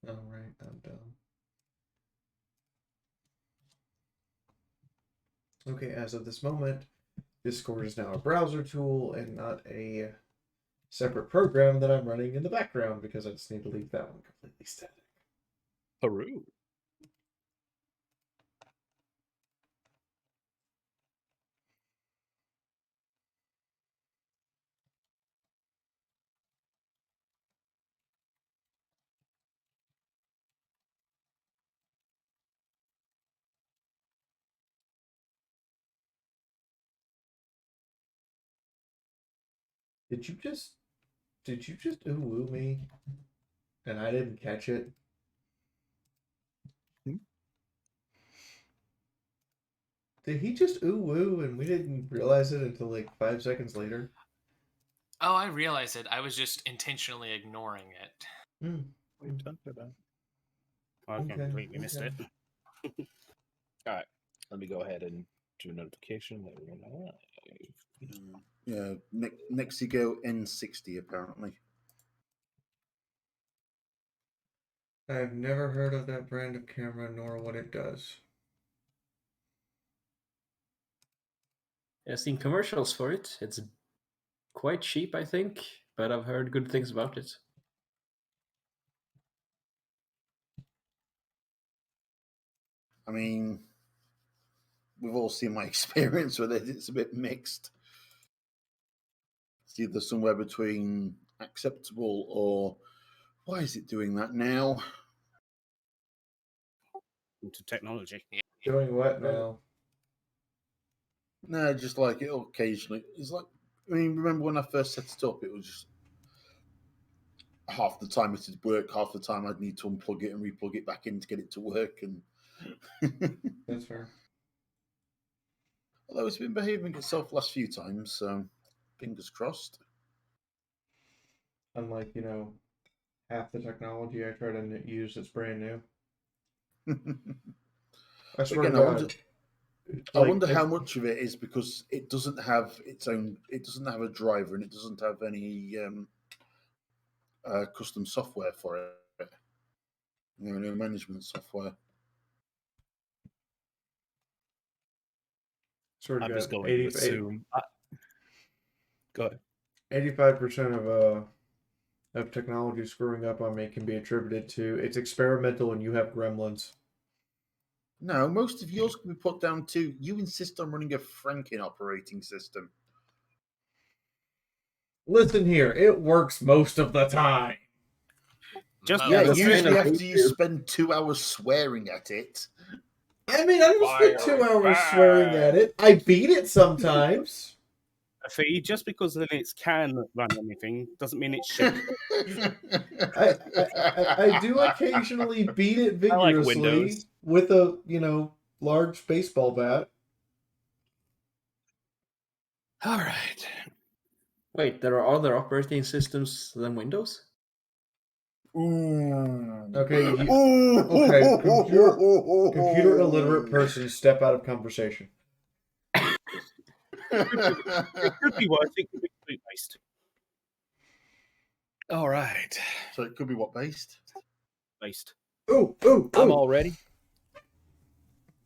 Alright, I'm done. Okay, as of this moment, Discord is now a browser tool and not a separate program that I'm running in the background because I just need to leave that one completely static. Peru. Did you just ooh woo me? And I didn't catch it? Did he just ooh woo and we didn't realize it until like 5 seconds later? Oh, I realized it. I was just intentionally ignoring it. What are you talking about? I completely missed it. All right, let me go ahead and do a notification that we're live. Yeah, Nexigo N60 apparently. I've never heard of that brand of camera nor what it does. I've seen commercials for it. It's quite cheap, I think, but I've heard good things about it. I mean, we've all seen my experience with it. It's a bit mixed. It's either somewhere between acceptable or why is it doing that now? Into technology. Doing what now? No, just like it'll occasionally. It's like, I mean, remember when I first set it up, it was just half the time it would work, half the time I'd need to unplug it and replug it back in to get it to work. And That's fair. Although it's been behaving itself last few times, so fingers crossed. Unlike, half the technology I try to use that's brand new. I swear Again, to God. I wonder how much of it is because it doesn't have its own. It doesn't have a driver and it doesn't have any custom software for it. No management software. Sort I'm of just going to assume. Go ahead. 85% of technology screwing up on me can be attributed to it's experimental and you have gremlins. No, most of yours can be put down to you insist on running a Franken operating system. Listen here, it works most of the time. Usually after you spend 2 hours swearing at it. I mean, I don't spend 2 hours swearing at it. I beat it sometimes. Just because Linux can run anything doesn't mean it should. I do occasionally beat it vigorously with a, large baseball bat. All right. Wait, there are other operating systems than Windows? Okay, computer illiterate person, step out of conversation. It could be what I think could be based. All right. So it could be what based? Based. Ooh. I'm all ready.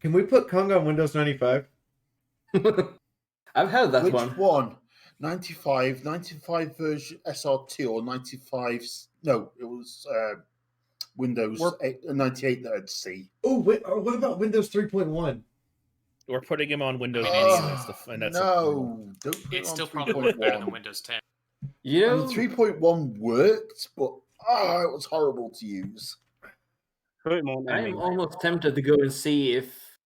Can we put Kong on Windows 95? I've had that one. Which one? 95 version SR2 or 95? No, it was Windows 98 that I'd see. Oh, what about Windows 3.1? We're putting him on Windows 10. It's still probably better than Windows 10. Yeah, 3.1 worked, but it was horrible to use. I'm almost tempted to go and see if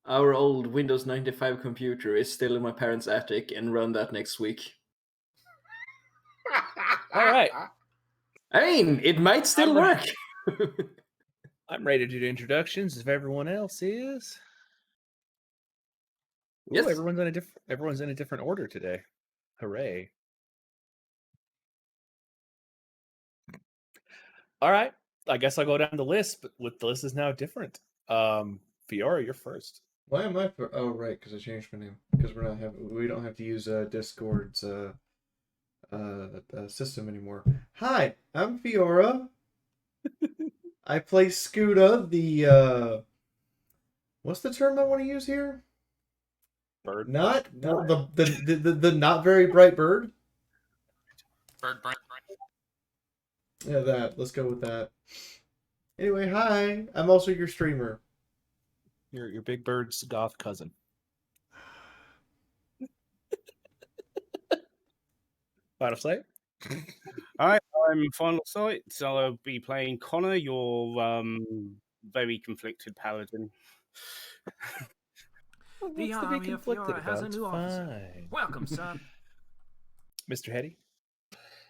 our old Windows 95 computer is still in my parents' attic and run that next week. All right. I mean, it might still work. I'm ready to do introductions if everyone else is. Yes. Ooh, everyone's in a different order today. Hooray. All right. I guess I'll go down the list, but the list is now different. Fiora, you're first. Why am I for? Oh, right, because I changed my name. Because we don't have to use Discord's system anymore. Hi, I'm Fiora. I play Scuda, the what's the term I want to use here? Bird. Not the not very bright bird. Bird brain. Yeah, that. Let's go with that. Anyway, hi. I'm also your streamer. Your Big Bird's goth cousin. Final sight. Hi, I'm Final Sight. So I'll be playing Connor, your very conflicted paladin. The Army of Fiora has a new officer. Welcome, sir. Mr. Hetty.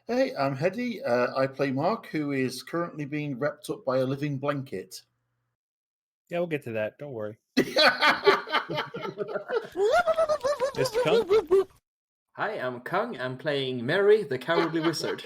Hey, I'm Hedy. I play Mark, who is currently being wrapped up by a living blanket. Yeah, we'll get to that. Don't worry. Mr. Kung? Hi, I'm Kung. I'm playing Mary, the Cowardly Wizard.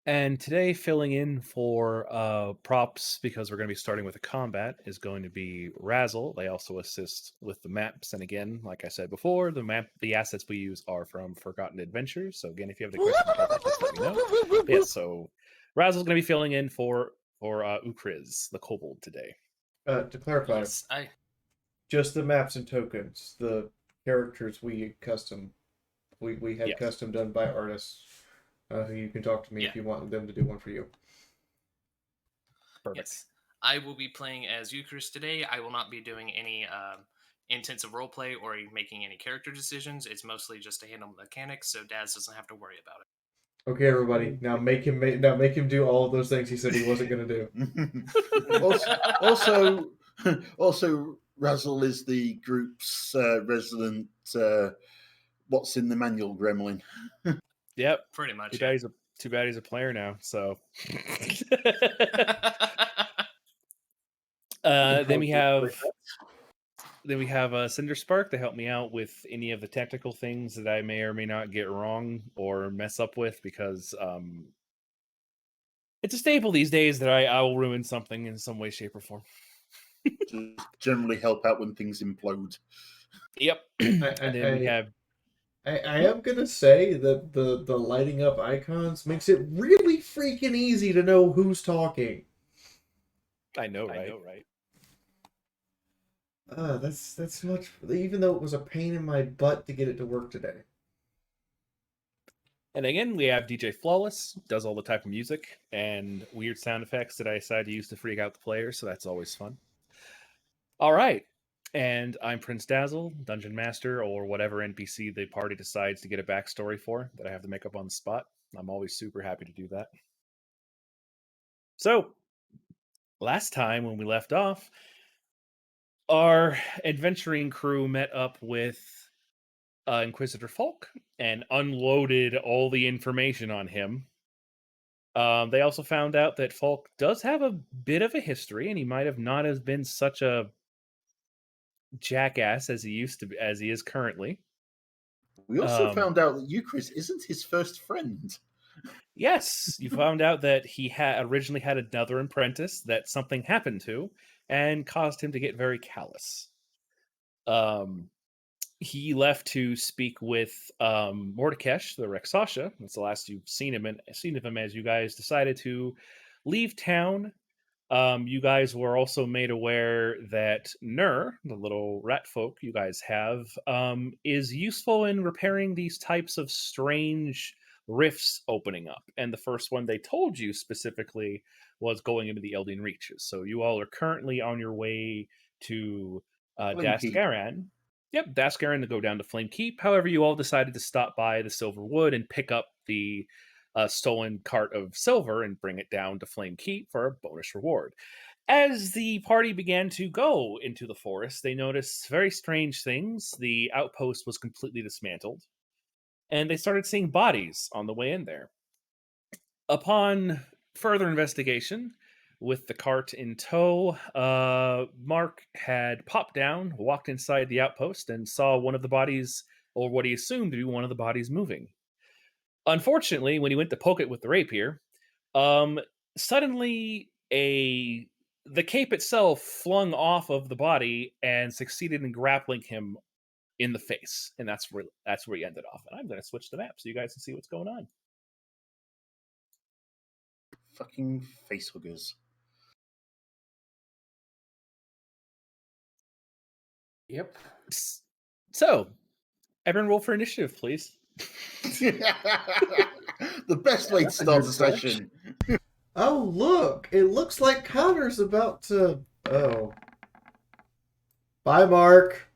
And today, filling in for props, because we're going to be starting with a combat, is going to be Razzle. They also assist with the maps. And again, like I said before, the assets we use are from Forgotten Adventures. So again, if you have any questions about that, just let me know. But yeah, so Razzle's going to be filling in for Ukriz, the Kobold, today. To clarify, Yes, just the maps and tokens. The characters we had custom done by artists. Who you can talk to me if you want them to do one for you. Perfect. Yes. I will be playing as Eucharist today. I will not be doing any intensive roleplay or making any character decisions. It's mostly just to handle mechanics, so Daz doesn't have to worry about it. Okay, everybody. Now make him do all of those things he said he wasn't going to do. Also, Razzle is the group's resident. What's in the manual gremlin? Yep, pretty much. Too bad he's a player now. So then we have Cinder Spark to help me out with any of the technical things that I may or may not get wrong or mess up with, because it's a staple these days that I will ruin something in some way, shape, or form. To generally help out when things implode. Yep. And then we have. I am gonna say that the lighting up icons makes it really freaking easy to know who's talking. I know, right? That's much. Even though it was a pain in my butt to get it to work today. And again, we have DJ Flawless, does all the type of music and weird sound effects that I decided to use to freak out the players, so that's always fun. All right. And I'm Prince Dazzle, Dungeon Master, or whatever NPC the party decides to get a backstory for that I have to make up on the spot. I'm always super happy to do that. So, last time when we left off, our adventuring crew met up with Inquisitor Falk and unloaded all the information on him. They also found out that Falk does have a bit of a history, and he might have not have been such a jackass as he is currently. We also found out that Eucharist isn't his first friend. Yes, you found out that he originally had another apprentice that something happened to and caused him to get very callous. He left to speak with Mordekash, the Rexasha. That's the last you've seen of him as you guys decided to leave town. You guys were also made aware that Nur, the little rat folk you guys have, is useful in repairing these types of strange rifts opening up. And the first one they told you specifically was going into the Elden Reaches. So you all are currently on your way to Daskaran. Yep, Daskaran to go down to Flame Keep. However, you all decided to stop by the Silver Wood and pick up the stolen cart of silver and bring it down to Flame Keep for a bonus reward. As the party began to go into the forest, they noticed very strange things. The outpost was completely dismantled, and they started seeing bodies on the way in there. Upon further investigation, with the cart in tow, Mark had popped down, walked inside the outpost, and saw one of the bodies, or what he assumed to be one of the bodies, moving. Unfortunately, when he went to poke it with the rapier, suddenly the cape itself flung off of the body and succeeded in grappling him in the face, and that's where he ended off. And I'm going to switch the map so you guys can see what's going on. fucking facehuggers. Yep. So, everyone roll for initiative, please. The best way to start the session. Oh, look! It looks like Connor's about to... Oh. Bye, Mark.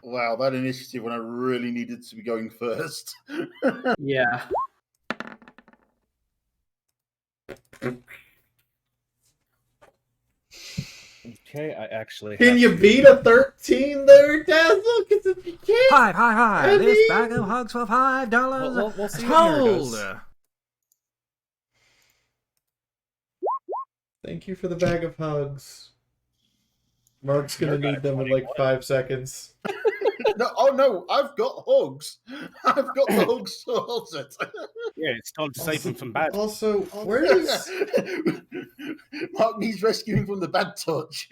Wow, that initiative when I really needed to be going first. Yeah. Okay, I actually Can have you to- beat a 13 there, Dazzle? Because if you can't... Hi. I This mean- bag of hugs for $5. We'll see what Nerd Hold. does. Thank you for the bag of hugs. Mark's gonna Nerd got need them in 21. like 5 seconds. No, I've got hugs. I've got the hugs sorted. Yeah, it's time to save them from bad. Also, where does... Mark needs rescuing from the bad touch.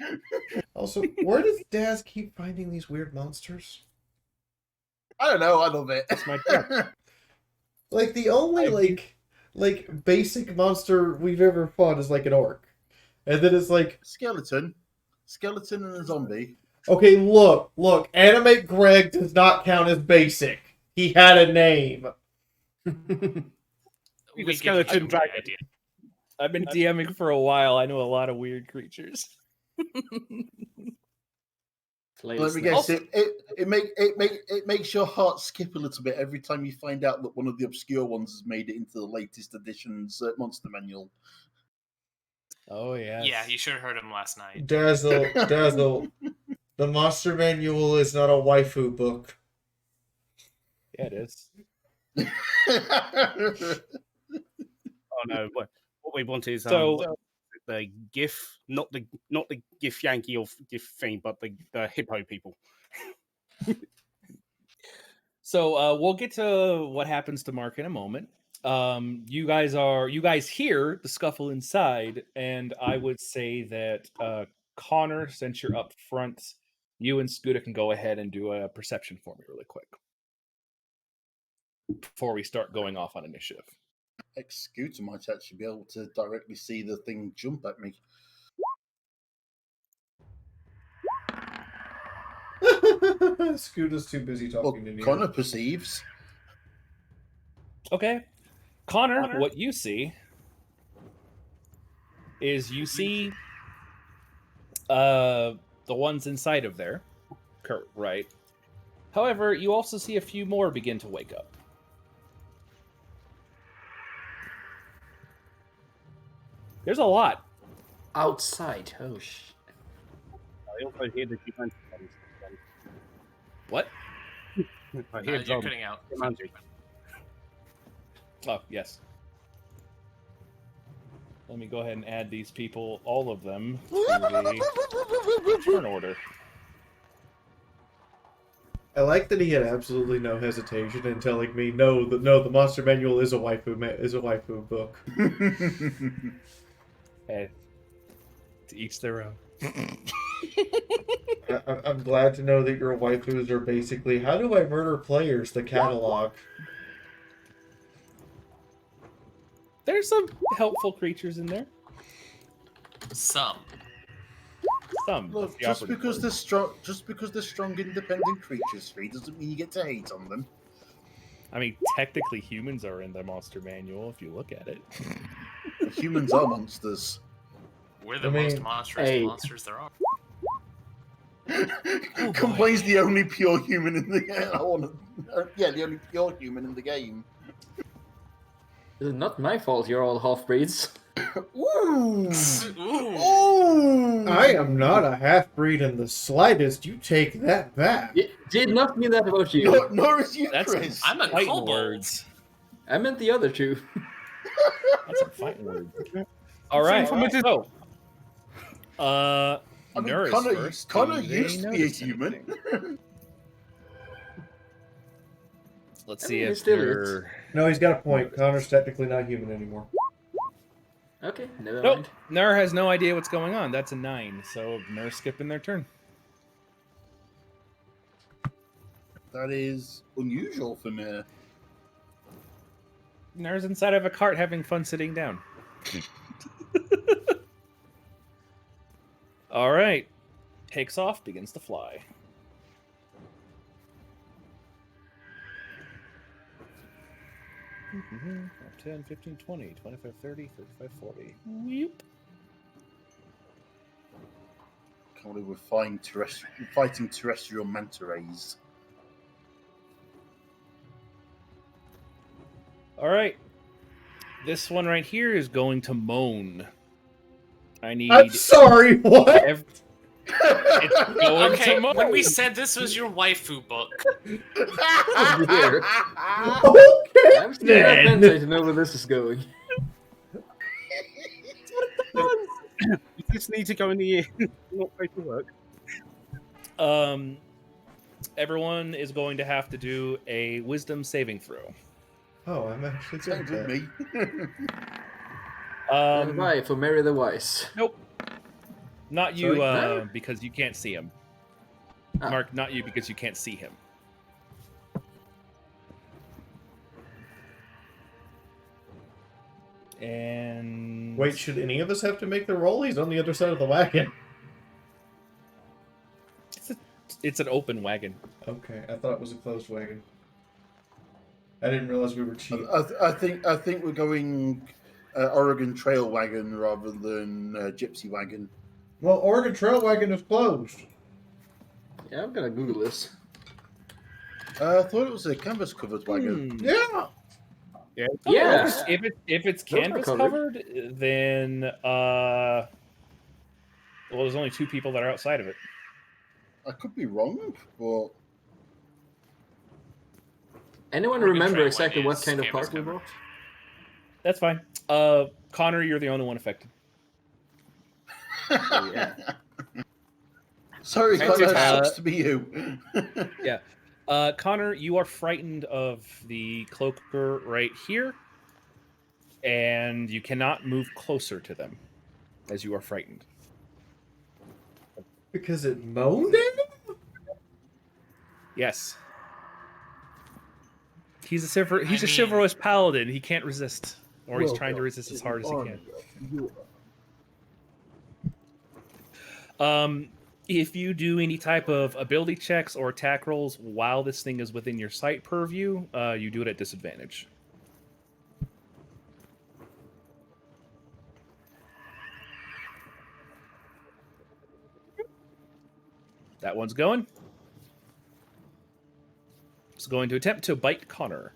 Also, where does Daz keep finding these weird monsters? I don't know, I love it. That's my job. Like, the only, like, basic monster we've ever fought is, like, an orc. And then it's like... Skeleton and a zombie. Okay, look. Animate Greg does not count as basic. He had a name. We The give skeleton you the dragon. idea. I've been DMing for a while. I know a lot of weird creatures. Let me guess. It makes your heart skip a little bit every time you find out that one of the obscure ones has made it into the latest edition's monster manual. Oh, yeah. Yeah, you should have heard him last night. Dazzle. The Monster Manual is not a waifu book. Yeah, it is. Oh no! What we want is So- the GIF, not the GIF Yankee or GIF thing, but the hippo people. So we'll get to what happens to Mark in a moment. You guys hear the scuffle inside, and I would say that Connor, since you're up front, you and Scooter can go ahead and do a perception for me really quick before we start going off on initiative. Scooter might actually be able to directly see the thing jump at me. Scooter's too busy talking to me. Connor perceives. Okay. Connor, what you see is you see the ones inside of there. Right. However, you also see a few more begin to wake up. There's a lot. Outside. Oh, shit. I also hear the Jumanji. What? I hear You're cutting out. Jumanji. Oh, yes. Let me go ahead and add these people, all of them, to the turn order. I like that he had absolutely no hesitation in telling me, no, the Monster Manual is a waifu book. Hey, to each their own. I'm glad to know that your waifus are basically, how do I murder players, the catalog. There's some helpful creatures in there. Some. Some. Look, That's the operative word. just because they're strong, independent creatures, free doesn't mean you get to hate on them. I mean, technically humans are in the monster manual if you look at it. Humans are monsters. We're the I mean, most monstrous hey. monsters there are. Complains the only pure human in the game. The only pure human in the game. It's not my fault you're all half-breeds. Ooh! Ooh. Ooh! I am not a half-breed in the slightest. You take that back. Did not mean that about you. Nor is you, That's Chris. I'm a fighting kobold. words. I meant the other two. That's some fighting words. All right. So, I mean, Nurse Connor, first. Connor Do they used to be a notice human. anything? Let's I see mean, he if still you're... No, he's got a point. Connor's technically not human anymore. Okay, never Nope. mind. Nur has no idea what's going on. That's a 9. So Nur's skipping their turn. That is unusual for me. There's inside of a cart having fun sitting down. All right. Takes off, begins to fly. Mm-hmm. 10, 15, 20, 25, 30, 35, 40. Whoop. Can't believe we're fighting terrestrial manta rays. All right. This one right here is going to moan. I need. I'm sorry. What? It's going Okay, to moan. when we said this was your waifu book. Oh dear. Okay. I'm still not to know where this is going. You just need to go in the ear, not go to work. Everyone is going to have to do a wisdom saving throw. Oh, I'm actually Same good with at me. Why? For Mary the Wise. Nope. Not you, Sorry? because you can't see him. Ah. Mark, not you, because you can't see him. And... Wait, should any of us have to make the roll? He's on the other side of the wagon. It's an open wagon. Okay, I thought it was a closed wagon. I didn't realize we were cheap. I think we're going Oregon Trail wagon rather than Gypsy wagon. Well, Oregon Trail wagon is closed. Yeah, I'm gonna Google this. I thought it was a canvas covered wagon. Yeah. Yeah. If it's Those are canvas covered, then well, there's only 2 people that are outside of it. I could be wrong, but Anyone Oregon remember Trail exactly one what is kind of canvas part we covered. bought? That's fine. Connor, you're the only one affected. Oh, yeah. sorry, Okay, Connor, uh, sucks to be you. Yeah. Connor, you are frightened of the cloaker right here, and you cannot move closer to them as you are frightened. Because it moaned at him? Yes. He's a I mean- chivalrous paladin. He can't resist, or he's trying to resist as hard as he can. If you do any type of ability checks or attack rolls while this thing is within your sight purview, you do it at disadvantage. That one's going. It's going to attempt to bite Connor.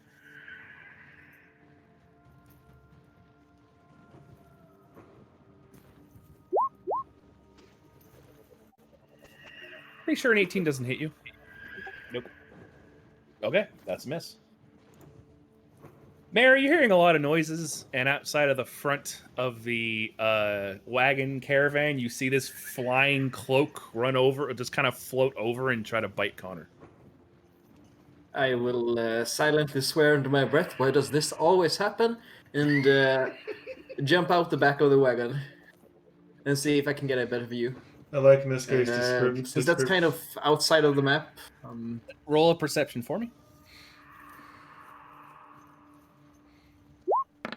Pretty sure an 18 doesn't hit you. Nope. Okay, that's a miss. Mary, you're hearing a lot of noises, and outside of the front of the wagon caravan, you see this flying cloak run over, or just kind of float over and try to bite Connor. I will silently swear under my breath, why does this always happen? And jump out the back of the wagon and see if I can get a better view. I like Miss Gay's description. Since that's kind of outside of the map. Roll a perception for me.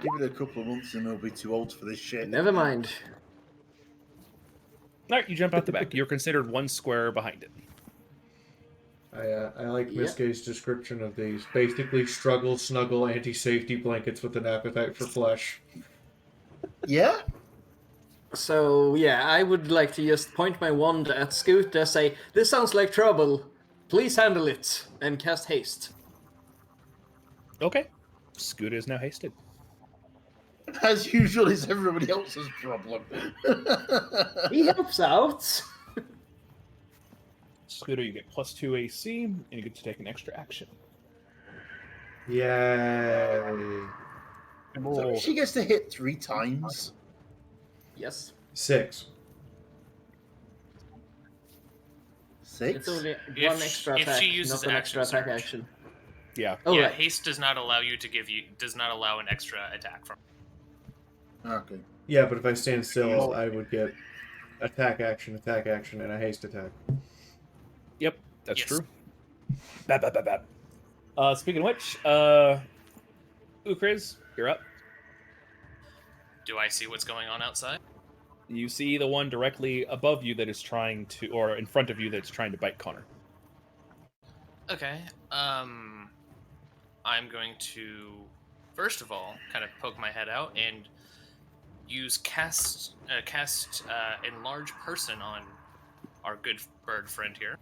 Give it a couple of months and we'll be too old for this shit. Never mind. All right, you jump out the back. You're considered 1 square behind it. I like Miss Yep. Gay's description of these. Basically, struggle, snuggle, anti-safety blankets with an appetite for flesh. Yeah? So, yeah, I would like to just point my wand at Scoot and say, this sounds like trouble. Please handle it. And cast haste. Okay. Scooter is now hasted. As usual, is everybody else's problem. He helps out. Scooter, you get +2 AC, and you get to take an extra action. Yay. So she gets to hit 3 times. Yes. 6. 6? It's only If one sh- extra if attack, she uses not an extra action attack surge. action. Yeah. Oh, yeah, right. haste does not allow you to does not allow an extra attack from. Okay. Yeah, but if I stand still, I would get attack, action, and a haste attack. Yep, that's Yes. true. Bap. Speaking of which, Ukriz, You're up. Do I see what's going on outside? You see the one directly above you that is trying to, or in front of you that's trying to bite Connor. Okay. I'm going to, first of all, kind of poke my head out and use cast enlarge person on our good bird friend here.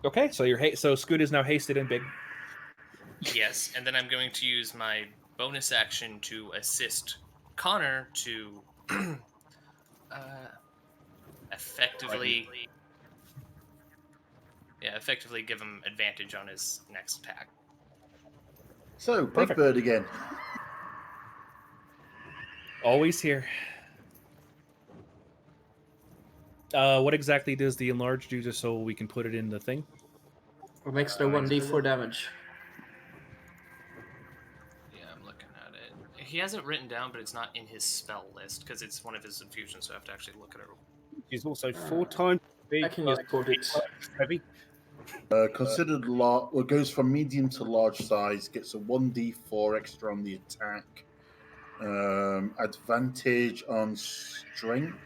Okay, so so Scoot is now hasted and big. Yes, and then I'm going to use my bonus action to assist Connor to effectively give him advantage on his next attack. So, Big Perfect. Bird again. Always here. What exactly does the enlarge do, just so we can put it in the thing? An extra 1d4 damage. Yeah, I'm looking at it. He has it written down, but it's not in his spell list because it's one of his infusions, so I have to actually look at it. He's also 4 times big. I can just put it. Heavy. Considered large, well, goes from medium to large size, gets a 1d4 extra on the attack. Advantage on strength.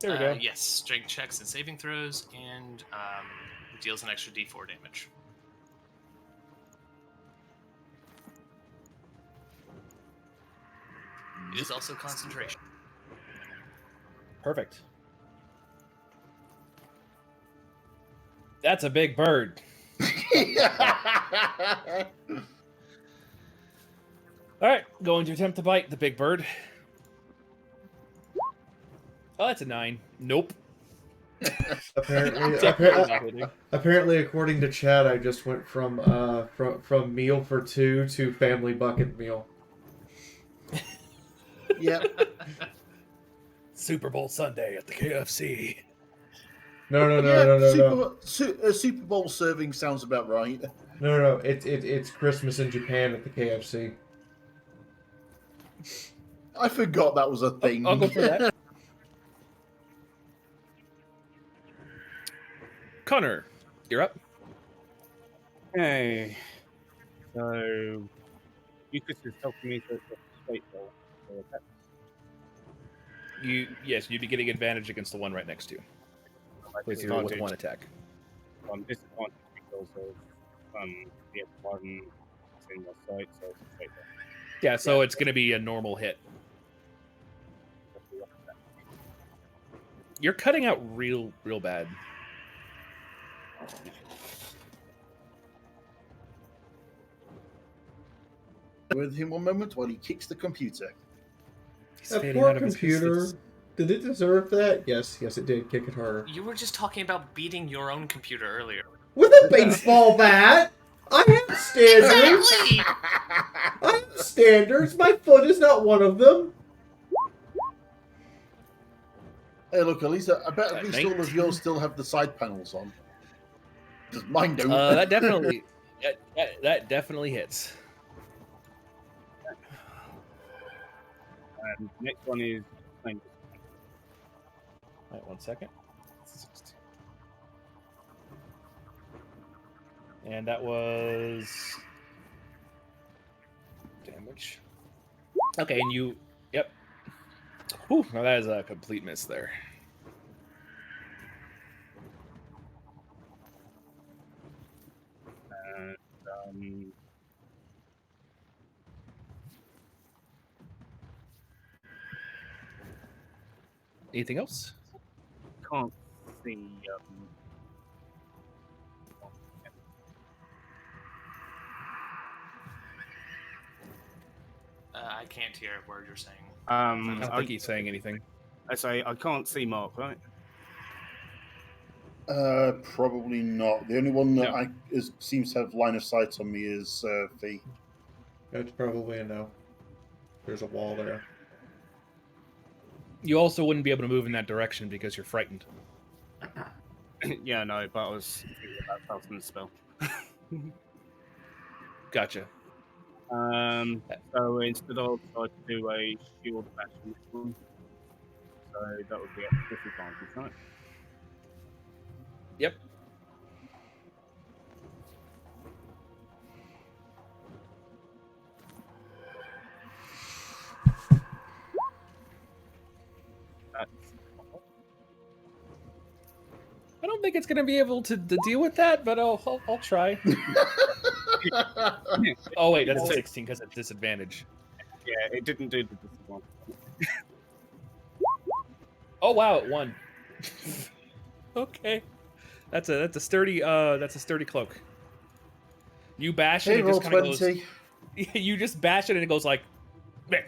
There we go. Yes, strength checks and saving throws, and deals an extra d4 damage. It is also concentration. Perfect. That's a big bird. All right, going to attempt to bite the big bird. Oh, that's a 9. Nope. Apparently, according to Chad, I just went from meal for 2 to family bucket meal. Yep. Super Bowl Sunday at the KFC. No. Super Bowl serving sounds about right. No. It's Christmas in Japan at the KFC. I forgot that was a thing. I'll go for that. Connor, you're up. Okay. So you could just help me to straight roll. Yes, you'd be getting advantage against the one right next to you. With one attack. Disadvantage because of the one in the sight, so it's straight roll. Yeah, so it's going to be a normal hit. You're cutting out real bad. With him one moment while he kicks the computer. That poor computer. Did it deserve that? Yes, it did. Kick it harder. You were just talking about beating your own computer earlier. With a baseball bat! I have standards! Exactly! I have standards! My foot is not one of them! Hey, look, at least I bet at least all of yours still have the side panels on. Because mine don't. That definitely hits. And next one is Wait 1 second. And that was damage. Okay, and you, yep. Whew, now that is a complete miss there. and Anything else? can't see. I can't hear a word you're saying. I don't think he's saying anything. I say I can't see Mark, right? Probably not. The only one that seems to have line of sight on me is V. That's probably a no. There's a wall there. You also wouldn't be able to move in that direction because you're frightened. Yeah, no, but I was thinking about casting the spell. Gotcha. So instead I'll try to do a shield bash on this one. So that would be a disadvantage, right? Yep. I don't think it's going to be able to deal with that, but I'll try. Oh wait, that's a 16 because it's disadvantage. Yeah, it didn't do the disadvantage. Oh wow, it won. Okay, that's a sturdy cloak. You bash it, Hey, and it roll just kind of goes. 20. You just bash it, and it goes like. Meh.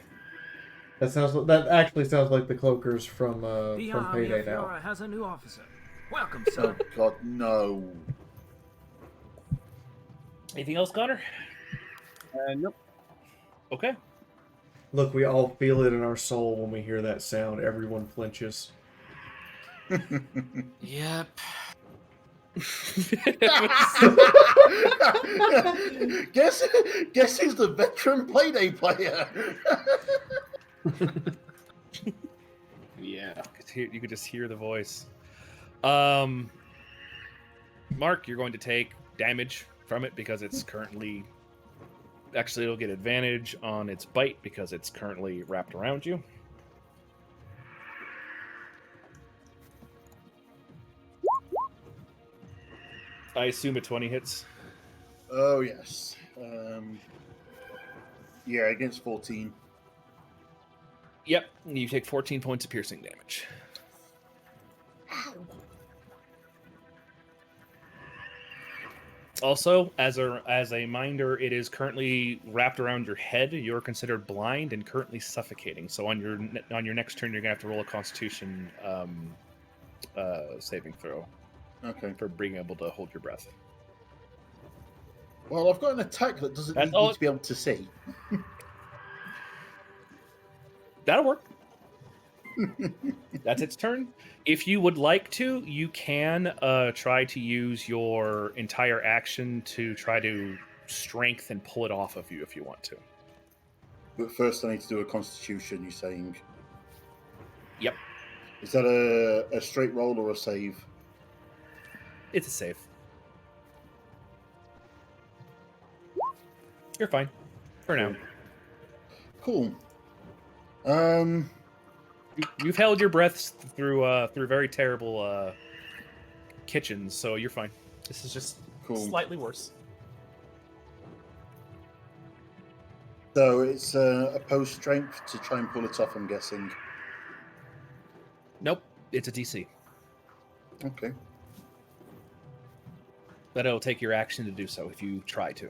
That actually sounds like the cloakers from The army Payday of now. Fiora has a new officer. Welcome, Oh, son. God, no. Anything else, Connor? Nope. Okay. Look, we all feel it in our soul when we hear that sound. Everyone flinches. Yep. guess who's the veteran Payday player? Yeah. You could just hear the voice. Mark, you're going to take damage from it because it's currently. Actually, it'll get advantage on its bite because it's currently wrapped around you. I assume a 20 hits. Oh, yes. Yeah, against 14. Yep, you take 14 points of piercing damage. Also, as a reminder, it is currently wrapped around your head. You're considered blind and currently suffocating. So on your next turn, you're gonna have to roll a Constitution saving throw. Okay. For being able to hold your breath. Well, I've got an attack that doesn't That's need me to be able to see. That'll work. That's its turn. If you would like to, you can try to use your entire action to try to strength and pull it off of you if you want to. But first I need to do a constitution, you're saying? Yep. Is that a straight roll or a save? It's a save. You're fine. For now. Cool. You've held your breaths through very terrible kitchens, so you're fine. This is just slightly worse. So it's opposed strength to try and pull it off, I'm guessing. Nope, it's a DC. Okay. But it'll take your action to do so if you try to.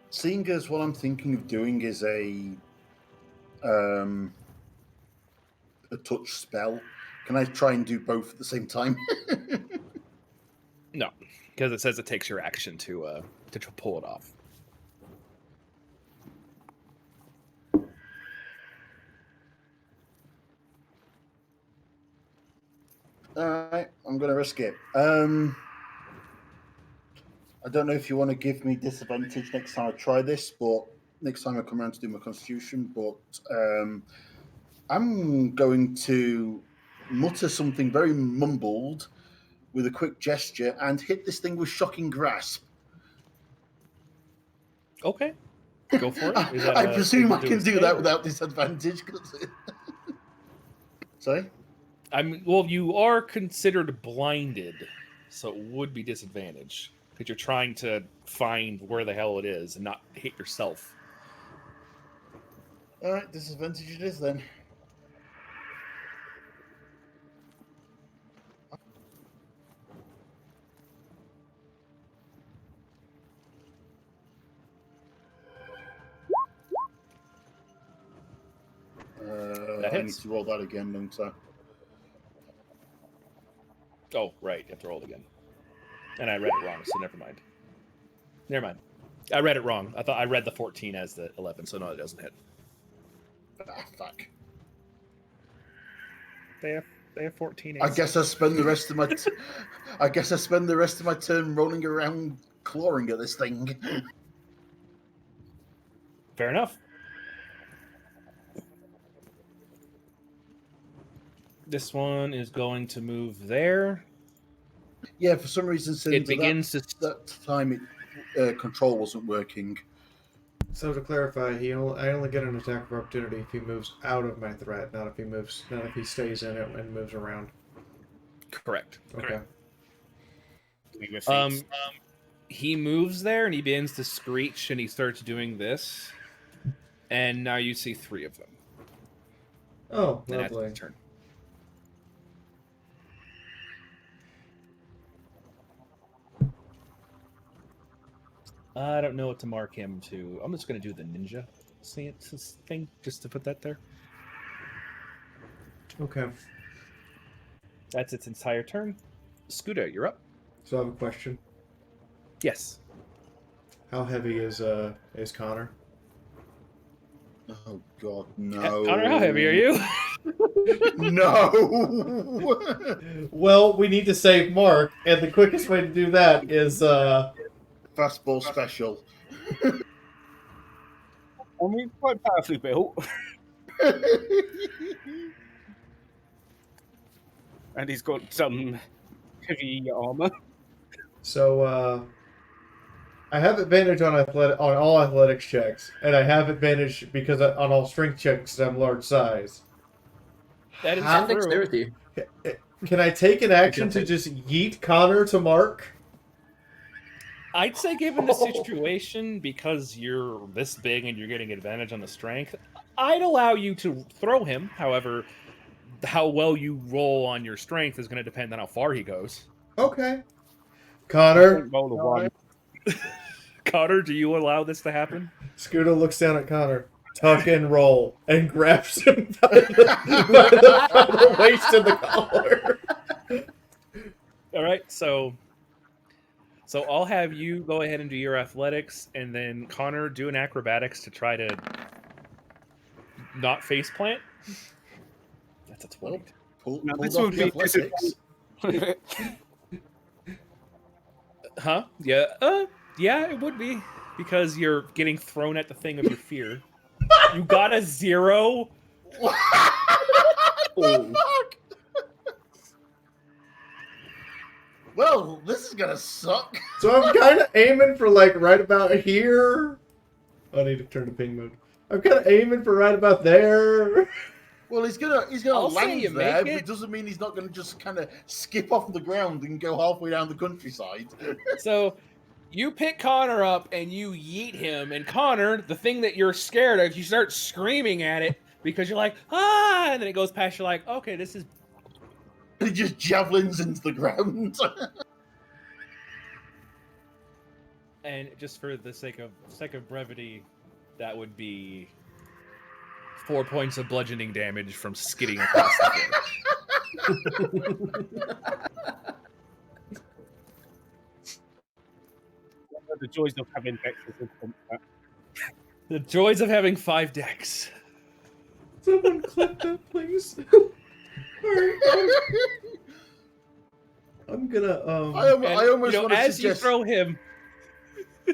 Seeing as what I'm thinking of doing is a touch spell, can I try and do both at the same time? No, because it says it takes your action to pull it off. Alright, I'm going to risk it. I don't know if you want to give me disadvantage next time I try this, but next time I come around to do my constitution, but I'm going to mutter something very mumbled with a quick gesture and hit this thing with shocking grasp. Okay. Go for it. I presume I can do that without disadvantage. Sorry? Well, you are considered blinded, so it would be disadvantage because you're trying to find where the hell it is and not hit yourself. All right, disadvantage it is then. I need to roll that again, don't I? Oh, right. You have to roll it again. And I read it wrong, so never mind. Never mind. I read it wrong. I thought I read the 14 as the 11, so no, it doesn't hit. Ah, fuck. They have 14. I guess I spend the rest of my I guess I spend the rest of my turn rolling around clawing at this thing. Fair enough. This one is going to move there. Yeah, for some reason, since It begins to. that time, control wasn't working. So to clarify, I only get an attack of opportunity if he moves out of my threat, not if he stays in it and moves around. Correct. Okay. He moves there and he begins to screech and he starts doing this, and now you see 3 of them. Oh, And lovely. that's his turn. I don't know what to mark him to. I'm just going to do the ninja thing just to put that there. Okay. That's its entire turn. Scooter, you're up. So I have a question. Yes. How heavy is Connor? Oh God, no! Connor, how heavy are you? No. Well, we need to save Mark, and the quickest way to do that is Fastball special. I mean, quite powerfully built. And he's got some heavy armor. So I have advantage on all athletics checks, and I have advantage because on all strength checks I'm large size. That is And true. dexterity. Can I take an action to just yeet Connor to Mark? I'd say, given the situation, because you're this big and you're getting advantage on the strength, I'd allow you to throw him. However, how well you roll on your strength is going to depend on how far he goes. Okay. Connor. Roll a 1. Connor, do you allow this to happen? Scooter looks down at Connor. Tuck and roll, and grabs him by the waist of the collar. All right, so I'll have you go ahead and do your athletics, and then Connor do an acrobatics to try to not face plant. That's a 20. Now, Pulled this off would the be athletics. Huh? Yeah. Yeah, it would be because you're getting thrown at the thing of your fear. You got a 0. What the fuck? Well, this is gonna suck. So I'm kind of aiming for like right about here. I need to turn to ping mode. I'm kind of aiming for right about there. Well, he's gonna I'll say land you there, make but it. it doesn't mean he's not gonna just kind of skip off the ground and go halfway down the countryside. So you pick Connor up and you yeet him, and Connor, the thing that you're scared of, you start screaming at it because you're like, ah, and then it goes past. You're like, okay, this is. He just javelins into the ground. And just for the sake of brevity, that would be 4 points of bludgeoning damage from skidding across the floor. The joys of having dexes. The joys of having 5 decks. Someone clip that, please. I'm gonna I almost want to as suggest. you throw him.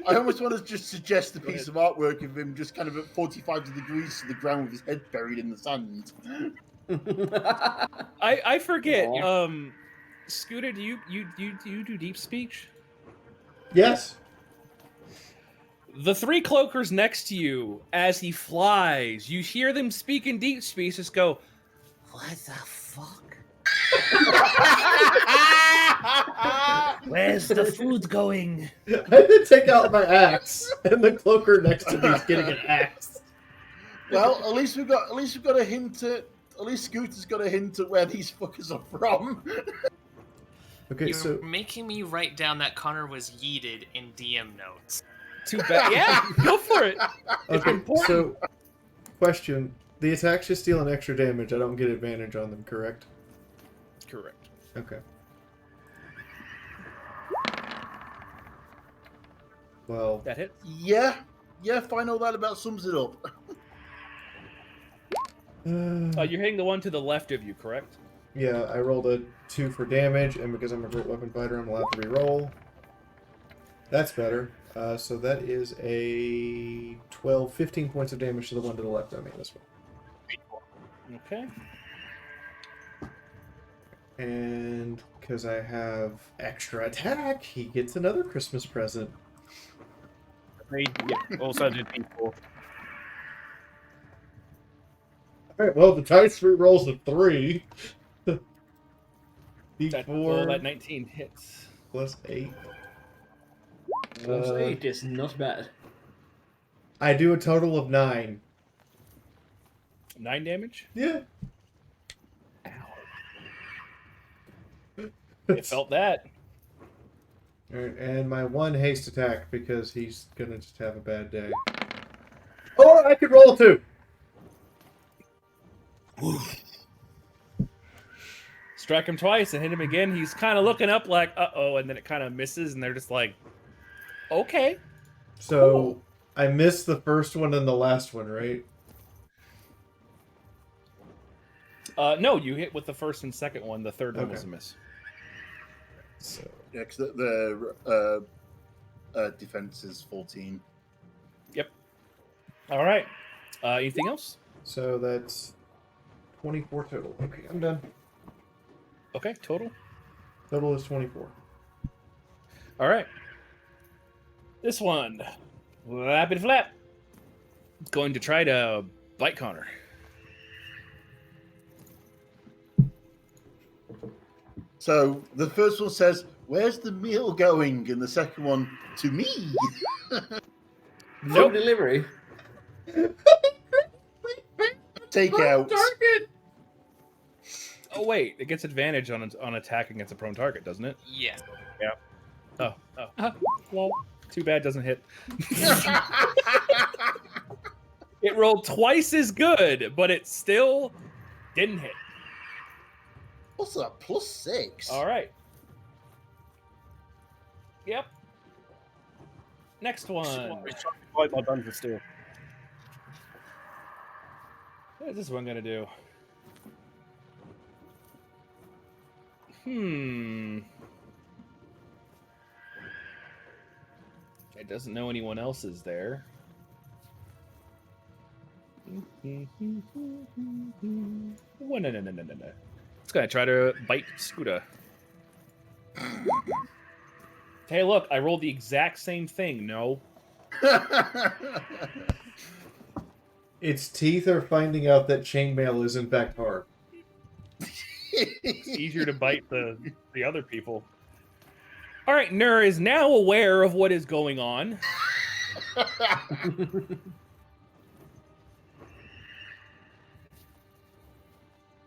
I almost want to just suggest a piece of artwork of him just kind of at 45 degrees to the ground with his head buried in the sand. I forget. Aw. Scooter, do you do deep speech? Yes. The 3 cloakers next to you, as he flies, you hear them speak in deep speech. Just go, what the fuck? Where's the food going? I had to take out my axe, and the cloaker next to me is getting an axe. Well, at least we've got a hint at. At least Scooter's got a hint at where these fuckers are from. Okay, You're so making me write down that Connor was yeeted in DM notes. Too bad. Yeah, go for it. okay, so question: the attacks just deal an extra damage. I don't get advantage on them, correct? Correct. Okay. Well, That hit. Yeah, fine. All that about sums it up. You're hitting the one to the left of you, correct? yeah, I rolled a 2 for damage, and because I'm a great weapon fighter, I'm allowed to reroll. That's better. So that is a 15 points of damage to the one to the left of me. This one. Okay. And because I have extra attack, he gets another Christmas present. Me, yeah, also did D4. Alright, well, the dice rolls a 3. Well, D4 that 19 hits. plus 8. Plus 8 is not bad. I do a total of 9. 9 damage? Yeah. It felt that. Alright, and my 1 haste attack because he's gonna just have a bad day. Or I could roll 2. Strike him twice and hit him again. He's kind of looking up like, uh-oh, and then it kind of misses, and they're just like, okay. So Cool. I missed the first one and the last one, right? No, you hit with the first and second one. The third one was a Okay. miss. So Yeah, because the defense is 14. All right. Anything else? so that's 24 total. Okay, I'm done. Okay, total. Total is 24. All right. This one, Rapid Flap, going to try to bite Connor. So the first one says, "Where's the meal going?" And the second one, "To me." No delivery. Take out. Oh wait, it gets advantage on attack against a prone target, doesn't it? Yeah. Oh. Well, too bad doesn't hit. It rolled twice as good, but it still didn't hit. What's that? +6. All right. Yep. Next one. It's trying to fight my band for steel. What is this one gonna do? It doesn't know anyone else is there. Well, no. It's gonna try to bite Scooter. Hey, look, I rolled the exact same thing. No. Its teeth are finding out that chainmail is in fact hard. It's easier to bite the other people. All right, Nur is now aware of what is going on.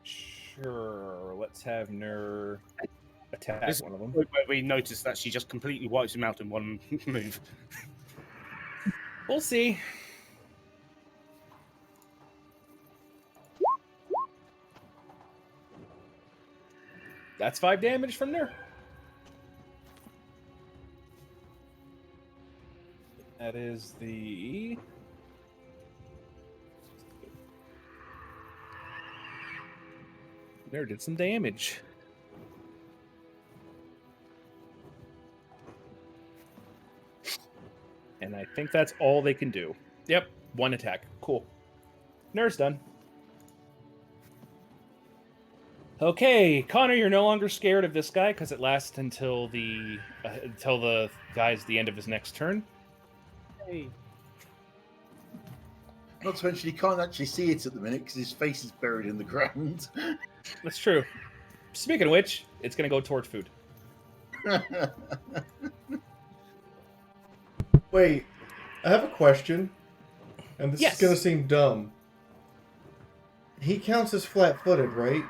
Sure, let's have Nur attack This- one of them. Where we noticed that she just completely wipes him out in one move. We'll see. That's 5 damage from Nur. That is the... Nur did some damage. And I think that's all they can do. Yep, 1 attack. Cool. Nur's done. Okay, Connor, you're no longer scared of this guy because it lasts until the guy's the end of his next turn. Hey. Not to mention, he can't actually see it at the minute because his face is buried in the ground. That's true. Speaking of which, it's going to go towards food. Wait, I have a question, and this Yes. is gonna seem dumb. He counts as flat-footed, right?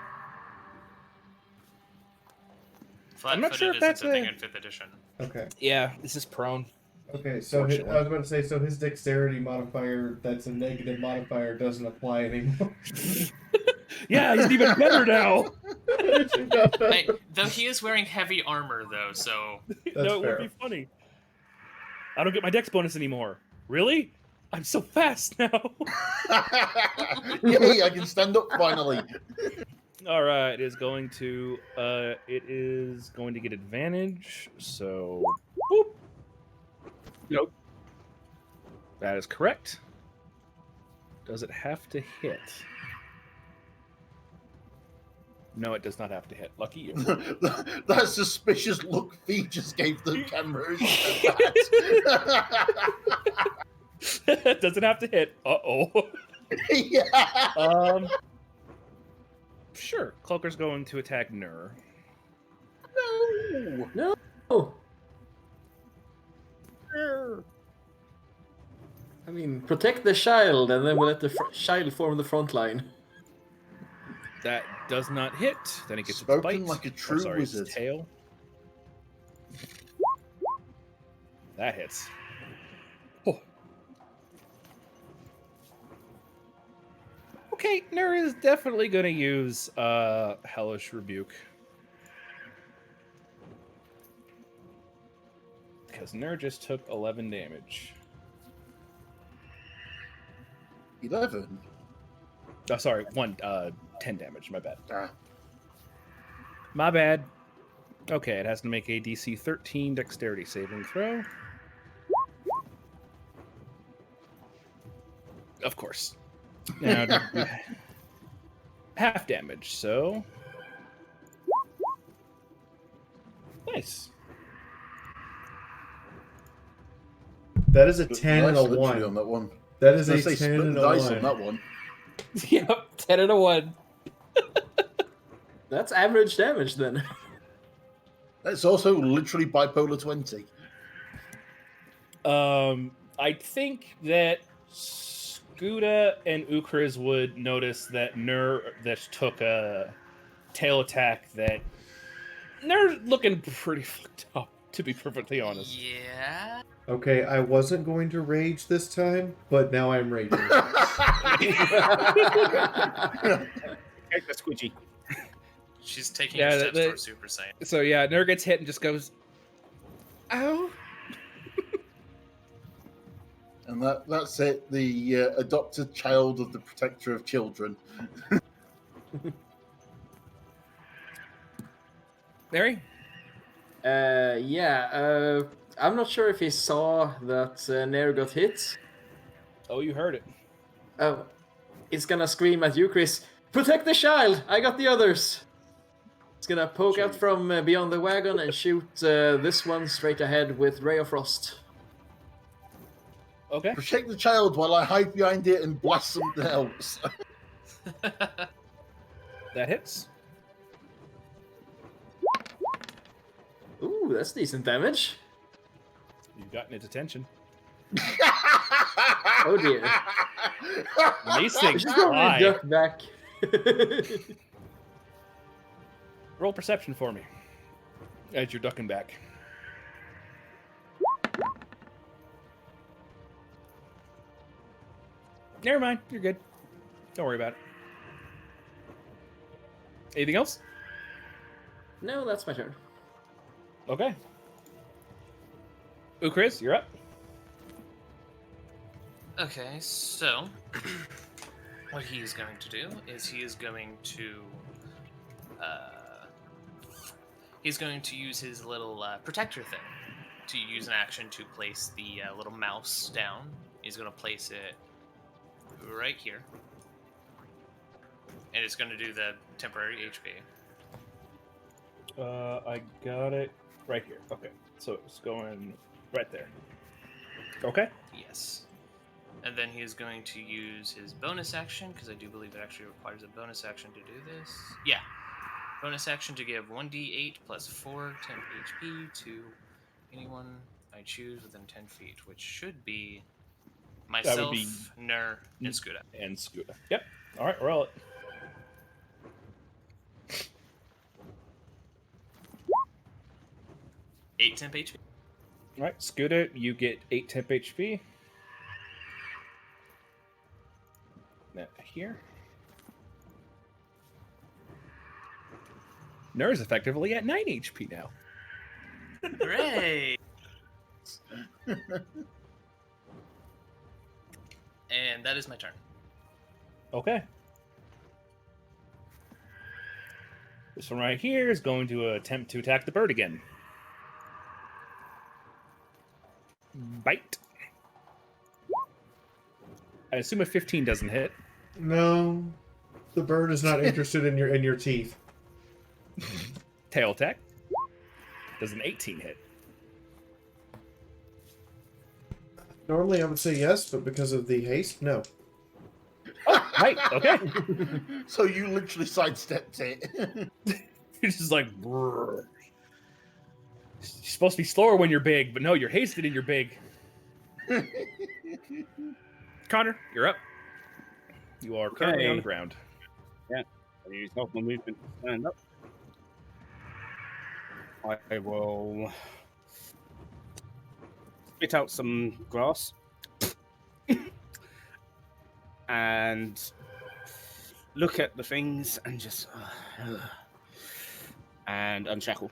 I'm not Flat-footed sure if isn't that's a thing a- in 5th edition. Okay. Yeah, this is prone. Okay, so I was about to say, so his dexterity modifier, that's a negative modifier, doesn't apply anymore. Yeah, he's even better now. Hey, though he is wearing heavy armor, though, so No, it fair. would be funny. I don't get my dex bonus anymore. Really? I'm so fast now. Yay, I can stand up finally. All right, it is going to get advantage. So, boop. Nope. That is correct. Does it have to hit? No, it does not have to hit. Lucky you. That suspicious look Fee just gave the camera. Doesn't have to hit. Uh-oh. Yeah. Sure. Cloaker's going to attack Nur. No. No. I mean, protect the child, and then we'll let the child form the front line. That does not hit. Then it gets Spoken its bite. like a true its wizard. tail. That hits. Oh. Okay, Nur is definitely going to use Hellish Rebuke. Because Nur just took 11 damage. 11. Oh, sorry, 10 damage. My bad. Ah. My bad. Okay, it has to make a DC 13 dexterity saving throw. Of course. Now, half damage, so... Nice. That is a 10 and a Nice victory 1. on that one. That is I a was gonna 10 say, split and the a dice 1. on that one. Yep, 10 and a 1. That's average damage then. That's also literally bipolar 20. I think that Skuda and Ukriz would notice that Nur that took a tail attack that Nur looking pretty fucked up, to be perfectly honest. Yeah. Okay, I wasn't going to rage this time, but now I'm raging. Take the squidgy. She's taking Yeah, steps towards Super Saiyan. So yeah, Nur gets hit and just goes, "Ow!" And that's it, the adopted child of the protector of children. Mary? Yeah, I'm not sure if he saw that Nair got hit. Oh, you heard it. Oh, he's gonna scream at you, Chris. Protect the child! I got the others! He's gonna poke out from beyond the wagon and shoot this one straight ahead with Ray of Frost. Okay. Protect the child while I hide behind it and blast something else. That hits. Ooh, that's decent damage. You've gotten its attention. Oh dear. These things Just going fly. to duck back. Roll perception for me. As you're ducking back. Never mind. You're good. Don't worry about it. Anything else? No, that's my turn. Okay. Ukriz, you're up. Okay, so what he's going to do is he's going to use his little protector thing to use an action to place the little mouse down. He's going to place it right here, and it's going to do the temporary HP. I got it right here. Okay. So it's going right there. Okay. Yes. And then he is going to use his bonus action, because I do believe it actually requires a bonus action to do this. Yeah. Bonus action to give 1d8 plus 4 temp HP to anyone I choose within 10 feet, which should be myself, be Nur, and Skuda. And Skuda. Yep. All right, roll it. Eight temp HP. All right, Skuda, you get 8 temp HP. Now, here. Nur is effectively at 9 HP now. Hooray! And that is my turn. Okay. This one right here is going to attempt to attack the bird again. Bite. I assume a 15 doesn't hit. No, the bird is not interested in your teeth. Tail attack. Does an 18 hit? Normally I would say yes, but because of the haste, no. Right, okay. So you literally sidestepped it. You're just like, brrr. You're supposed to be slower when you're big, but no, you're hasted and you're big. Connor, you're up. You are currently on the Okay. ground. I use half my movement to stand up. I will spit out some grass and look at the things and just and unshackle.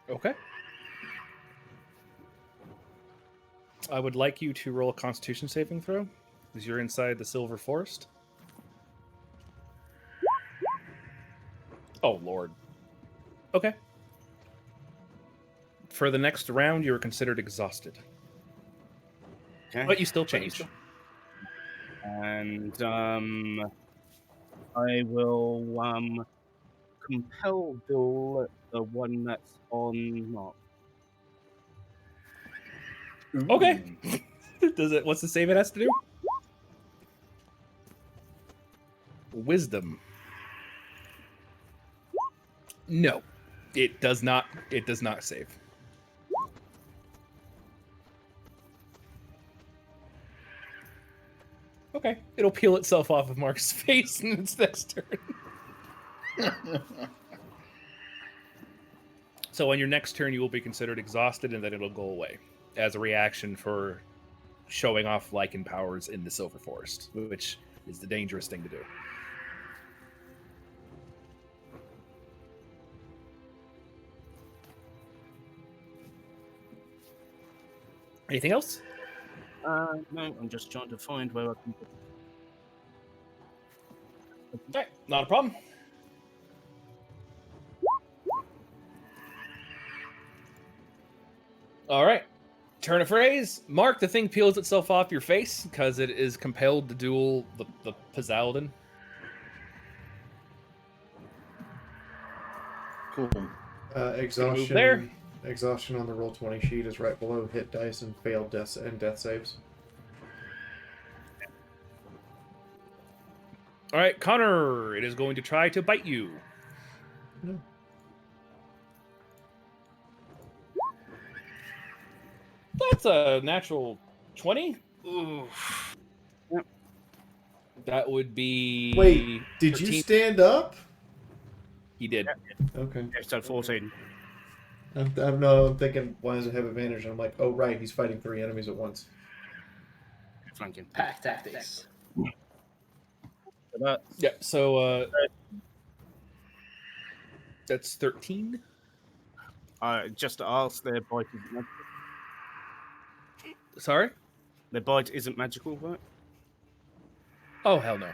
Okay. I would like you to roll a Constitution saving throw, because you're inside the Silver Forest. Oh, Lord. Okay. For the next round, you are considered exhausted. Okay. But you still change. And I will compel the one that's on Mark. Okay. Does it? What's the save it has to do? Wisdom. No, it does not. It does not save. Okay, it'll peel itself off of Mark's face in its next turn. So on your next turn, you will be considered exhausted, and then it'll go away as a reaction for showing off lichen powers in the Silver Forest, which is the dangerous thing to do. Anything else? No, I'm just trying to find where I can put Okay, not a problem. All right. Turn of phrase. Mark, the thing peels itself off your face because it is compelled to duel the Pizaldin. Cool. Exhaustion. there. Exhaustion on the roll 20 sheet is right below hit dice and failed death saves. All right, Connor, it is going to try to bite you. No. That's a natural 20. Ooh. That would be. Wait, did 13. you stand up? He did. Okay. so 14. I'm thinking, why does it have advantage? And I'm like, oh, right, he's fighting 3 enemies at once. Flanking. Pack tactics. So that's Yeah, so that's 13. just to ask, their bite isn't magical. Sorry? Their bite isn't magical, right? Oh, hell no.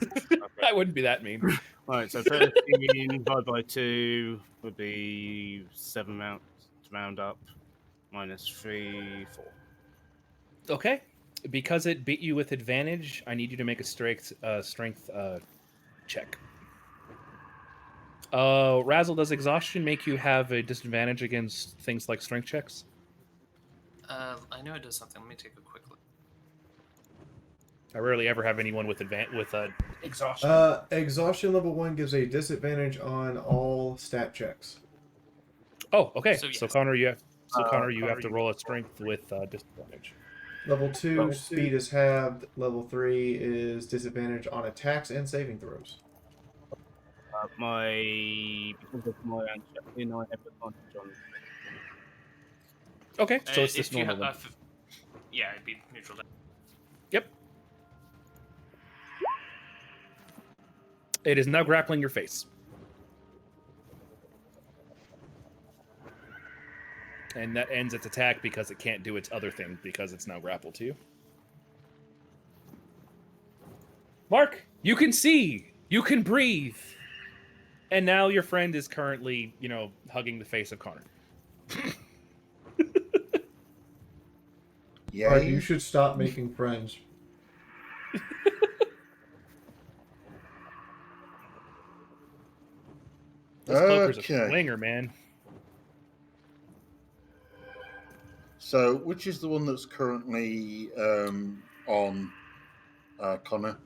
Okay. I wouldn't be that mean. Right, so 13 divided by 2 would be 7 rounds to round up, minus 3, 4. Okay. Because it beat you with advantage, I need you to make a strength check. Razzle, does exhaustion make you have a disadvantage against things like strength checks? I know it does something. Let me take a quick look. I rarely ever have anyone with exhaustion. Exhaustion level 1 gives a disadvantage on all stat checks. Oh, okay. So, So yes. Connor, you have to roll a strength with disadvantage. Level 2, Level speed is halved. Level 3 is disadvantage on attacks and saving throws. Because of my ancestry, I have advantage on. Okay, so it's If this you normal have, one. yeah, it'd be neutral. Yep. It is now grappling your face. And that ends its attack because it can't do its other thing because it's now grappled to you. Mark, you can see. You can breathe. And now your friend is currently, hugging the face of Connor. Alright, Yay. you should stop making friends. This cloaker's a Okay. swinger, man. So, which is the one that's currently on Connor?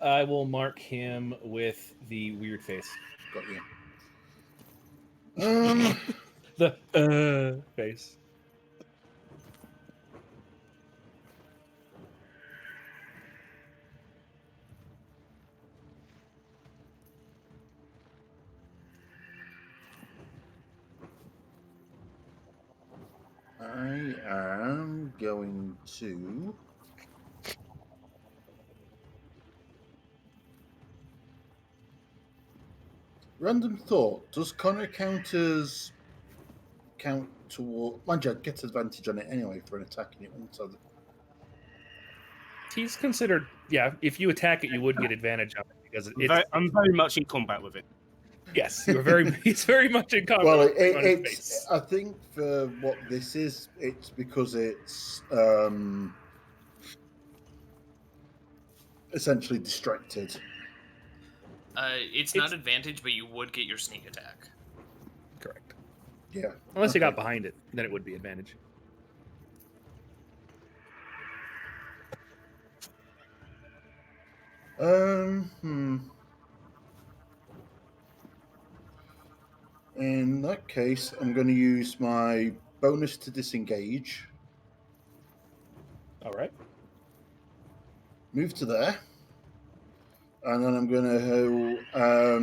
I will mark him with the weird face. Got you. The face. I am going to. Random thought: does Connor count toward? Mind you, I'd get advantage on it anyway for an attacking it. So He's considered, yeah. If you attack it, you would get advantage on it because I'm very much in combat with it. Yes, you're very. He's very much in combat. well, on his it's. face. I think for what this is, it's because it's essentially distracted. It's not advantage, but you would get your sneak attack. Correct. Yeah. Unless you got behind it, then it would be advantage. In that case, I'm going to use my bonus to disengage. All right. Move to there. And then I'm going to... I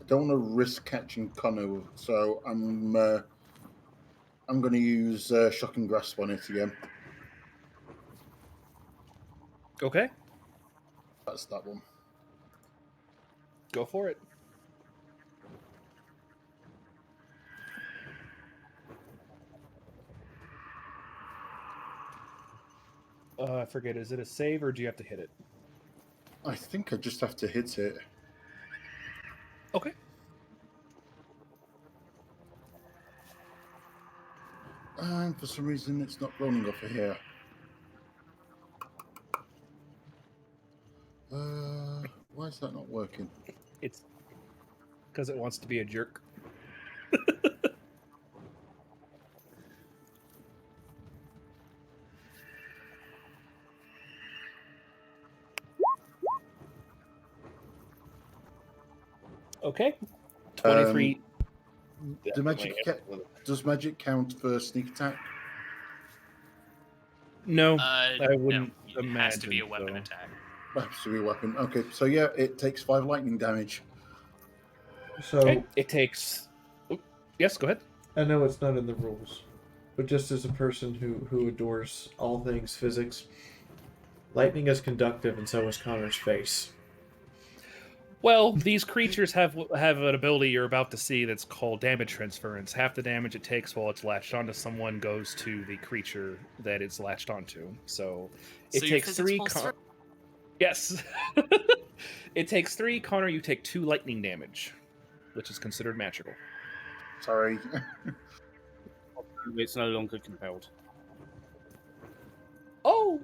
don't want to risk catching Connor, so I'm going to use Shocking Grasp on it again. Okay. That's that one. Go for it. I forget. Is it a save or do you have to hit it? I think I just have to hit it. Okay. And for some reason, it's not rolling off of here. Why is that not working? It's because it wants to be a jerk. Okay. 23. Does magic count for sneak attack? No, I wouldn't It has to be a imagine weapon so. attack. Has to be a weapon. Okay, so yeah, it takes 5 lightning damage. So Okay. It takes. Oop. Yes, go ahead. I know it's not in the rules, but just as a person who adores all things physics, lightning is conductive, and so is Connor's face. Well, these creatures have an ability you're about to see that's called damage transference. Half the damage it takes while it's latched onto someone goes to the creature that it's latched onto. So it So your takes physics 3. pulls through. Yes. It takes 3. Connor, you take 2 lightning damage, which is considered magical. Sorry. It's no longer compelled. Oh,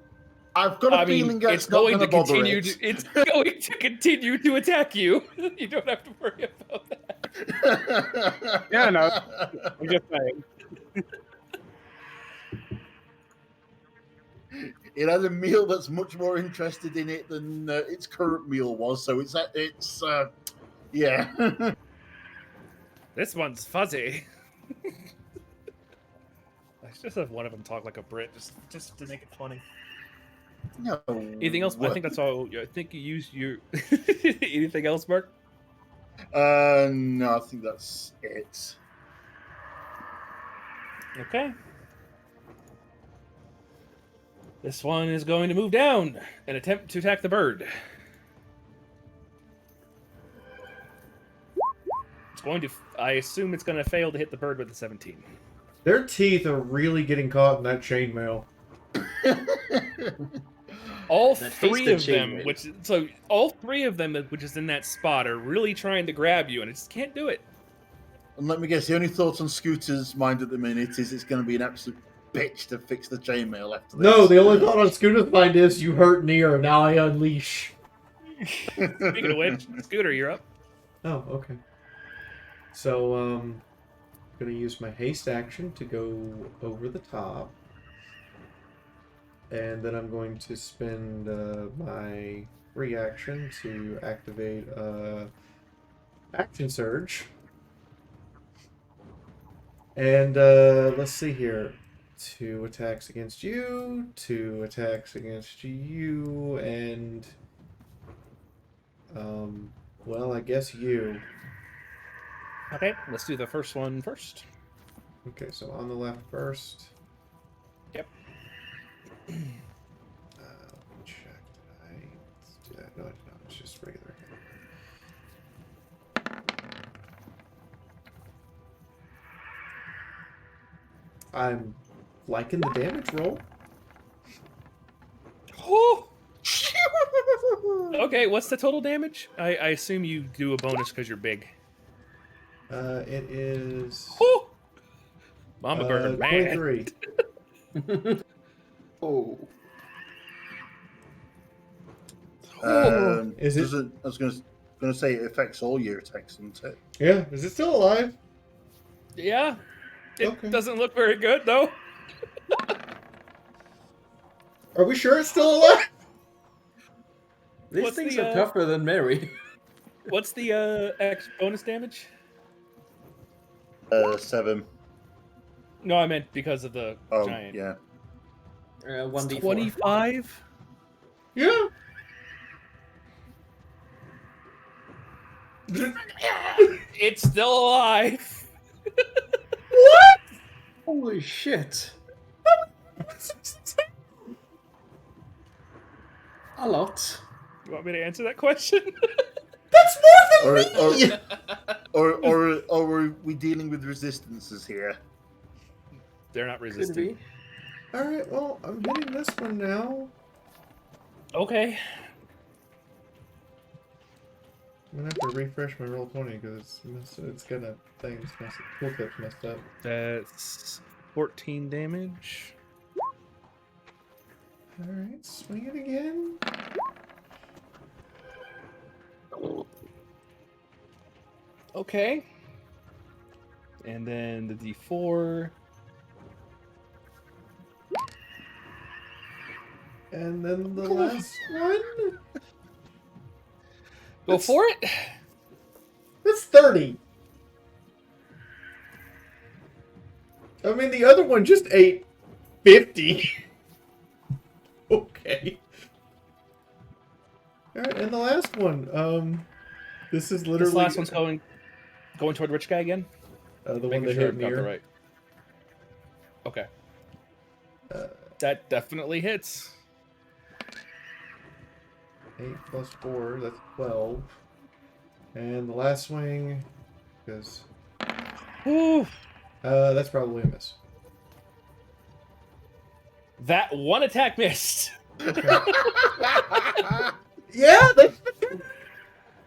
I've got a feeling that's not going to bother continue. it. It's going to continue to attack you. You don't have to worry about that. Yeah, no. I'm just saying. It had a meal that's much more interested in it than its current meal was, so yeah. This one's fuzzy. I should just have one of them talk like a Brit, just to make it funny. No. Anything else? I think that's all. I think you used your. Anything else, Mark? No, I think that's it. Okay. This one is going to move down and attempt to attack the bird. It's going to. I assume it's going to fail to hit the bird with a 17. Their teeth are really getting caught in that chainmail. All That 3 hasted of them, chainmail. all 3 of them, which is in that spot, are really trying to grab you, and it just can't do it. And let me guess, the only thought on Scooter's mind at the minute is it's going to be an absolute bitch to fix the chainmail after this. No, the only thought on Scooter's mind is, you hurt Nier, now I unleash. Speaking of which, Scooter, you're up. Oh, okay. So, I'm gonna use my haste action to go over the top. And then I'm going to spend my reaction to activate Action Surge. And let's see here. 2 attacks against you, 2 attacks against you, and well, I guess you. Okay, let's do the first one first. Okay, so on the left first. Yep. Let me check. Did I do that? No, I did not. It's just regular hit. I'm liking the damage roll. Oh! Okay, what's the total damage? I assume you do a bonus because you're big. It is Oh! Mama burger, man. 23. Oh. Is it? Doesn't, I was going to say it affects all your attacks, doesn't it? Yeah. Is it still alive? Yeah. It Okay. doesn't look very good, though. Are we sure it's still alive? These What's things the, are tougher than Mary. What's the X bonus damage? 7. No, I meant because of the Oh, giant. yeah. 1d4. 25? Yeah. It's still alive. What? Holy shit. A lot. You want me to answer that question? That's more than me. Or are we dealing with resistances here? They're not Could resistant. be. All right. Well, I'm hitting this one now. Okay. I'm gonna have to refresh my roll 20 because it's got a thing that's messed up. Tooltip's messed up. That's 14 damage. All right, swing it again. Okay. And then the D4. And then the last one. Go for it. That's 30. I mean, the other one just ate 50. Okay. All right, and the last one. This is literally This last one's going toward which guy again? the one Making that sure hit I've got the near. right. Okay. That definitely hits. 8 plus 4, that's 12. And the last swing, because Whew. that's probably a miss. That one attack missed. Okay. Yeah, they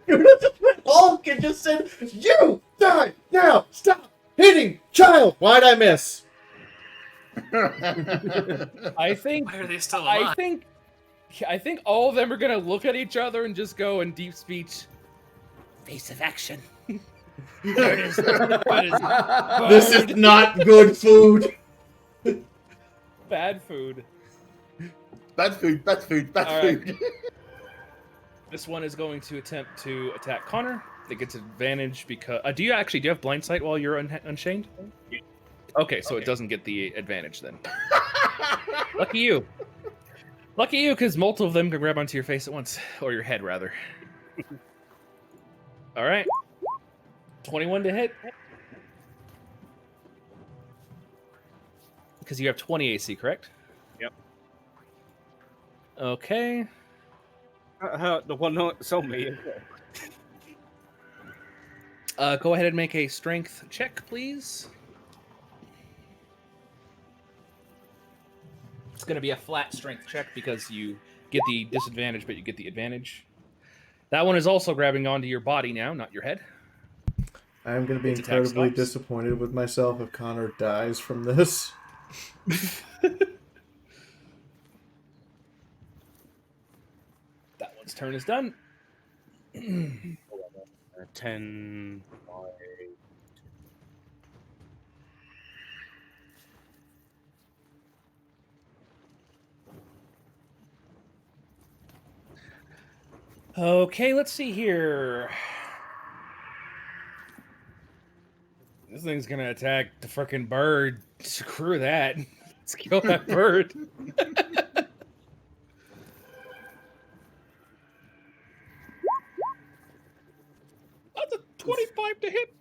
just went Hulk and just said, "You die now! Stop hitting child." Why'd I miss? I think. Why are they still alive? I think all of them are gonna look at each other and just go in deep speech. Face of action. There it is. This is not good food. Bad food. Bad food, bad food, bad All right. food. This one is going to attempt to attack Connor. It gets advantage because. Do you have blind sight while you're unchained? Yeah. Okay, so it doesn't get the advantage then. Lucky you. Lucky you, because multiple of them can grab onto your face at once, or your head rather. All right. 21 to hit. Because you have 20 AC, correct? Yep. Okay. The one that's on me. Go ahead and make a strength check, please. It's going to be a flat strength check because you get the disadvantage, but you get the advantage. That one is also grabbing onto your body now, not your head. I'm going to be Its attack incredibly stops. disappointed with myself if Connor dies from this. That one's turn is done. 10. Okay, let's see here. This thing's gonna attack the frickin' bird. Screw that. Let's kill that bird. That's a 25 to hit.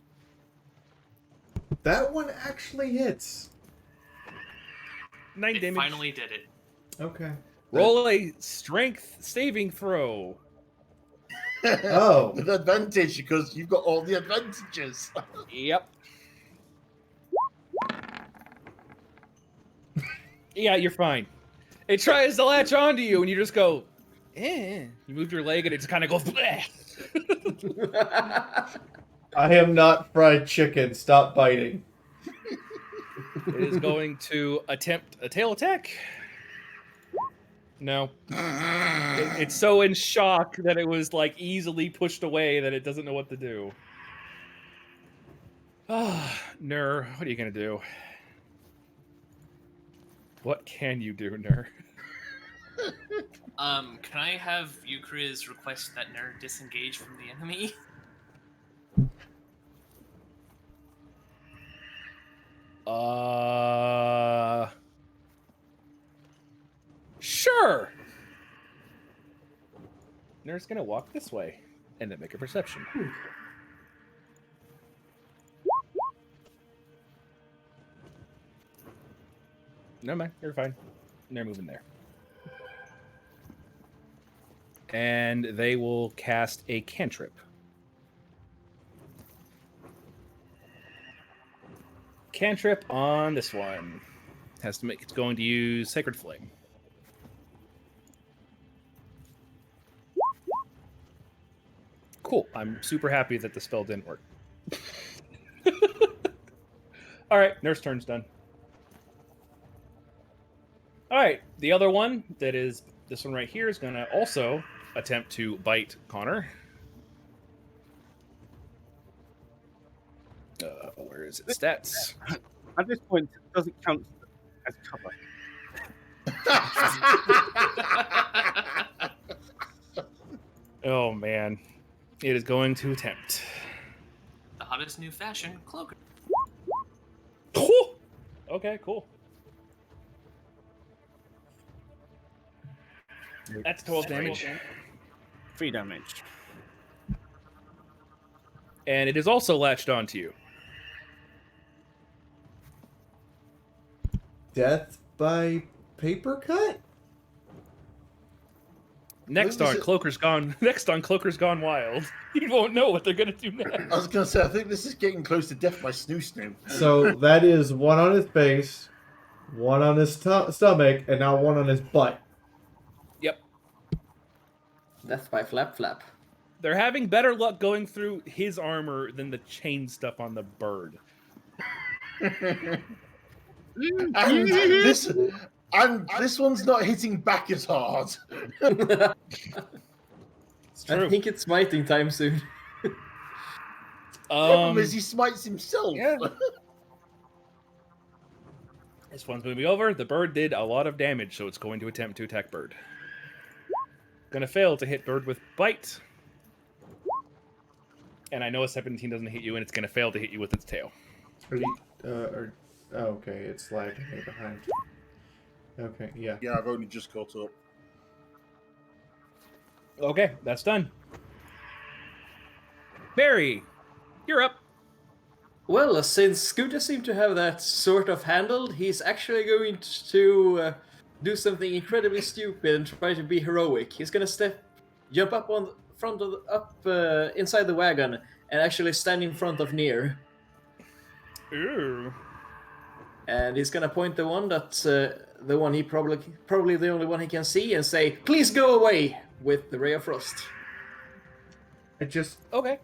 That one actually hits. 9 It damage. finally did it. Okay. Roll a strength saving throw. Oh. With advantage because you've got all the advantages. Yep. Yeah, you're fine. It tries to latch onto you, and you just go, eh. You move your leg, and it just kind of goes, bleh. I am not fried chicken. Stop biting. It is going to attempt a tail attack. No. It's so in shock that it was like easily pushed away that it doesn't know what to do. Ah, Nur, what are you gonna do? What can you do, Nur? Can I have Yukria's request that Ner disengage from the enemy? Sure. Nur's gonna walk this way and then make a perception. No man, you're fine. They're moving there. And they will cast a cantrip. Cantrip on this one. Has to make. It's going to use Sacred Flame. Cool. I'm super happy that the spell didn't work. All right, Nurse turn's done. All right, the other one that is this one right here is going to also attempt to bite Connor. Where is it? Stats. At this point, it doesn't count as cover. Oh man, it is going to attempt. The hottest new fashion, cloak. Okay, cool. That's 12 damage. 3 damage. And it is also latched onto you. Death by paper cut? Next What on was it? Cloaker's Gone. Next on Cloaker's Gone Wild. You won't know what they're gonna do I next. was going to say, I think this is getting close to death by snoo. So that is one on his face, one on his stomach, and now one on his butt. Yep. Death by flap flap. They're having better luck going through his armor than the chain stuff on the bird. And this one's not hitting back as hard. It's true. I think it's smiting time soon. Problem is he smites himself. Yeah. This one's going to be over. The bird did a lot of damage, so it's going to attempt to attack bird. Going to fail to hit bird with bite. And I know a 17 doesn't hit you, and it's going to fail to hit you with its tail. Okay, it's lagging me behind. Okay, yeah. Yeah, I've only just caught up. Okay, that's done. Barry, you're up. Well, since Scooter seemed to have that sort of handled, he's actually going to do something incredibly stupid and try to be heroic. He's gonna jump up on the front of inside the wagon and actually stand in front of Nier. Ooh. And he's gonna point the one that's the one he probably the only one he can see and say, "Please go away," with the ray of frost. I just Okay.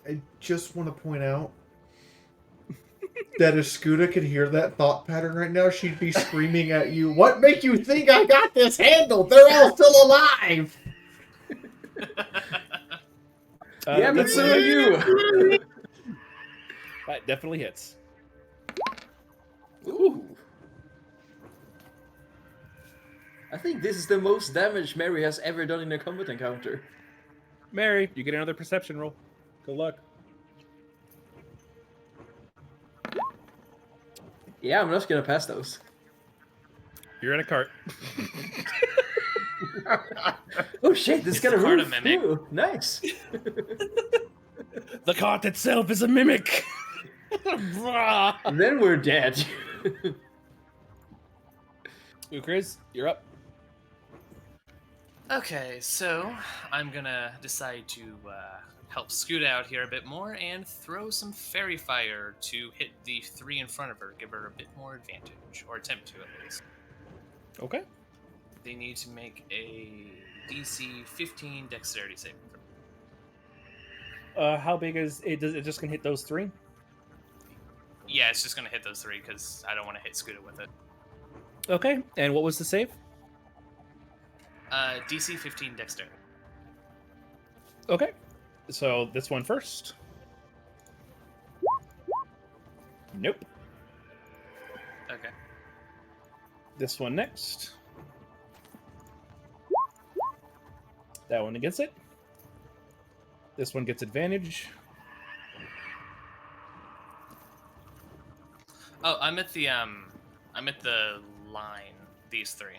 I just want to point out that if Scooter could hear that thought pattern right now, she'd be screaming at you, "What make you think I got this handled? They're all still alive!" Yeah, but so are you. That definitely hits. Ooh. I think this is the most damage Mary has ever done in a combat encounter. Mary, you get another perception roll. Good luck. Yeah, I'm not gonna pass those. You're in a cart. Oh shit, this Is got the a cart a roof. mimic? Ooh, nice. The cart itself is a mimic. Then we're dead. Ukriz, you're up. Okay, so I'm gonna decide to help Scoot out here a bit more and throw some fairy fire to hit the 3 in front of her, give her a bit more advantage, or attempt to at least. Okay. They need to make a DC 15 dexterity saving throw. How big is it? Does it just gonna hit those 3? Yeah, it's just gonna hit those 3 because I don't want to hit Scooter with it. Okay. And what was the save? DC 15 dexterity. Okay. So this one first. Nope. Okay. This one next. That one gets it. This one gets advantage. Oh, I'm at the line. These 3.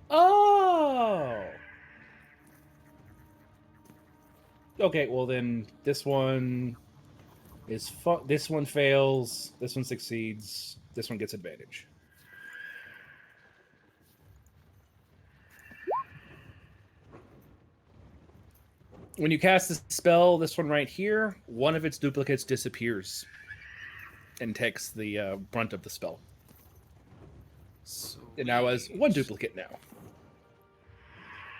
Oh. Okay, well then this one is this one fails, this one succeeds, this one gets advantage. When you cast the spell, this one right here, one of its duplicates disappears and takes the brunt of the spell. It now has 1 duplicate now.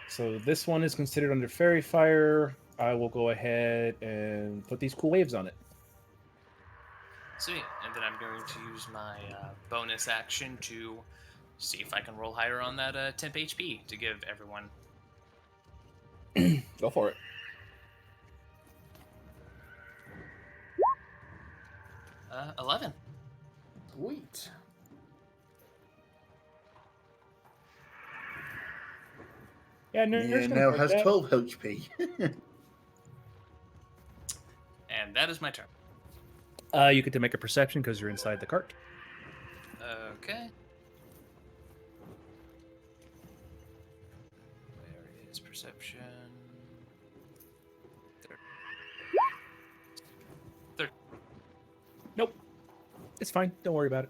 So this one is considered under Fairy Fire. I will go ahead and put these cool waves on it. Sweet. And then I'm going to use my bonus action to see if I can roll higher on that temp HP to give everyone. Go for it. Uh, 11. Sweet. Yeah, Mia now has 12 HP. And that is my turn. You get to make a perception because you're inside the cart. Okay. Where is perception? Third. Nope. It's fine. Don't worry about it.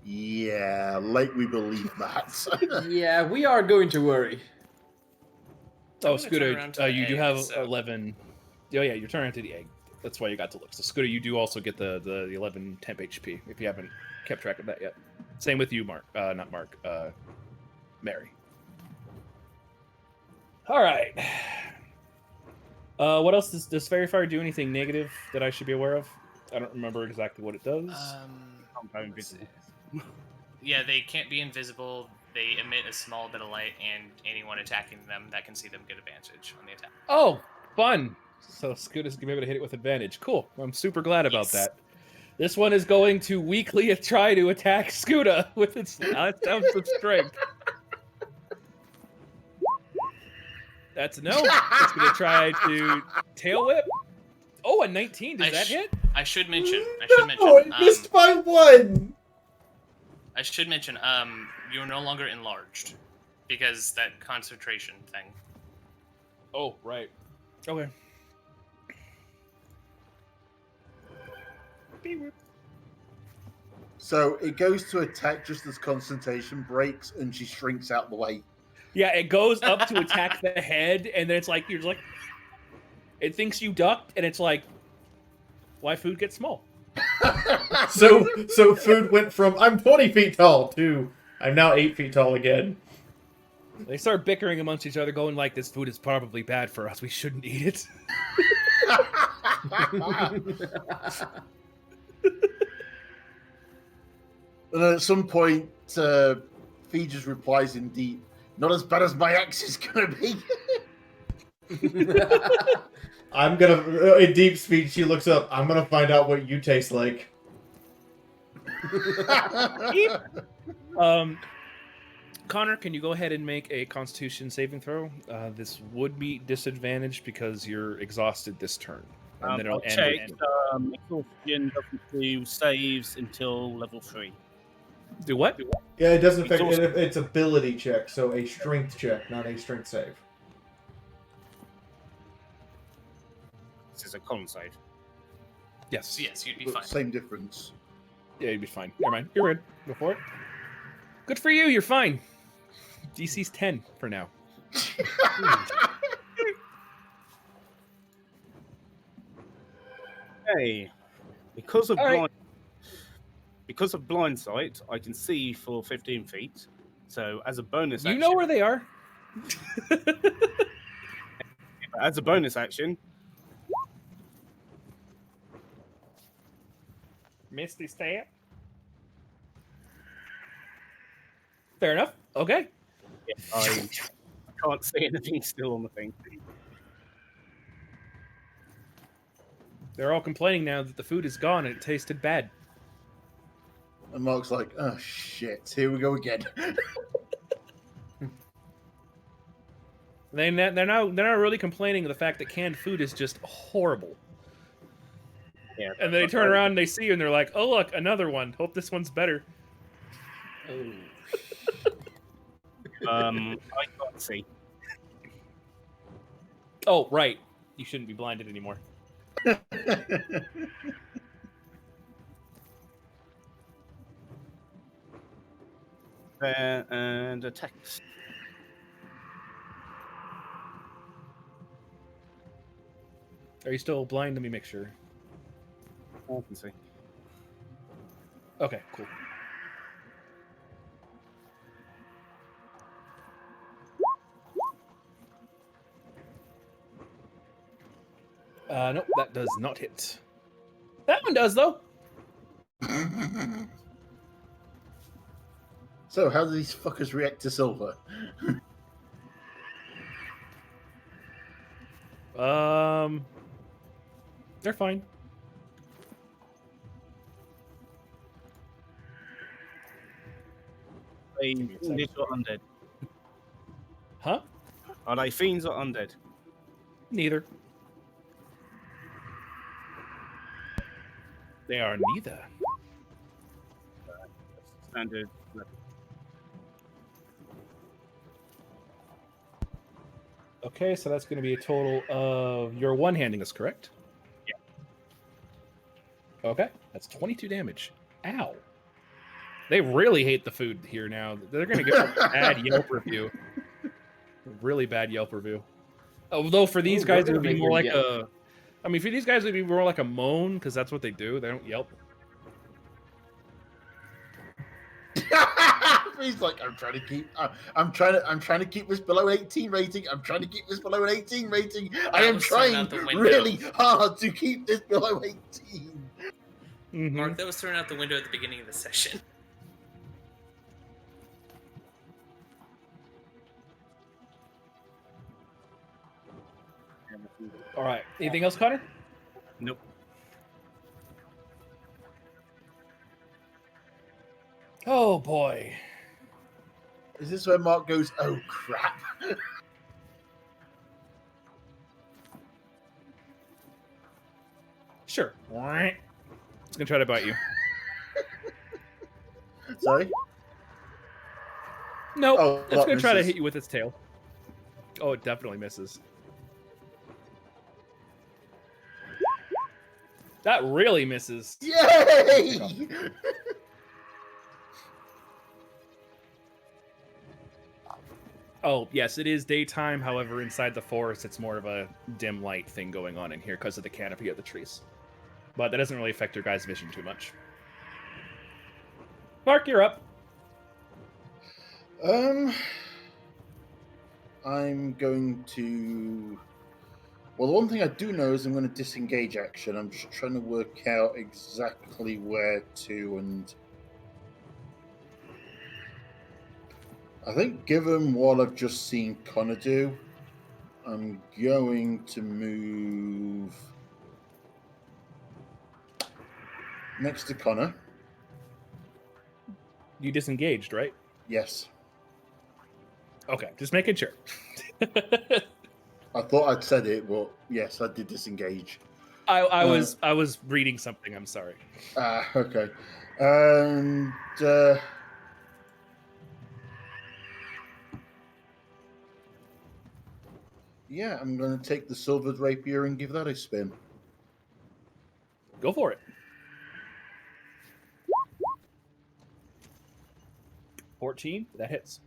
Yeah, like we believe that. Yeah, we are going to worry. Oh, I'm gonna turn Scooter, around to the you do egg, have so- 11. Oh, yeah, you're turning to the egg. That's why you got to look. So, Scooter, you do also get the 11 temp HP if you haven't kept track of that yet. Same with you, Mark. Not Mark. Mary. All right. What else does Fairy Fire do? Anything negative that I should be aware of? I don't remember exactly what it does. Let's see. Yeah, they can't be invisible. They emit a small bit of light, and anyone attacking them that can see them get advantage on the attack. Oh, fun! So Scooter's gonna be able to hit it with advantage. Cool. I'm super glad about Yes. that. This one is going to weakly try to attack Scooter with its ounce of strength. That's a no. It's gonna try to tail whip. Oh, a 19. Does that hit? I should mention. Oh, it missed by 1! I should mention. You're no longer enlarged because that concentration thing. Oh, right. Okay. So it goes to attack just as concentration breaks and she shrinks out the way. Yeah, it goes up to attack the head, and then it's like you're like, it thinks you ducked, and it's like, why food gets small? So food went from I'm 20 feet tall to I'm now 8 feet tall again. They start bickering amongst each other, going like, "This food is probably bad for us. We shouldn't eat it." And then at some point, Fee just replies in deep, "Not as bad as my axe is gonna be." I'm gonna, in deep speech, she looks up. I'm gonna find out what you taste like. Connor, can you go ahead and make a Constitution saving throw? This would be disadvantaged because you're exhausted this turn, and then I'll it'll end. check. Exhaustion doesn't do saves until level 3. Do what? Yeah, it doesn't affect. Exhausted. It's ability check, so a strength check, not a strength save. This is a con save. Yes. So yes, you'd be But fine. same difference. Yeah, you'd be fine. Never mind. You're good. Go for it. Good for you. You're fine. DC's 10 for now. Hey, because of All right. blind, because of blind sight, I can see for 15 feet. So as a bonus, You action, know where they are. as a bonus action, Misty step. Fair enough. Okay. I can't see anything still on the thing. They're all complaining now that the food is gone and it tasted bad. And Mark's like, oh shit, here we go again. They're now really complaining of the fact that canned food is just horrible. Yeah, And they turn around and they see you and they're like, "Oh look, another one. Hope this one's better." I can't see. Oh right, you shouldn't be blinded anymore. There and attacks. Are you still blind? Let me make sure. I can see. Okay, cool. Nope, that does not hit. That one does though. So, how do these fuckers react to silver? They're fine. They fiendish or undead? Huh? Are they fiends or undead? Neither. They are neither. Standard level. Okay, so that's going to be a total of you're one-handing us, correct? Yeah. Okay, that's 22 damage. Ow. They really hate the food here now. They're going to get a bad Yelp review. Really bad Yelp review. Although for these guys, it would be more like a... I mean, for these guys, it would be more like a moan, because that's what they do. They don't Yelp. He's like, I'm trying to keep this below 18 rating. I'm trying to keep this below an 18 rating. I am was thrown trying out the window. really hard to keep this below 18. Mm-hmm. Mark, that was thrown out the window at the beginning of the session. All right. Anything else, Connor? Nope. Oh, boy. Is this where Mark goes, oh crap? Sure. It's going to try to bite you. Sorry? Nope. Oh, It's that going to try to misses. hit you with its tail. Oh, it definitely misses. That really misses. Yay! Oh, yes, it is daytime. However, inside the forest, it's more of a dim light thing going on in here because of the canopy of the trees. But that doesn't really affect your guys' vision too much. Mark, you're up. I'm going to... Well, the one thing I do know is I'm going to disengage action. I'm just trying to work out exactly where to, and I think given what I've just seen Connor do, I'm going to move next to Connor. You disengaged, right? Yes. Okay, just making sure. I thought I'd said it, but yes, I did disengage. I was reading something. I'm sorry. Okay. And yeah, I'm going to take the silvered rapier and give that a spin. Go for it. 14. That hits.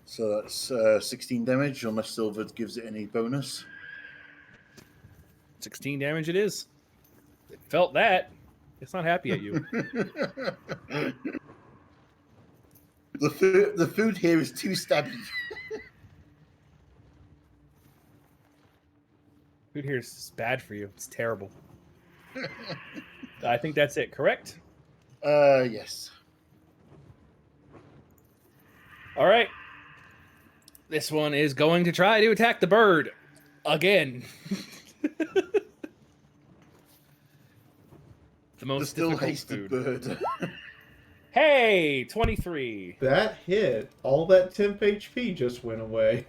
So that's 16 damage, unless silvered gives it any bonus. 16 damage. It is. It felt that. It's not happy at you. The food here is too stabby. Food here is bad for you. It's terrible. I think that's it. Correct. Yes. All right. This one is going to try to attack the bird again. The most still difficult hasted food. bird. Hey, 23. That hit. All that temp HP just went away.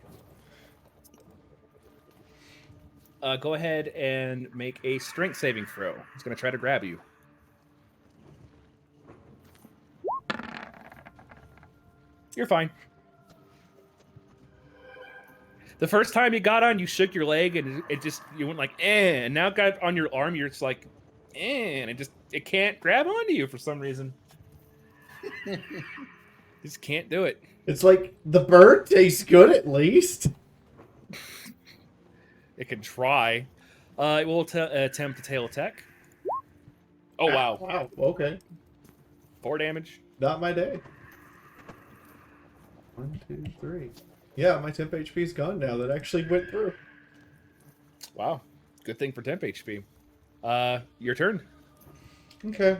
Go ahead and make a strength saving throw. It's going to try to grab you. You're fine. The first time you got on, you shook your leg and it just, you went like, eh. And now it got on your arm, you're just like, eh. And it can't grab onto you for some reason. Just can't do it. It's like, the bird tastes good at least. It can try. It will attempt a tail attack. Oh, wow. Wow, okay. 4 damage. Not my day. 1, 2, 3. Yeah, my temp HP's gone now. That actually went through. Wow. Good thing for temp HP. Your turn. Okay.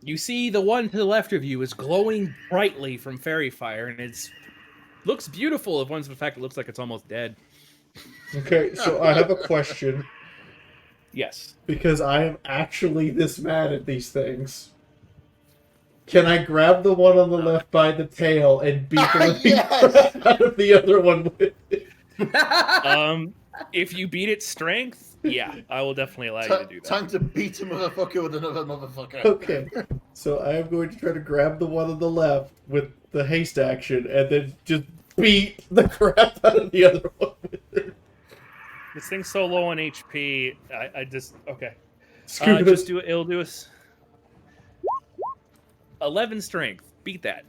You see the one to the left of you is glowing brightly from fairy fire, and it's looks beautiful if one's the fact it looks like it's almost dead. Okay, so I have a question. Yes. Because I am actually this mad at these things. Can I grab the one on the left by the tail and beat the living crap out of the other one with it? If you beat its strength, yeah, I will definitely allow you to do that. Time to beat a motherfucker with another motherfucker. Okay, so I am going to try to grab the one on the left with the haste action and then just beat the crap out of the other one with it. This thing's so low on HP, I just, okay. Screw Just it. do it, it'll do us 11 strength. Beat that.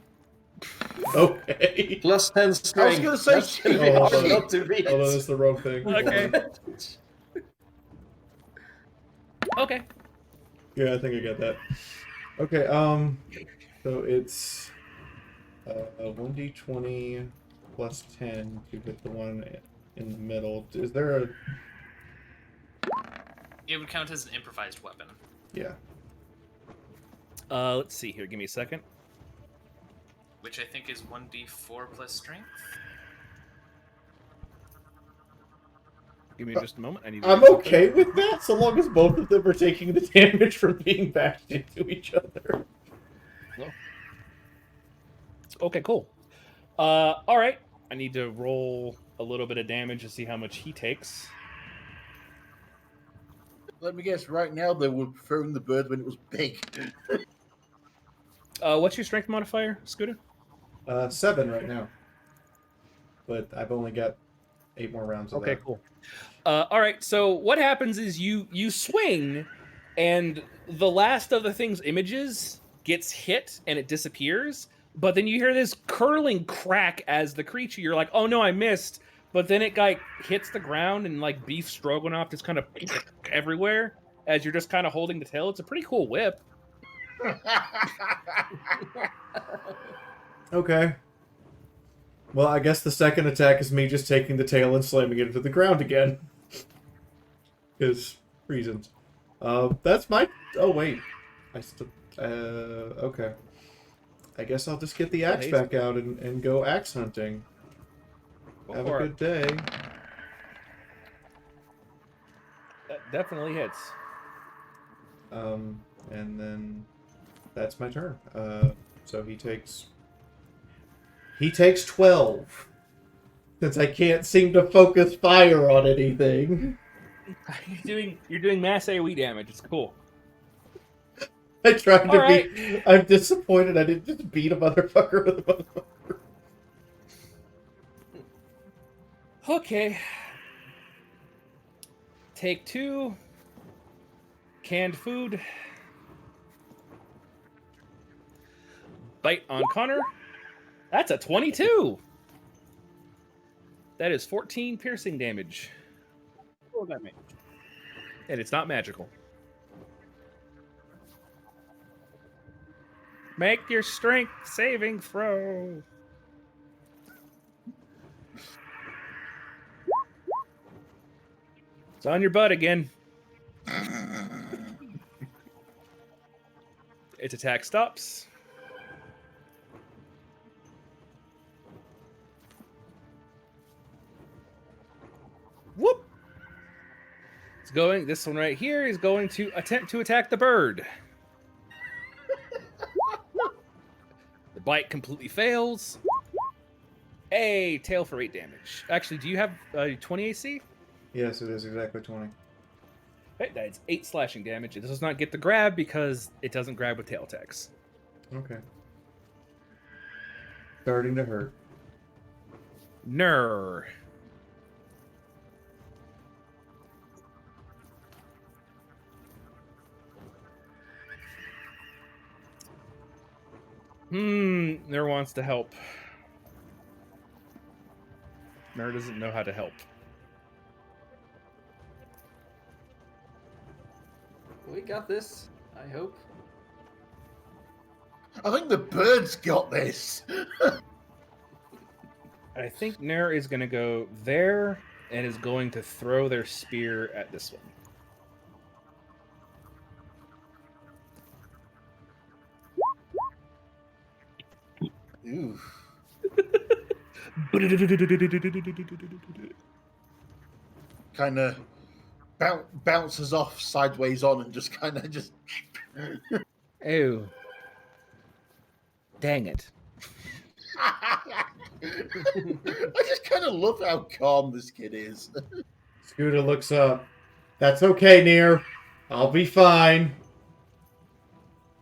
Okay. Plus 10 strength. I was going to say, That's gonna be Oh, hard not to beat. Although that's the wrong thing. Okay. Okay. Yeah, I think I got that. Okay, so it's 1d20 plus 10 to hit the one in the middle. Is there a... It would count as an improvised weapon. Yeah. Let's see here. Give me a second. Which I think is 1d4 plus strength. Give me just a moment. I need to I'm read something. okay with that, so long as both of them are taking the damage from being bashed into each other. Okay, cool. All right. I need to roll a little bit of damage to see how much he takes. Let me guess, right now they were preferring the bird when it was big. What's your strength modifier, Scooter? 7 right now. But I've only got 8 more rounds of Okay, that. cool. All right. So what happens is you swing, and the last of the thing's images gets hit and it disappears. But then you hear this curling crack as the creature. You're like, oh no, I missed. But then it like hits the ground and like beef stroganoff just kind of everywhere as you're just kind of holding the tail. It's a pretty cool whip. Okay. Well, I guess the second attack is me just taking the tail and slamming it into the ground again. Because reasons. That's my... Oh, wait. I still... okay. I guess I'll just get the axe back out and go axe hunting. Go Have a for good it. day. That definitely hits. And then that's my turn. So he takes 12. Since I can't seem to focus fire on anything. You're doing mass AoE damage. It's cool. I tried to Alright. be. I'm disappointed I didn't just beat a motherfucker with a motherfucker. Okay. Take 2. Canned food. Bite on Connor. That's a 22. That is 14 piercing damage. Roll damage. And it's not magical. Make your strength saving throw. It's on your butt again. Its attack stops. Whoop! It's going. This one right here is going to attempt to attack the bird. The bite completely fails. Hey, tail for 8 damage. Actually, do you have 20 AC? Yes, it is exactly 20. Right, that's 8 slashing damage. It does not get the grab because it doesn't grab with tail attacks. Okay. Starting to hurt. Ner. Ner wants to help. Ner doesn't know how to help. We got this, I hope. I think the birds got this. I think Ner is going to go there and is going to throw their spear at this one. Ooh. Kind of bounces off sideways on and just kind of just. Oh. Dang it. I just kind of love how calm this kid is. Scooter looks up. That's okay, Nier. I'll be fine.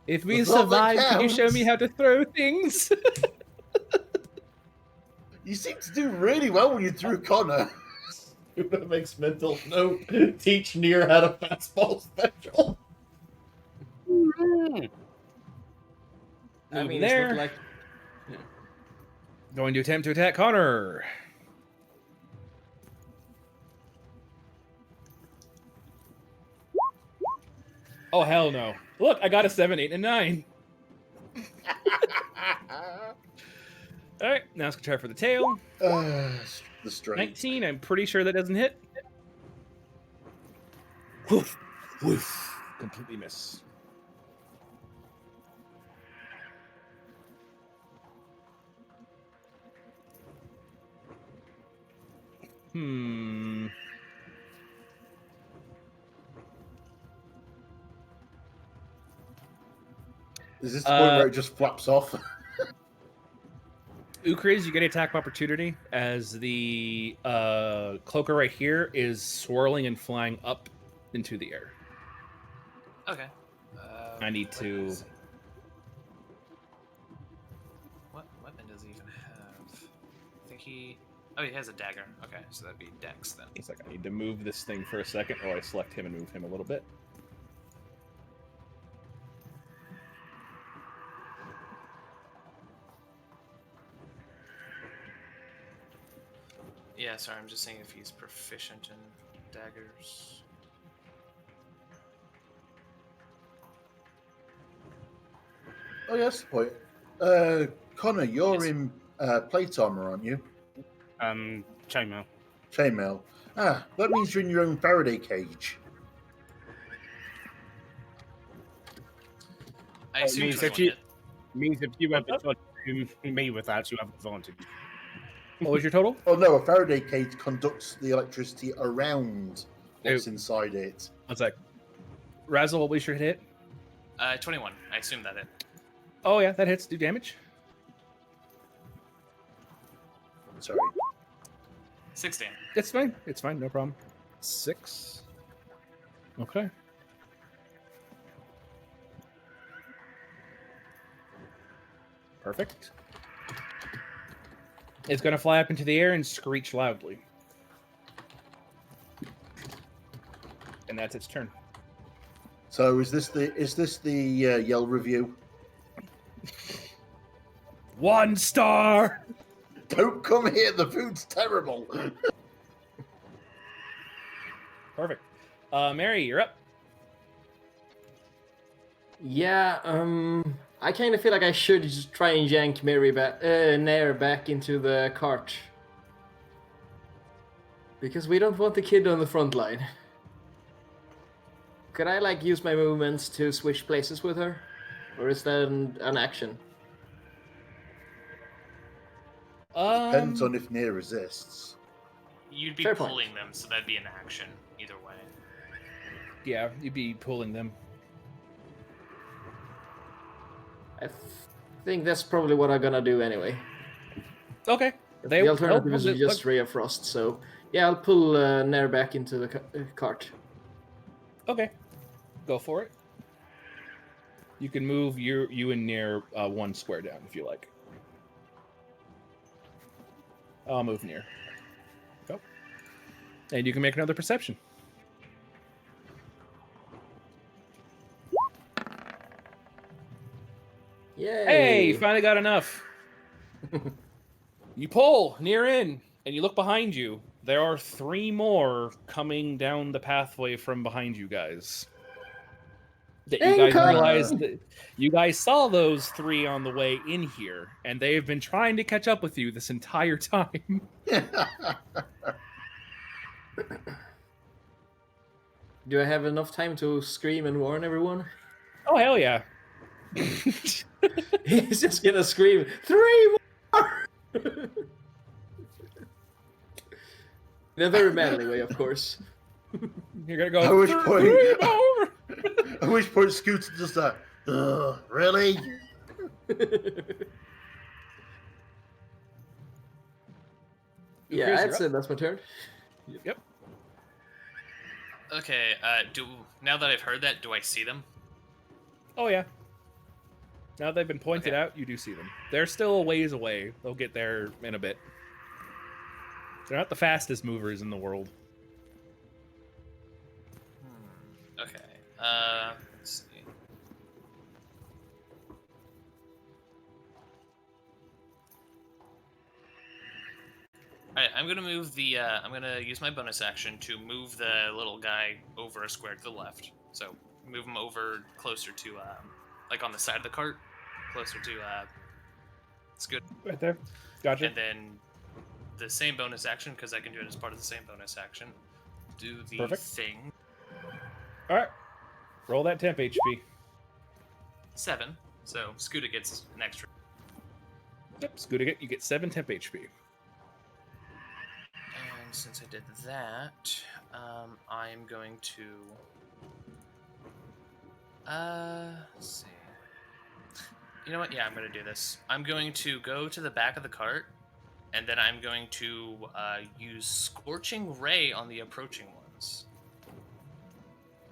If we That's all that survive, can you show me counts. how to throw things? You seem to do really well when you threw Connor. Scooter makes mental note. Teach Nier how to fastball special. I Move mean, there. it's not like. Going to attempt to attack Connor. Oh, hell no. Look, I got a 7, 8, and 9. Alright, now let's try for the tail. The straight. 19, I'm pretty sure that doesn't hit. Woof, woof. Completely miss. Is this the point where it just flaps off? Ukriz, you get an attack of opportunity as the cloaker right here is swirling and flying up into the air. Okay. I need what to- is- What weapon does he even have? I think he. Oh, he has a dagger. Okay, so that'd be Dex then. It's like I need to move this thing for a second, or I select him and move him a little bit. Yeah, sorry, I'm just saying if he's proficient in daggers. Oh, yes, the point. Connor, you're Yes. in plate armor, aren't you? Chainmail. Chainmail. Ah, that means you're in your own Faraday cage. I assume means if 21 you- hit. Means if you ever try to do me with that, you have advantage. What was your total? Oh no, a Faraday cage conducts the electricity around what's inside it. One sec. Razzle, what was your hit? 21. I assume that it. Oh yeah, that hits. Do damage. Sorry. 16. It's fine. It's fine. No problem. 6. Okay. Perfect. It's going to fly up into the air and screech loudly. And that's its turn. So is this the Yell review? 1 star! Don't come here. The food's terrible. Perfect. Mary, you're up. Yeah, I kind of feel like I should just try and yank Nair back into the cart. Because we don't want the kid on the front line. Could I, like, use my movements to switch places with her? Or is that an action? Depends on if Near resists. You'd be Fair point. pulling them, so that'd be an action either way. Yeah, you'd be pulling them. I think that's probably what I'm gonna do anyway. Okay. The alternative is just Ray of Frost, so yeah, I'll pull Nair back into the cart. Okay. Go for it. You can move you and Nair 1 square down if you like. I'll move Nair. Go. And you can make another perception. Yay! Hey, you finally got enough. You pull near in, and you look behind you. There are 3 more coming down the pathway from behind you guys. That you guys realize that you guys saw those 3 on the way in here, and they have been trying to catch up with you this entire time. Do I have enough time to scream and warn everyone? Oh hell yeah! He's just gonna scream, 3 more! In a very manly way, of course. You're gonna go. At which point, 3 more! at which point, Scooter just that. Really? Yeah, Chris, I'd you're say up. that's my turn. Yep. Okay, now that I've heard that, do I see them? Oh yeah. Now they've been pointed Okay. out, you do see them. They're still a ways away. They'll get there in a bit. They're not the fastest movers in the world. Okay. Let's see. Alright, I'm gonna move the, I'm gonna use my bonus action to move the little guy over a square to the left. So, move him over closer to, like on the side of the cart, closer to, it's good. Right there. Gotcha. And then the same bonus action, because I can do it as part of the same bonus action, do the Perfect. thing. Alright. Roll that temp HP. 7, so Scooter gets an extra. Yep, Scooter, you get 7 temp HP. And since I did that, I'm going to... let's see. You know what? Yeah, I'm going to do this. I'm going to go to the back of the cart, and then I'm going to use Scorching Ray on the approaching ones.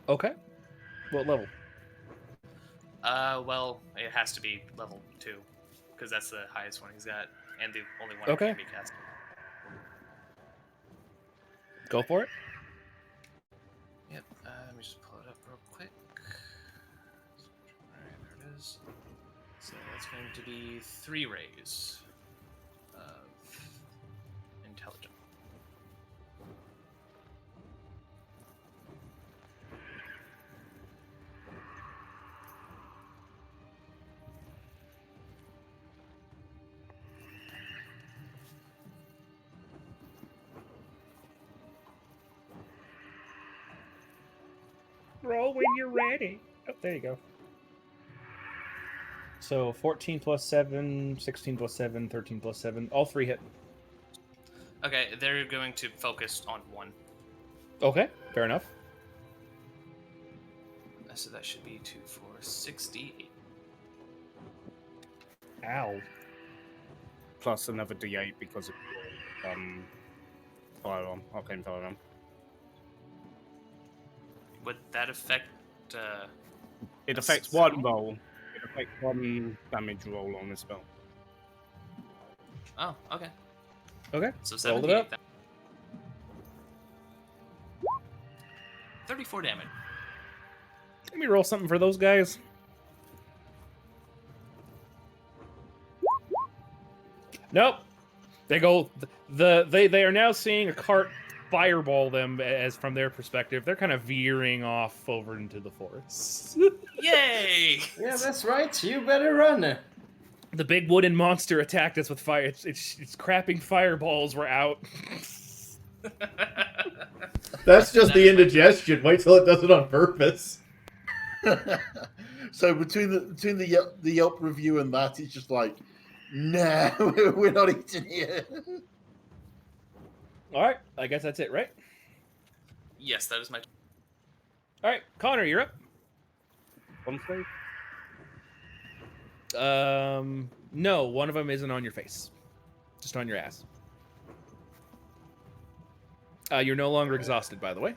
Okay. What level? Well, it has to be level 2, because that's the highest one he's got, and the only one Okay. that can be cast. Go for it. Yep, let me just pull it up real quick. Alright, there it is. So that's going to be 3 rays of intelligence. Roll when you're ready. Oh, there you go. So 14 plus 7, 16 plus 7, 13 plus 7. All 3 hit. Okay, they're going to focus on one. Okay, fair enough. So that should be 2, 4, 68. Ow. Plus another D8 because of firearm, arcane firearm. Would that affect? It a affects spell? one roll. It affects one damage roll on the spell. Oh, okay. Okay, So rolled it 78. up. Then. 34 damage. Let me roll something for those guys. Nope. They go. They are now seeing a cart fireball them as from their perspective. They're kind of veering off over into the forest. Yay! Yeah, that's right. You better run. The big wooden monster attacked us with fire. Its crapping fireballs were out. That's just the indigestion. Wait till it does it on purpose. So between the Yelp review and that, it's just like, no, we're not eating here. All right, I guess that's it, right? Yes, that is my. All right, Connor, you're up. One save? No, one of them isn't on your face, just on your ass. You're no longer exhausted, by the way.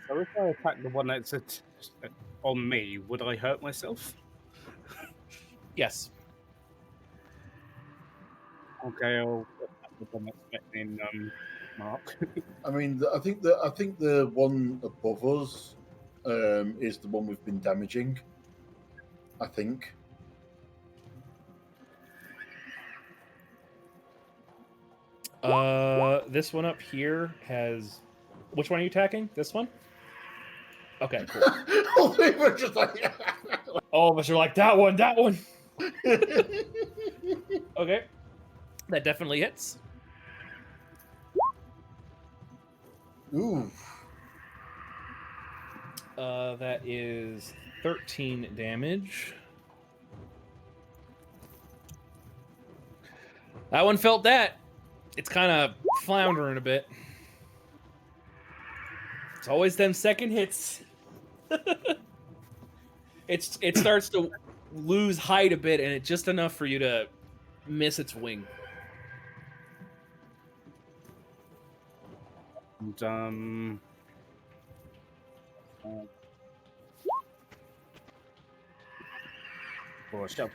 So if I attack the one that's on me, would I hurt myself? Yes. Okay, I'll attack the one that's threatening Mark. I mean, I think the one above us is the one we've been damaging. I think. This one up here has. Which one are you attacking? This one? Okay, cool. All three were just like. All of us are like, that one, that one. Okay. That definitely hits. Ooh. That is 13 damage. That one felt that. It's kind of floundering a bit. It's always them second hits. It starts to lose height a bit, and it's just enough for you to miss its wing. And or shove.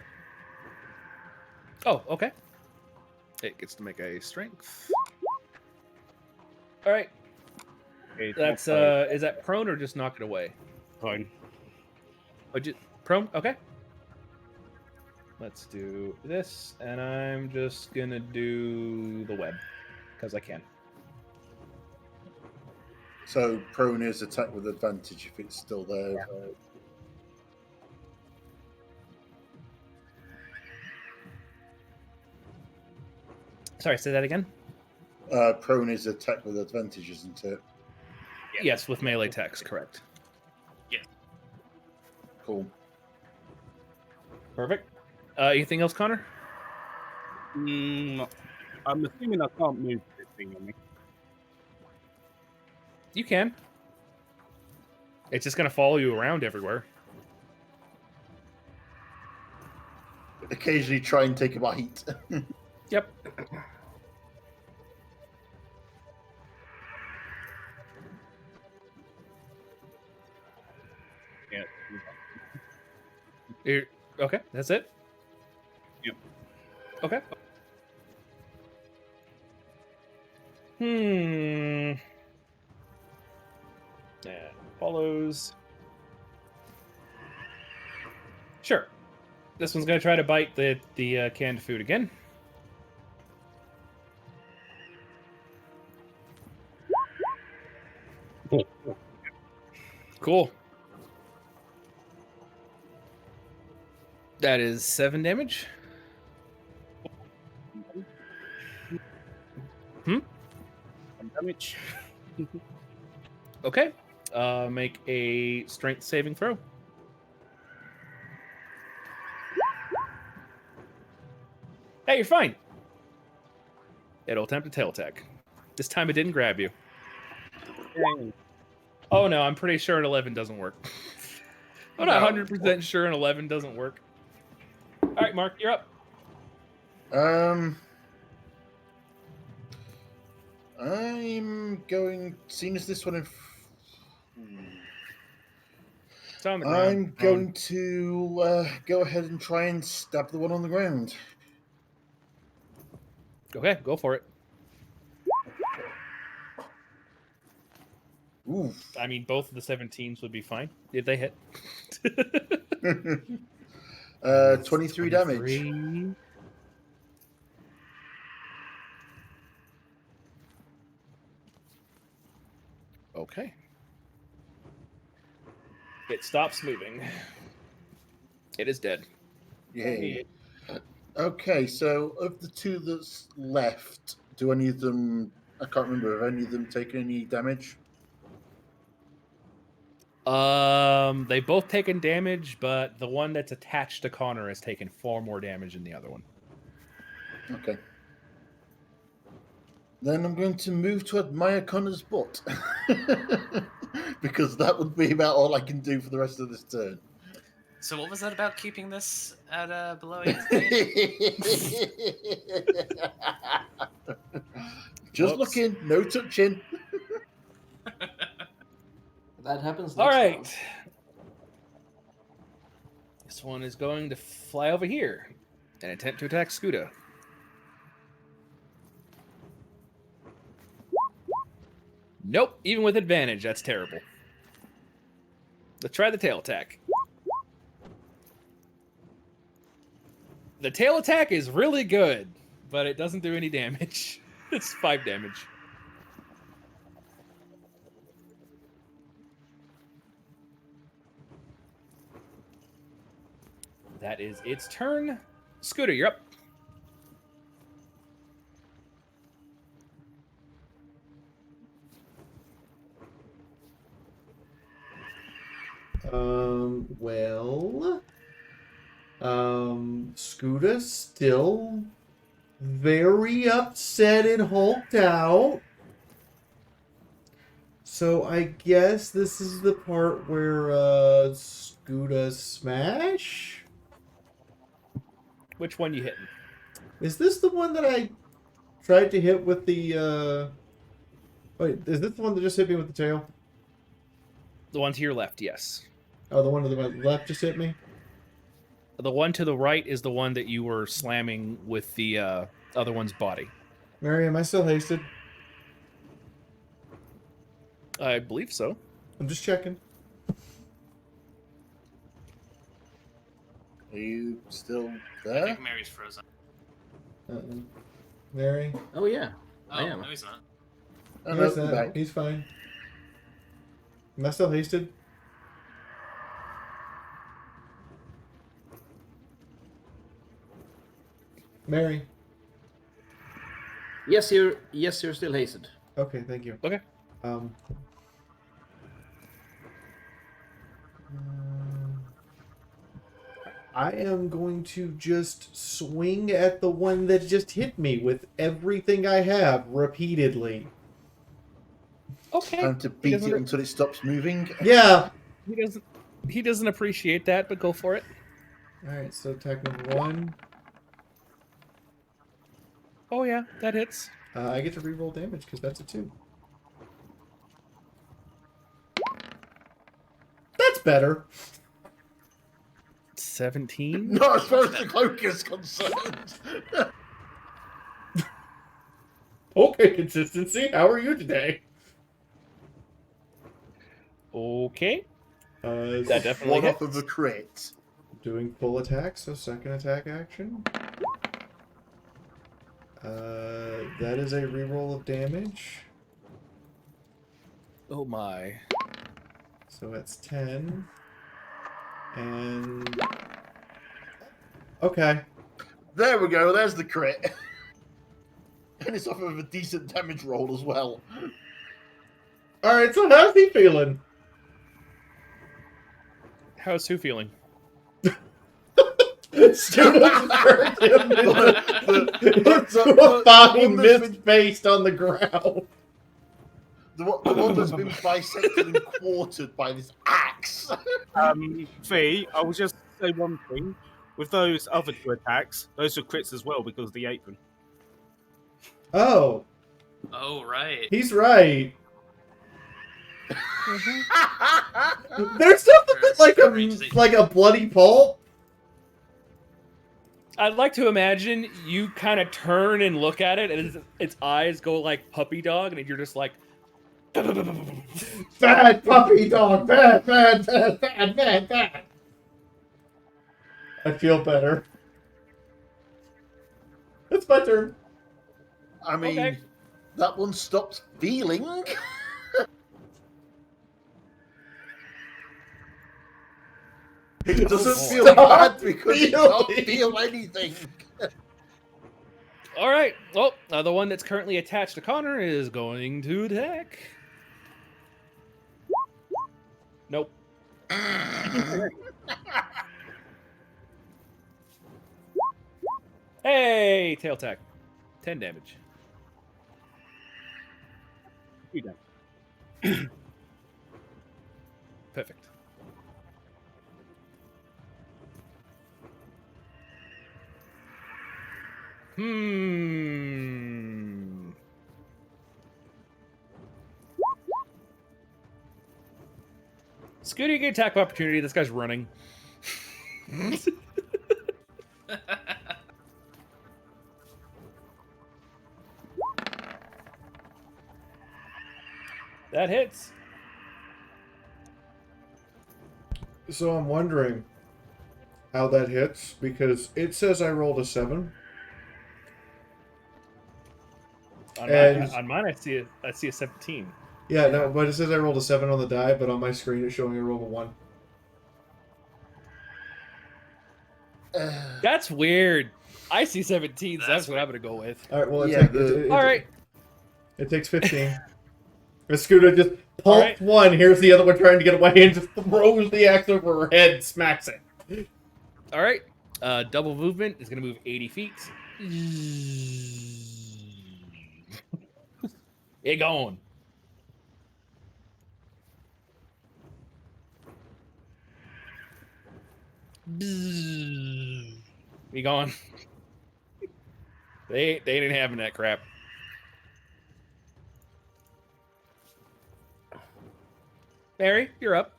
Oh, okay. It gets to make a strength. All right. That's is that prone or just knock it away? Fine. Oh, prone? Okay. Let's do this, and I'm just gonna do the web because I can. So prone is attack with advantage if it's still there. Yeah. Sorry, say that again. Prone is attack with advantage, isn't it? Yeah. Yes, with melee attacks, correct. Cool. Perfect. Anything else, Connor? I'm assuming I can't move this thing on me. You can. It's just gonna follow you around everywhere. Occasionally try and take a bite. Yep. Yeah. Okay, that's it? Yep. Okay. Yeah, follows. Sure. This one's gonna try to bite the canned food again. Cool. That is 7 damage. damage. Okay. Make a strength saving throw. Hey, you're fine. It'll attempt a tail attack. This time it didn't grab you. Yay. Oh no, I'm pretty sure an 11 doesn't work. I'm not No. 100% sure an 11 doesn't work. All right, Mark, you're up. I'm going. Seeing as this one, It's on the ground. I'm going to go ahead and try and stab the one on the ground. Okay, go for it. Ooh. I mean, both of the 17s would be fine if they hit. 23 damage. 23. Okay. It stops moving. It is dead. Yay. Okay, so of the two that's left, do any of them? I can't remember. Have any of them taken any damage? They both taken damage, but the one that's attached to Connor has taken 4 more damage than the other one. Okay. Then I'm going to move to admire Connor's butt. Because that would be about all I can do for the rest of this turn. So what was that about keeping this at below 8? Just Whoops. looking, no touching. That happens next All right. round. This one is going to fly over here and attempt to attack Scooter. Nope, even with advantage, that's terrible. Let's try the tail attack. The tail attack is really good, but it doesn't do any damage. It's 5 damage. That is its turn. Scooter, you're up. Scooter still very upset and hulked out. So I guess this is the part where Scooter smash? Which one you hitting? Is this the one that I tried to hit with the wait, is this the one that just hit me with the tail? The one to your left, yes. Oh, the one to the left just hit me? The one to the right is the one that you were slamming with the other one's body. Mary, am I still hasted? I believe so. I'm just checking. Are you still I there? think Mary's frozen. Mary? Oh yeah, Oh, I am. no, he's not. Oh, He's no, not. back. He's fine. Am I still hasted? Mary? Yes, you're still hasted. Okay, thank you. Okay. I am going to just swing at the one that just hit me with everything I have repeatedly. Okay. Time to beat it until it stops moving. Yeah. He doesn't appreciate that, but go for it. All right. So attack number 1. Oh yeah, that hits. I get to reroll damage because that's a 2. That's better. 17. Not as far as the cloak is concerned. Okay, consistency. How are you today? Okay. That That definitely One off hits. of a crit. Doing full attack, so second attack action. That is a reroll of damage. Oh my. So that's 10. And... Okay. There we go. There's the crit. And it's off of a decent damage roll as well. Alright, so how's he feeling? How's who feeling? Students turned him into a fine mist based on the ground. The one that's been bisected and quartered by this axe. Fee, I will just say one thing. With those other 2 attacks, those are crits as well because of the apron. Oh, Oh, right. he's right. There's something like a bloody pulp. I'd like to imagine you kind of turn and look at it, and its eyes go like puppy dog, and you're just like, Bad puppy dog. Bad, bad, bad, bad, bad, bad. I feel better. It's my turn. I mean, Okay. that one stopped feeling. It doesn't feel Stop bad because it feeling. can't feel anything. all right. Well, the one that's currently attached to Connor is going to attack. Nope. Hey, tail attack. 10 damage. You don't. Perfect. Scooty, get attack of opportunity. This guy's running. That hits. So I'm wondering how that hits because it says I rolled a 7. On mine, I see a 17. Yeah, no, but it says I rolled a 7 on the die, but on my screen it's showing I rolled a 1. That's weird. I see 17, so That's that's what I'm gonna go with. All right, well, Yeah, All right. It takes 15. The Scooter just pulped Alright. one. Here's the other one trying to get away and just throws the axe over her head, smacks it. All right. Double movement is gonna move 80 feet. It going. Be gone. They ain't having that crap. Barry, you're up.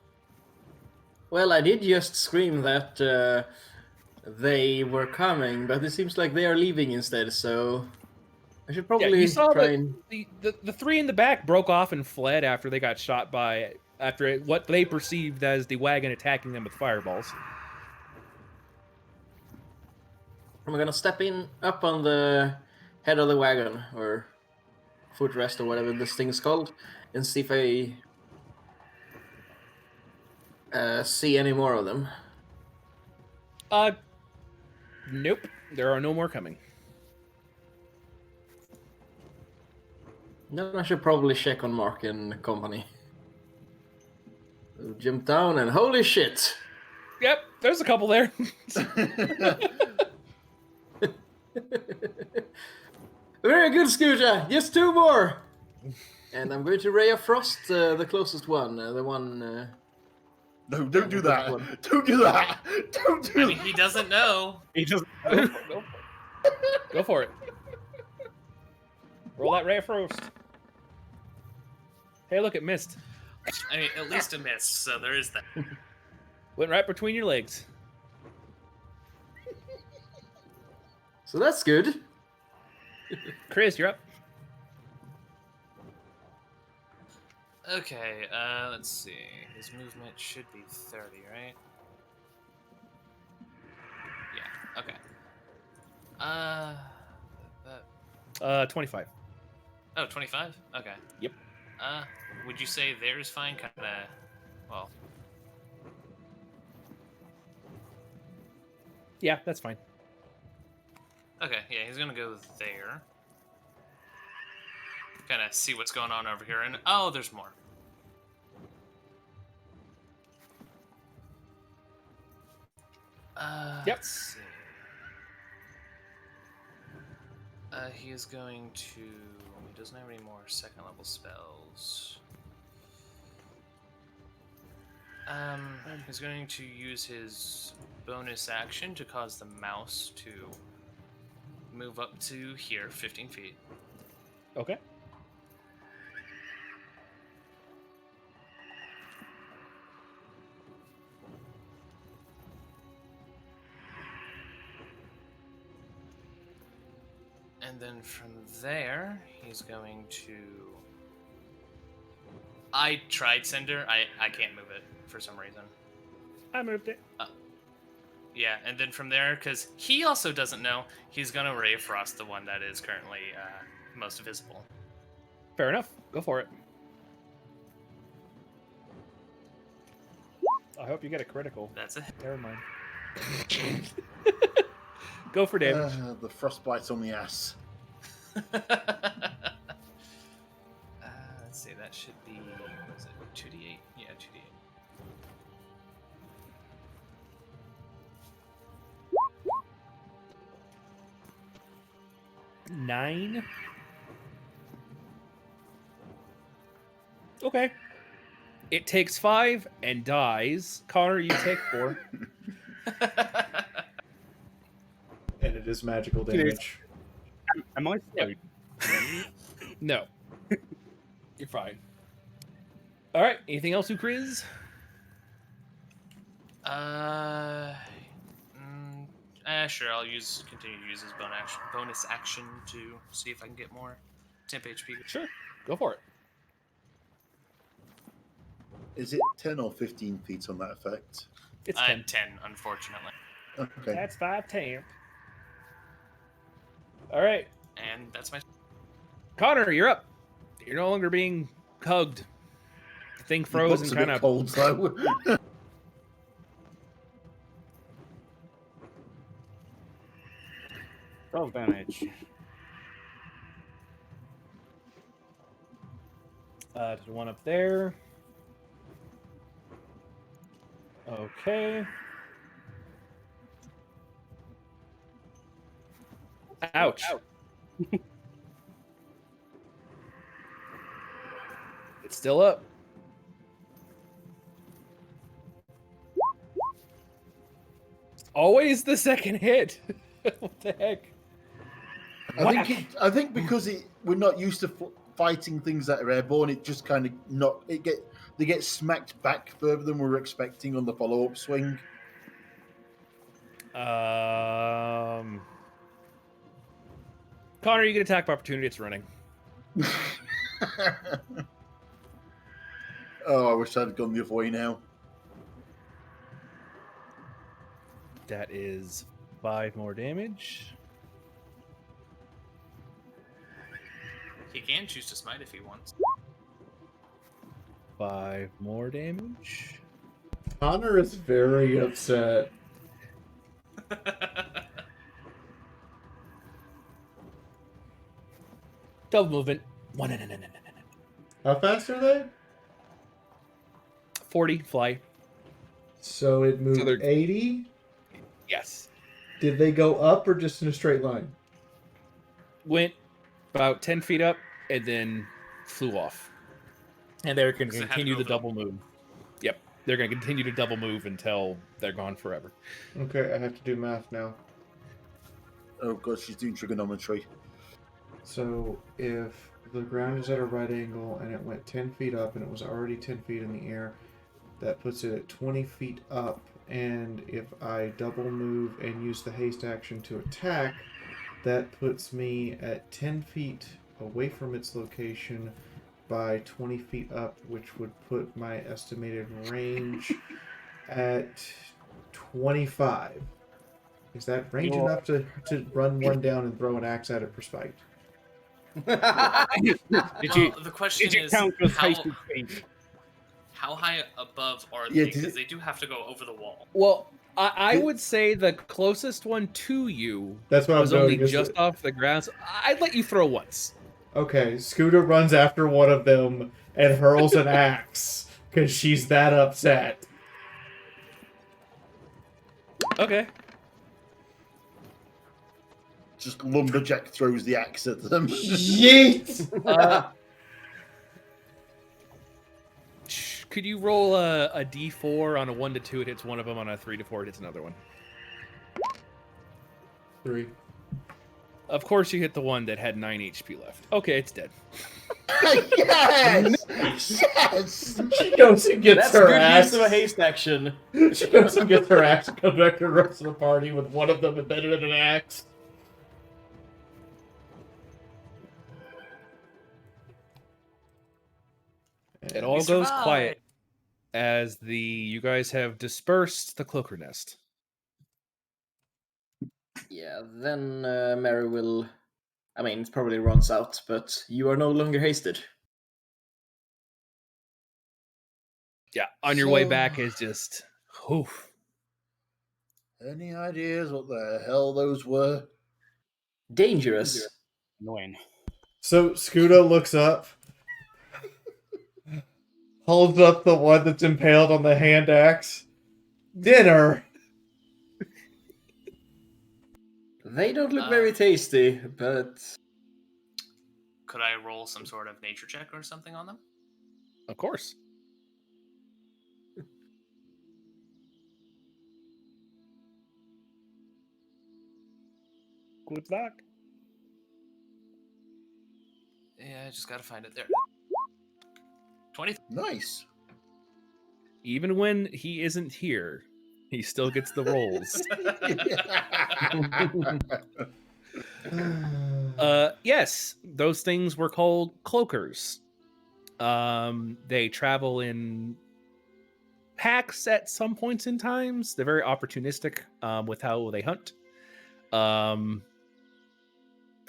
Well, I did just scream that they were coming, but it seems like they are leaving instead, so I should probably you saw try that and... the 3 in the back broke off and fled after they got shot by what they perceived as the wagon attacking them with fireballs. I'm gonna step in up on the head of the wagon, or footrest, or whatever this thing is called, and see if I see any more of them. Nope. There are no more coming. Then I should probably check on Mark and company. We'll jump down and holy shit! Yep, there's a couple there. Very good, Scooter! Just 2 more! And I'm going to Ray of Frost, the closest one. The one... No, don't do that. One. Don't do that. Don't do I mean, he doesn't know. He just Go for it. Roll that ray of frost. Hey, look, it missed. I mean, at least a miss, so there is that. Went right between your legs. So that's good. Chris, you're up. Okay, let's see. His movement should be 30, right? Yeah, okay. 25. Oh, 25? Okay. Yep. Would you say theirs fine? Kinda, well, Yeah, that's fine. okay, yeah, he's gonna go there. kind of see what's going on over here. And oh, there's more. Yep. Let's see. He is going to... He doesn't have any more second level spells. He's going to use his bonus action to cause the mouse to move up to here, 15 feet. Okay. And then from there, he's going to... I tried Cinder. I can't move it for some reason. I moved it. Yeah, and then from there, because he also doesn't know, he's going to Ray of Frost, the one that is currently most visible. Fair enough. Go for it. I hope you get a critical. That's it. Never mind. Go for damage. The frostbite on the ass. Let's see, that should be, what is it, 2d8? Yeah, 2d8. Nine. Okay. It takes 5 and dies. Connor, you take 4. And it is magical damage. Am I slowed? No. You're fine. All right. Anything else, Ukriz? Sure. I'll continue to use his bonus action to see if I can get more temp HP. Sure. Go for it. Is it 10 or 15 feet on that effect? It's 10. 10, unfortunately. Okay. That's 5 temp. All right. And that's my... Connor, you're up. You're no longer being hugged. The thing froze and kind of cold though. 12 damage. to the one up there. Okay. Ouch. It's still up. Always the second hit. What the heck? I think because we're not used to fighting things that are airborne, it just kind of they get smacked back further than we were expecting on the follow-up swing. Connor, you get attack of opportunity. It's running. Oh, I wish I'd gone the other way now. That is 5 more damage. He can choose to smite if he wants. 5 more damage. Connor is very upset. Double movement. How fast are they? 40 fly. So it moved So they're- 80. Yes. Did they go up or just in a straight line? Went about 10 feet up and then flew off. And they're going So to they had to continue go the for- double move. Yep. They're going to continue to double move until they're gone forever. Okay, I have to do math now. Oh god, she's doing trigonometry. So if the ground is at a right angle and it went 10 feet up and it was already 10 feet in the air, that puts it at 20 feet up. And if I double move and use the haste action to attack, that puts me at 10 feet away from its location by 20 feet up, which would put my estimated range at 25. Is that range enough to run one down and throw an axe at it for spite? The question Did you is, count your how, hasted speech? how high above are Yeah, they? did Because it- they do have to go over the wall. Well, I would say the closest one to you That's what was I'm only doing. just off the ground. So I'd let you throw once. Okay, Scooter runs after one of them and hurls an axe because she's that upset. Okay. Just lumberjack throws the axe at them. Yeet! Could you roll a d4 on a 1 to 2? It hits one of them. On a 3 to 4, it hits another one. 3. Of course, you hit the one that had 9 HP left. Okay, it's dead. Yes! Yes! She goes and gets That's her good axe. use of a haste action. She goes and gets her axe and comes back to the rest of the party with one of them embedded in an axe. It all goes quiet as you guys have dispersed the cloaker nest. Yeah, then Mary will... I mean, it probably runs out, but you are no longer hasted. Yeah, on your way So- back is just... Oof. Any ideas what the hell those were? Dangerous. Annoying. So Scooter looks up, holds up the one that's impaled on the hand axe. Dinner! They don't look very tasty, but... Could I roll some sort of nature check or something on them? Of course. Good luck. Yeah, I just gotta find it there. 20. Nice. Even when he isn't here, he still gets the rolls. Yes, those things were called cloakers. They travel in packs at some points in times. They're very opportunistic with how they hunt.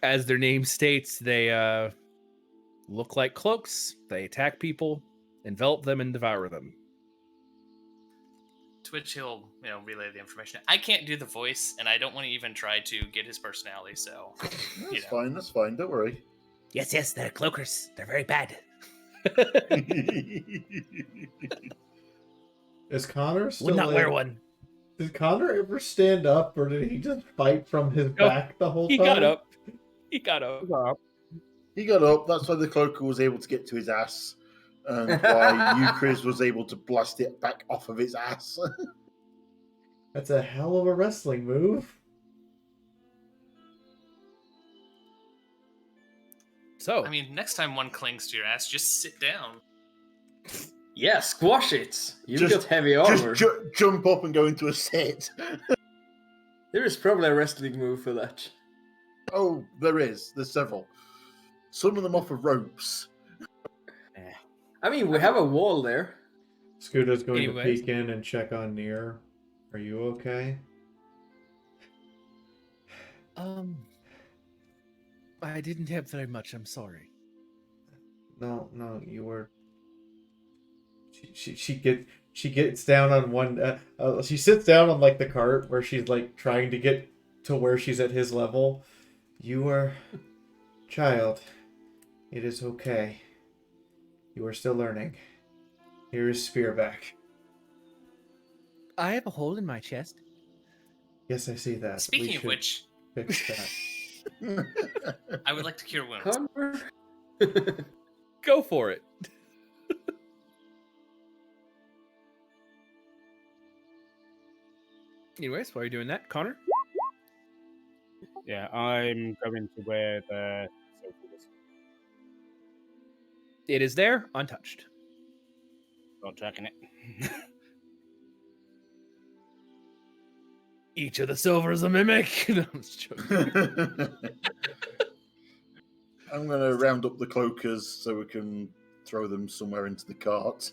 As their name states, they look like cloaks. They attack people, envelop them, and devour them. To which he'll, relay the information. I can't do the voice, and I don't want to even try to get his personality. So, That's fine. That's fine. Don't worry. Yes, they're cloakers. They're very bad. Is Connor still Would not wear in? one. Did Connor ever stand up, or did he just fight from his back the whole time? He got up. He got up. He got up. That's why the cloaker was able to get to his ass, and why Euchris was able to blast it back off of its ass. That's a hell of a wrestling move. So, I mean, next time one clings to your ass, just sit down. Yeah, squash it! You've Just- got heavy armor. Just jump up and go into a sit. There is probably a wrestling move for that. Oh, there is. There's several. Some of them off of ropes. I mean, we have a wall there. Scooter's going Anyways. to peek in and check on Nier. Are you okay? I didn't have very much. I'm sorry. No, you were. She gets down on one. She sits down on like the cart where she's like trying to get to where she's at his level. You are, child. It is okay. You are still learning. Here is Spearback. I have a hole in my chest. Yes, I see that. Speaking We of should which, fix that. I would like to cure wounds. Connor? Go for it. Anyways, while you're doing that, Connor? Yeah, I'm going to where the sofa is. It is there, untouched. Not tracking it. Each of the silver is a mimic. No, I'm just joking. I'm going to round up the cloakers so we can throw them somewhere into the cart.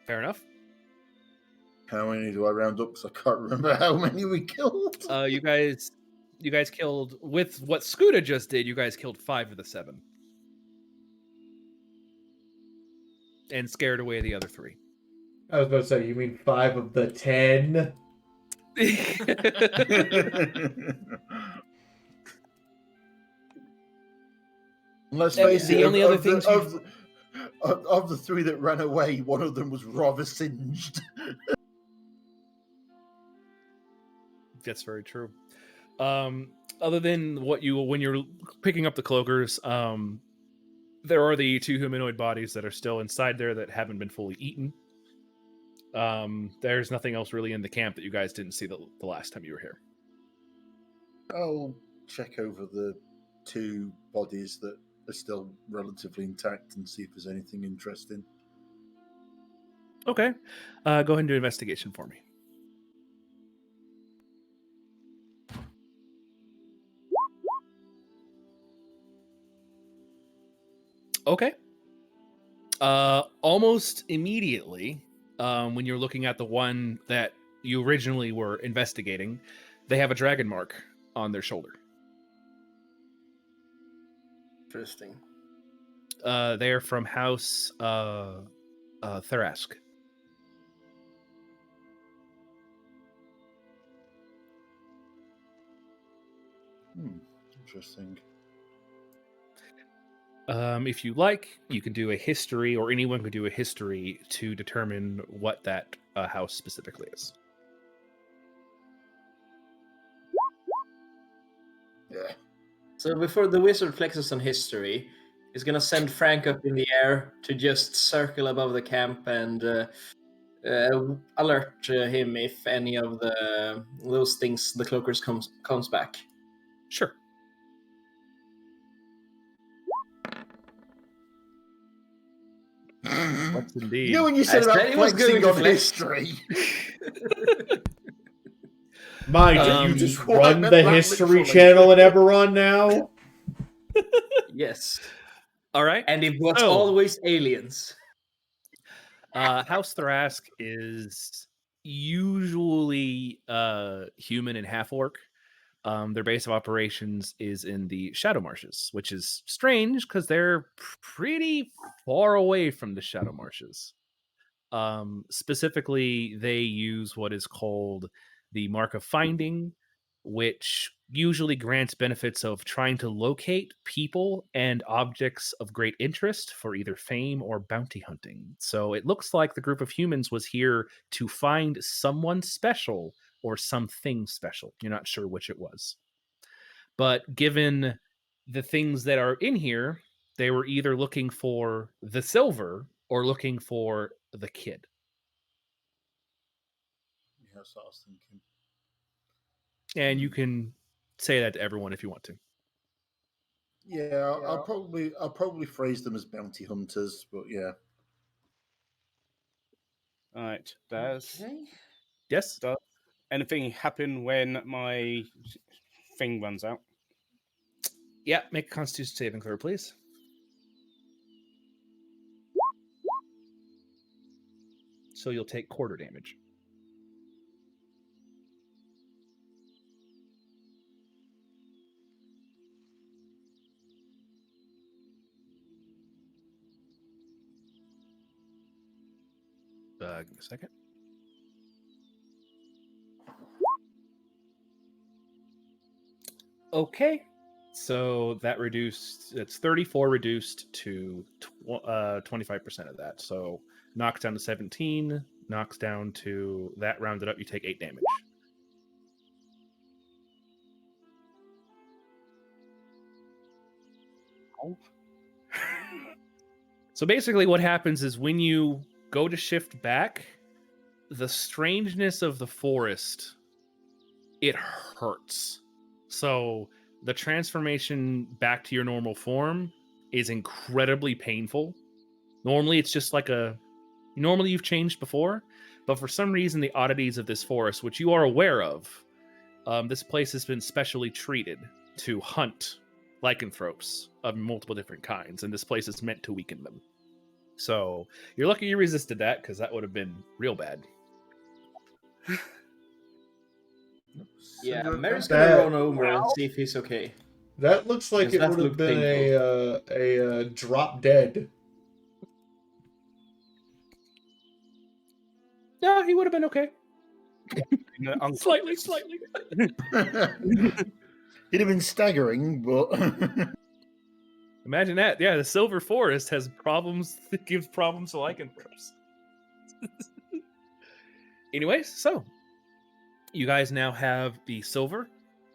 Fair enough. How many do I round up? Because I can't remember how many we killed. You guys killed, with what Scooter just did, you guys killed 5 of the 7. And scared away the other 3. I was about to say, you mean 5 of the 10? And let's The face it, only other things of the three that ran away, one of them was rather singed. That's very true. Other than when you're picking up the cloakers, there are the 2 humanoid bodies that are still inside there that haven't been fully eaten. There's nothing else really in the camp that you guys didn't see the last time you were here. I'll check over the 2 bodies that are still relatively intact and see if there's anything interesting. Okay. Go ahead and do investigation for me. Okay. Almost immediately, when you're looking at the one that you originally were investigating, they have a dragon mark on their shoulder. Interesting. They are from House Therask. Interesting. If you like, you can do a history, or anyone could do a history to determine what that house specifically is. Yeah. So before the wizard flexes on history, he's gonna send Frank up in the air to just circle above the camp and alert him if any of those things, the cloakers, comes back. Sure. What's indeed. You know when you said I about said he was flexing going to on flex. history? Mind you, Um, you just Well, I run meant the that history literally. channel in Eberron now? Yes. All right. And it was Oh. always aliens. House Thrask is usually human and half-orc. Their base of operations is in the Shadow Marshes, which is strange because they're pretty far away from the Shadow Marshes. Specifically, they use what is called the Mark of Finding, which usually grants benefits of trying to locate people and objects of great interest for either fame or bounty hunting. So it looks like the group of humans was here to find someone special or something special. You're not sure which it was. But given the things that are in here, they were either looking for the silver or looking for the kid. Yeah, that's what I was thinking. And you can say that to everyone if you want to. Yeah, I'll probably phrase them as bounty hunters, but yeah. All right, Daz. Okay. Yes? Does anything happen when my thing runs out? Yeah, make a Constitution saving throw, please. So you'll take quarter damage. Give me a second. Okay. So that reduced, it's 34 reduced to 25% of that. So knocks down to 17, knocks down to that rounded up, you take 8 damage. So basically what happens is when you go to shift back, the strangeness of the forest, it hurts. So the transformation back to your normal form is incredibly painful. Normally it's just like normally you've changed before, but for some reason the oddities of this forest, which you are aware of, this place has been specially treated to hunt lycanthropes of multiple different kinds, and this place is meant to weaken them. So you're lucky you resisted that, because that would have been real bad. Yeah, So Mary's that- gonna run over and see if he's okay. That looks like Because it that would have looked been a drop dead. Yeah, he would have been okay. Slightly. It'd have been staggering, but Imagine that. Yeah, the Silver Forest has problems that gives problems to lycanthropes. Anyways, so you guys now have the silver.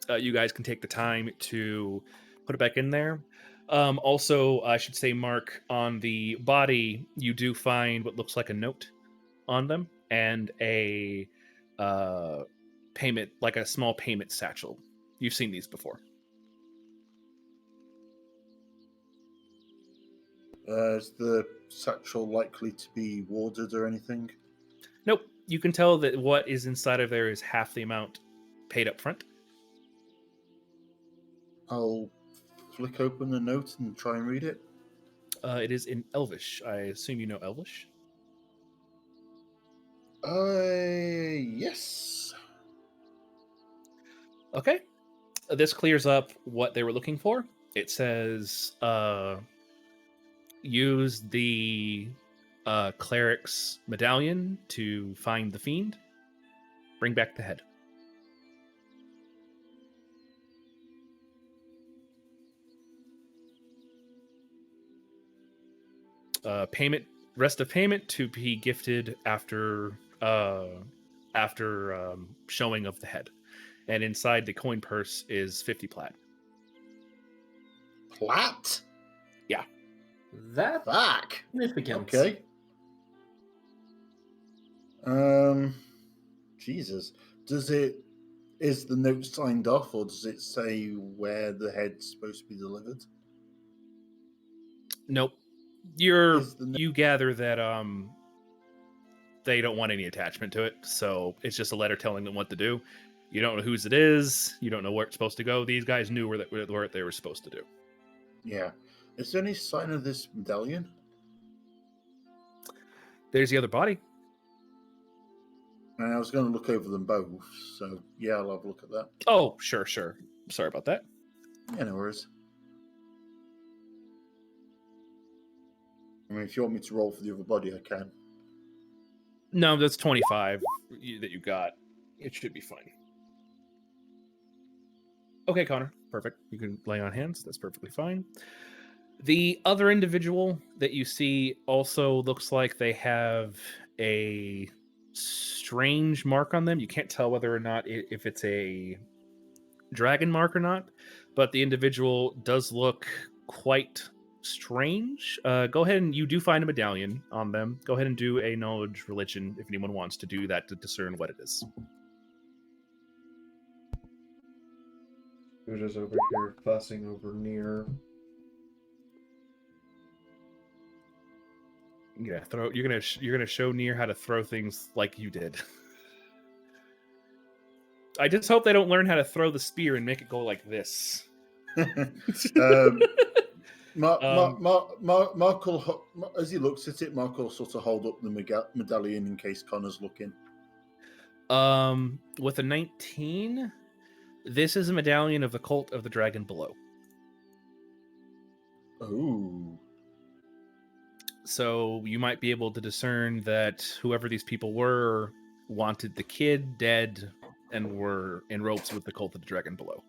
You guys can take the time to put it back in there. Also, I should say, Mark, on the body, you do find what looks like a note on them and a payment, like a small payment satchel. You've seen these before. Is the satchel likely to be warded or anything? Nope. You can tell that what is inside of there is half the amount paid up front. I'll flick open the note and try and read it. It is in Elvish. I assume you know Elvish. Yes. Okay. This clears up what they were looking for. It says, use the cleric's medallion to find the fiend. Bring back the head. Rest of payment to be gifted after showing of the head. And inside the coin purse is 50 plat. Plat? Yeah. That Fuck. significant. Okay. Jesus. Is the note signed off, or does it say where the head's supposed to be delivered? Nope. Is the You gather that they don't want any attachment to it, so it's just a letter telling them what to do. You don't know whose it is. You don't know where it's supposed to go. These guys knew where they were supposed to do. Yeah. Is there any sign of this medallion? There's the other body. And I was going to look over them both, so yeah, I'll have a look at that. Oh, sure. Sorry about that. Yeah, no worries. I mean, if you want me to roll for the other body, I can. No, that's 25 that you got. It should be fine. Okay, Connor. Perfect. You can lay on hands. That's perfectly fine. The other individual that you see also looks like they have a strange mark on them. You can't tell whether or not if it's a dragon mark or not, but the individual does look quite strange. Go ahead and you do find a medallion on them. Go ahead and do a knowledge religion if anyone wants to do that to discern what it is. We're just over here fussing over near. Yeah, you're gonna show Nier how to throw things like you did. I just hope they don't learn how to throw the spear and make it go like this. Mark will, as he looks at it, Mark will sort of hold up the medallion in case Connor's looking. With a 19, this is a medallion of the Cult of the Dragon Below. Oh. So you might be able to discern that whoever these people were wanted the kid dead and were in ropes with the Cult of the Dragon Below.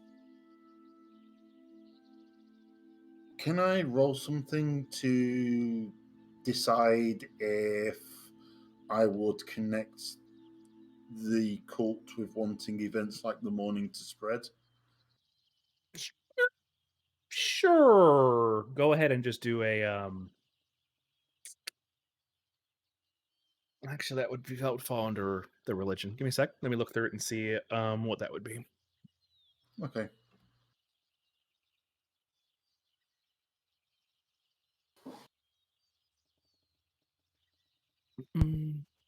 Can I roll something to decide if I would connect the cult with wanting events like the morning to spread? Sure. Go ahead and just do a Actually, that would fall under the religion. Give me a sec. Let me look through it and see what that would be. Okay.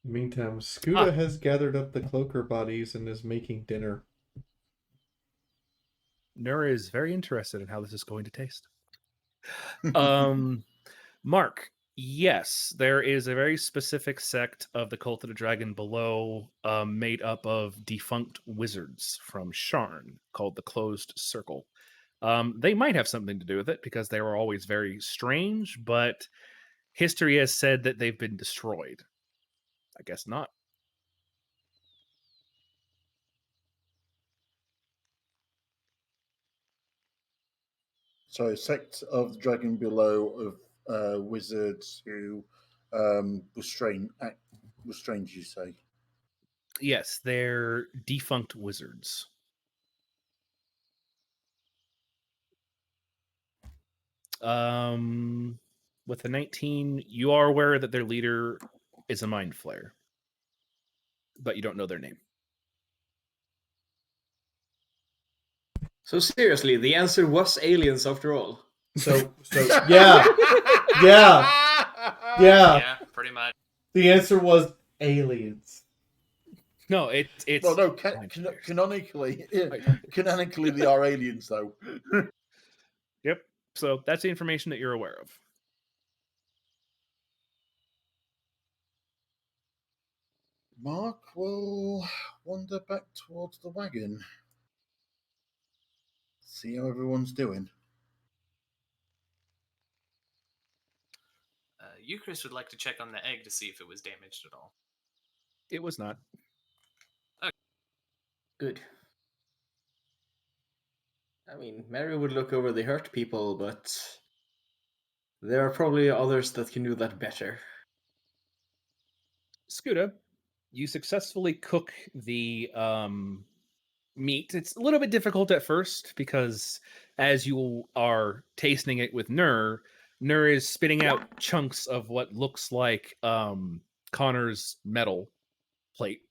Meantime, Scuda has gathered up the cloaker bodies and is making dinner. Nura is very interested in how this is going to taste. Mark, yes, there is a very specific sect of the Cult of the Dragon Below made up of defunct wizards from Sharn called the Closed Circle. They might have something to do with it because they were always very strange, but history has said that they've been destroyed. I guess not. sorry, sect of the dragon below of wizards who were strange. Was strange, you say? Yes, they're defunct wizards. With the 19, you are aware that their leader is a mind flayer, but you don't know their name. So seriously, the answer was aliens after all. So yeah, yeah, yeah. Yeah, pretty much. The answer was aliens. No, it's Well, no, mind flayers. canonically, canonically, they are aliens, though. Yep. So that's the information that you're aware of. Mark will wander back towards the wagon. See how everyone's doing. Eucharist would like to check on the egg to see if it was damaged at all. It was not. Good. I mean, Mary would look over the hurt people, but there are probably others that can do that better. Scuda, you successfully cook the meat. It's a little bit difficult at first because as you are tasting it with Nur is spitting out chunks of what looks like Connor's metal plate.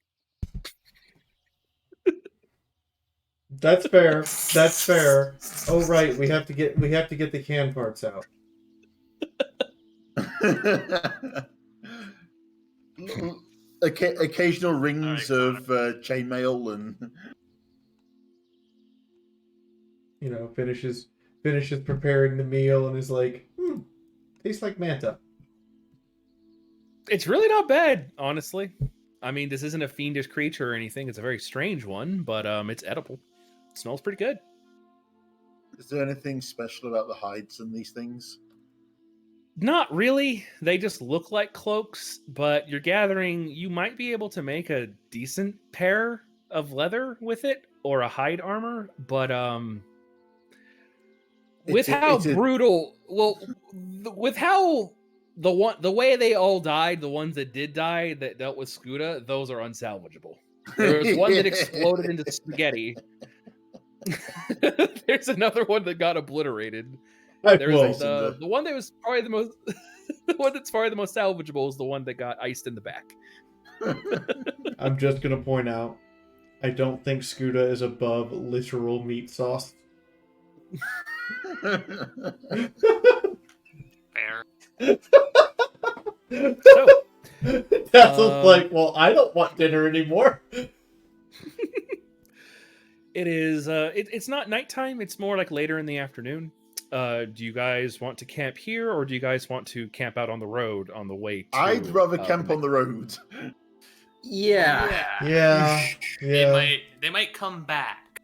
That's fair. That's fair. Oh right, we have to get the can parts out. Occasional rings All of chainmail and Finishes preparing the meal and is like, tastes like Manta. It's really not bad, honestly. I mean, this isn't a fiendish creature or anything. It's a very strange one, but it's edible. It smells pretty good. is there anything special about the hides and these things? Not really. They just look like cloaks, but you're gathering you might be able to make a decent pair of leather with it or a hide armor, but with how the way they all died, the ones that did die that dealt with Scuda, those are unsalvageable. There was one that exploded into spaghetti. There's another one that got obliterated. There's the one that was probably the most the one that's probably the most salvageable is the one that got iced in the back. I'm just gonna point out, I don't think Scuda is above literal meat sauce. Fair. So That's like, well, I don't want dinner anymore. it is it's not nighttime, it's more like later in the afternoon. Do you guys want to camp here or do you guys want to camp out on the road on the way to I'd rather camp on the road. Yeah. They might come back.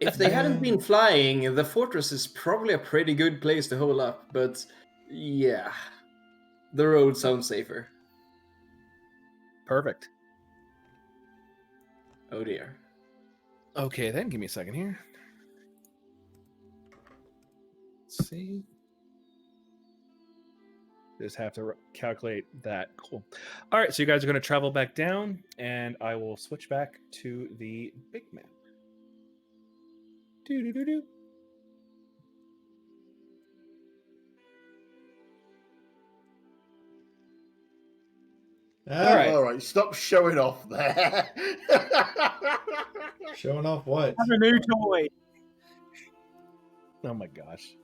If they hadn't been flying, the fortress is probably a pretty good place to hole up, but yeah. The road sounds safer. Perfect. Oh dear. Okay, then give me a second here. Let's see. Just have to calculate that. Cool. All right, so you guys are going to travel back down, and I will switch back to the big map. Do. All right, stop showing off there. Showing off what? Have a new toy. Oh my gosh.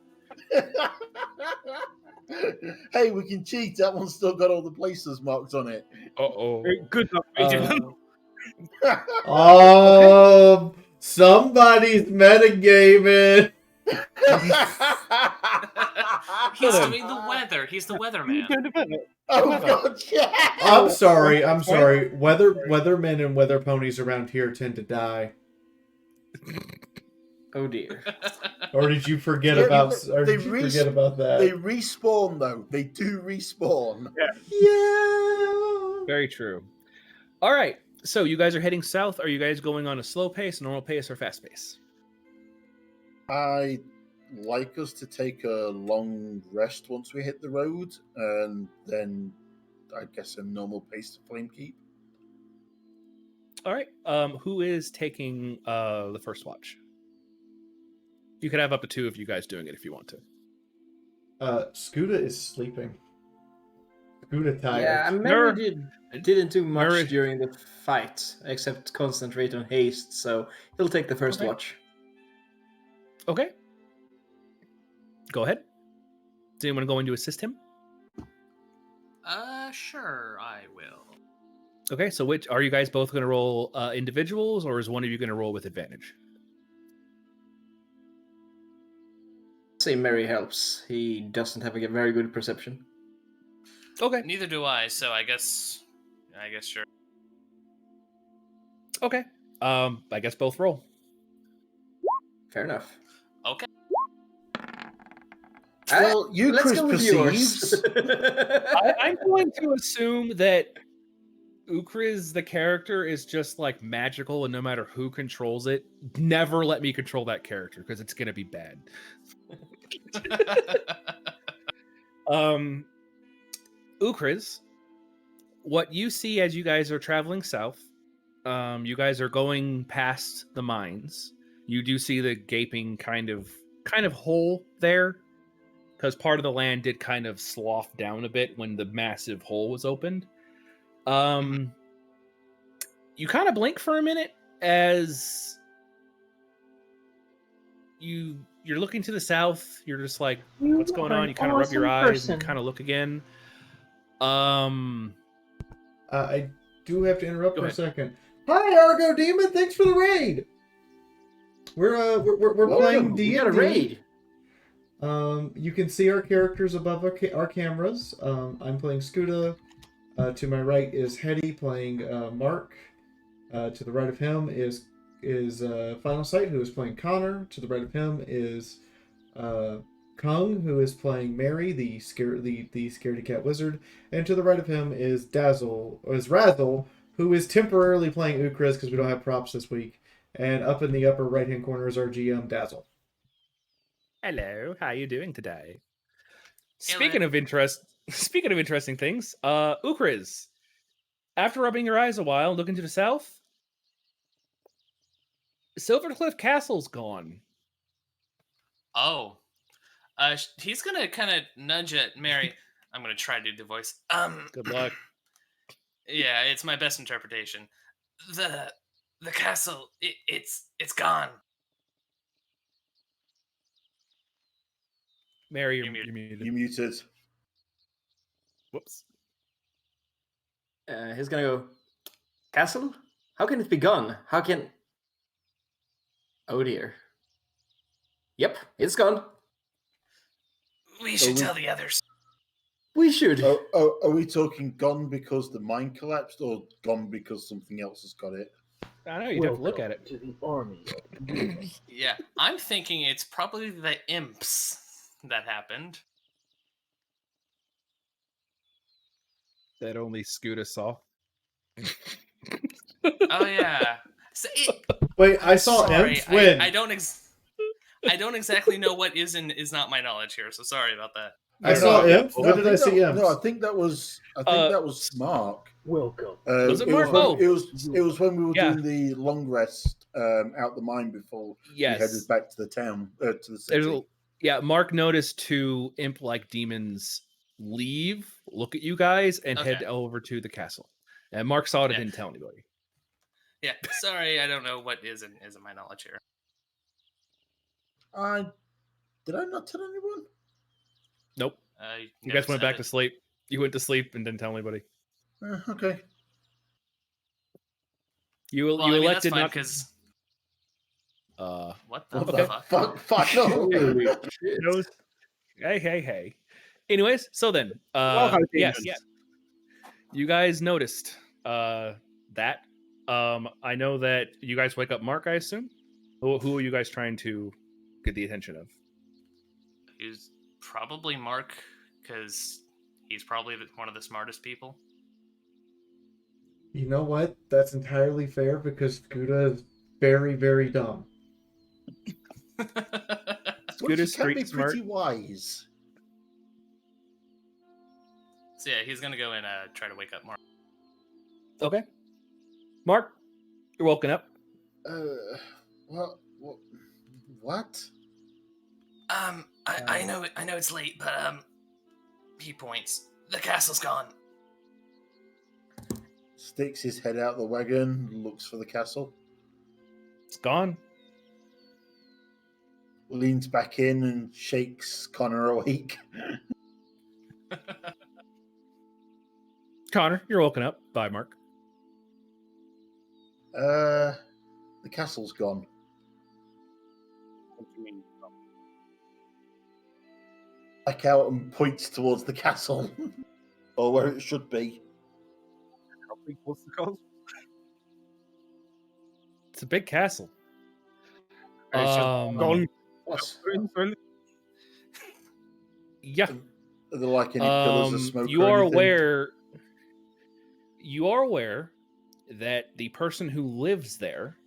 Hey, we can cheat. That one's still got all the places marked on it. Uh-oh. Good luck, Agent. Somebody's metagaming. He's doing the weather. He's the weatherman. Oh god, yeah. I'm sorry. Weathermen and weather ponies around here tend to die. Oh dear. Or did you forget Yeah, about? but Or they did you forget about that? They respawn though. They do respawn. Yeah. Very true. All right. So you guys are heading south. Are you guys going on a slow pace, normal pace, or fast pace? I like us to take a long rest once we hit the road, and then I guess a normal pace to flame keep. All right. Who is taking the first watch? You could have up to 2 of you guys doing it if you want to. Scooter is sleeping. Scooter tired. Yeah, Mer- Mary didn't do much Mary- during the fight, except concentrate on haste, so he'll take the first Okay. watch. Okay. Go ahead. Does anyone going to assist him? Sure, I will. Okay, so which are you guys both going to roll individuals, or is one of you going to roll with advantage? Say Mary helps. He doesn't have a very good perception. Okay. Neither do I, so I guess sure. Okay. I guess both roll. Fair enough. Okay. Well, you Let's Chris go with perceives. yours. I'm going to assume that Ukriz, the character, is just like magical, and no matter who controls it, never let me control that character because it's going to be bad. Ukriz, what you see as you guys are traveling south, you guys are going past the mines. You do see the gaping kind of hole there, because part of the land did kind of slough down a bit when the massive hole was opened. You kind of blink for a minute as you're looking to the south. You're just like, what's going on? You kind of rub your eyes and kind of look again. I do have to interrupt Go for a ahead. second. Hi, Argo Demon. Thanks for the raid. We're playing D&D. We got a raid. You can see our characters above our cameras. I'm playing Scuda. To my right is Hetty playing Mark. To the right of him is Final Sight, who is playing Connor. To the right of him is Kung, who is playing Mary, the scaredy cat wizard. And to the right of him is Razzle, who is temporarily playing Ukriz because we don't have props this week. And up in the upper right-hand corner is our GM, Dazzle. Hello, how are you doing today? Hello. Speaking of interesting things, Ukriz, after rubbing your eyes a while, looking to the south, Silvercliff Castle's gone. Oh. He's gonna kind of nudge at Mary. I'm gonna try to do the voice. Good luck. Yeah, it's my best interpretation. The castle, it's gone. Mary, You're you're muted. muted. You muted. Whoops. He's gonna go, castle? How can it be gone? How can... Oh dear. Yep, it's gone. We should we- tell the others. We should. Are we talking gone because the mine collapsed, or gone because something else has got it? I know, you'd have to look at it. To the army. Yeah, I'm thinking it's probably the imps that happened. That only Scooter saw. Oh yeah. Wait, I saw Sorry, Imps win. I don't exactly know what is and is not my knowledge here, so sorry about that. I saw Imps. When did I see Imps? No, I think that was Mark. Welcome. Was it Mark? Was Oh. it was when we were Yeah. doing the long rest out the mine before Yes. we headed back to the town, to the city. Mark noticed 2 imp-like demons leave, look at you guys, and head Okay. over to the castle. And Mark saw it and Yeah. didn't tell anybody. Yeah, sorry, I don't know what is and isn't my knowledge here. Did I not tell anyone? Nope. You never guys went said back it. to sleep. You went to sleep and didn't tell anybody. Okay. You Well, I mean, that's elected fine not to. because what the What Okay. the fuck? No. Holy shit. Knows- Hey. Anyways, so then, Well, yes, demons. you guys noticed that. I know that you guys wake up Mark, I assume. Who are you guys trying to get the attention of? he's probably Mark because he's probably one of the smartest people. You know what? That's entirely fair because Scooter is very, very dumb. Scooter's can be street smart. pretty wise. So yeah, he's gonna go and try to wake up Mark. Okay. Mark, you're woken up. What? What? I know it's late, but he points. The castle's gone. Sticks his head out the wagon, looks for the castle, It's gone. leans back in and shakes Connor awake. Connor, you're woken up. Bye, Mark. The castle's gone. What do you mean? Back out and points towards the castle, or where it should be. What's the call? It's a big castle. It's just gone. What's Yeah. are there like any pillars of smoke? You or are anything? aware. You are aware that the person who lives there,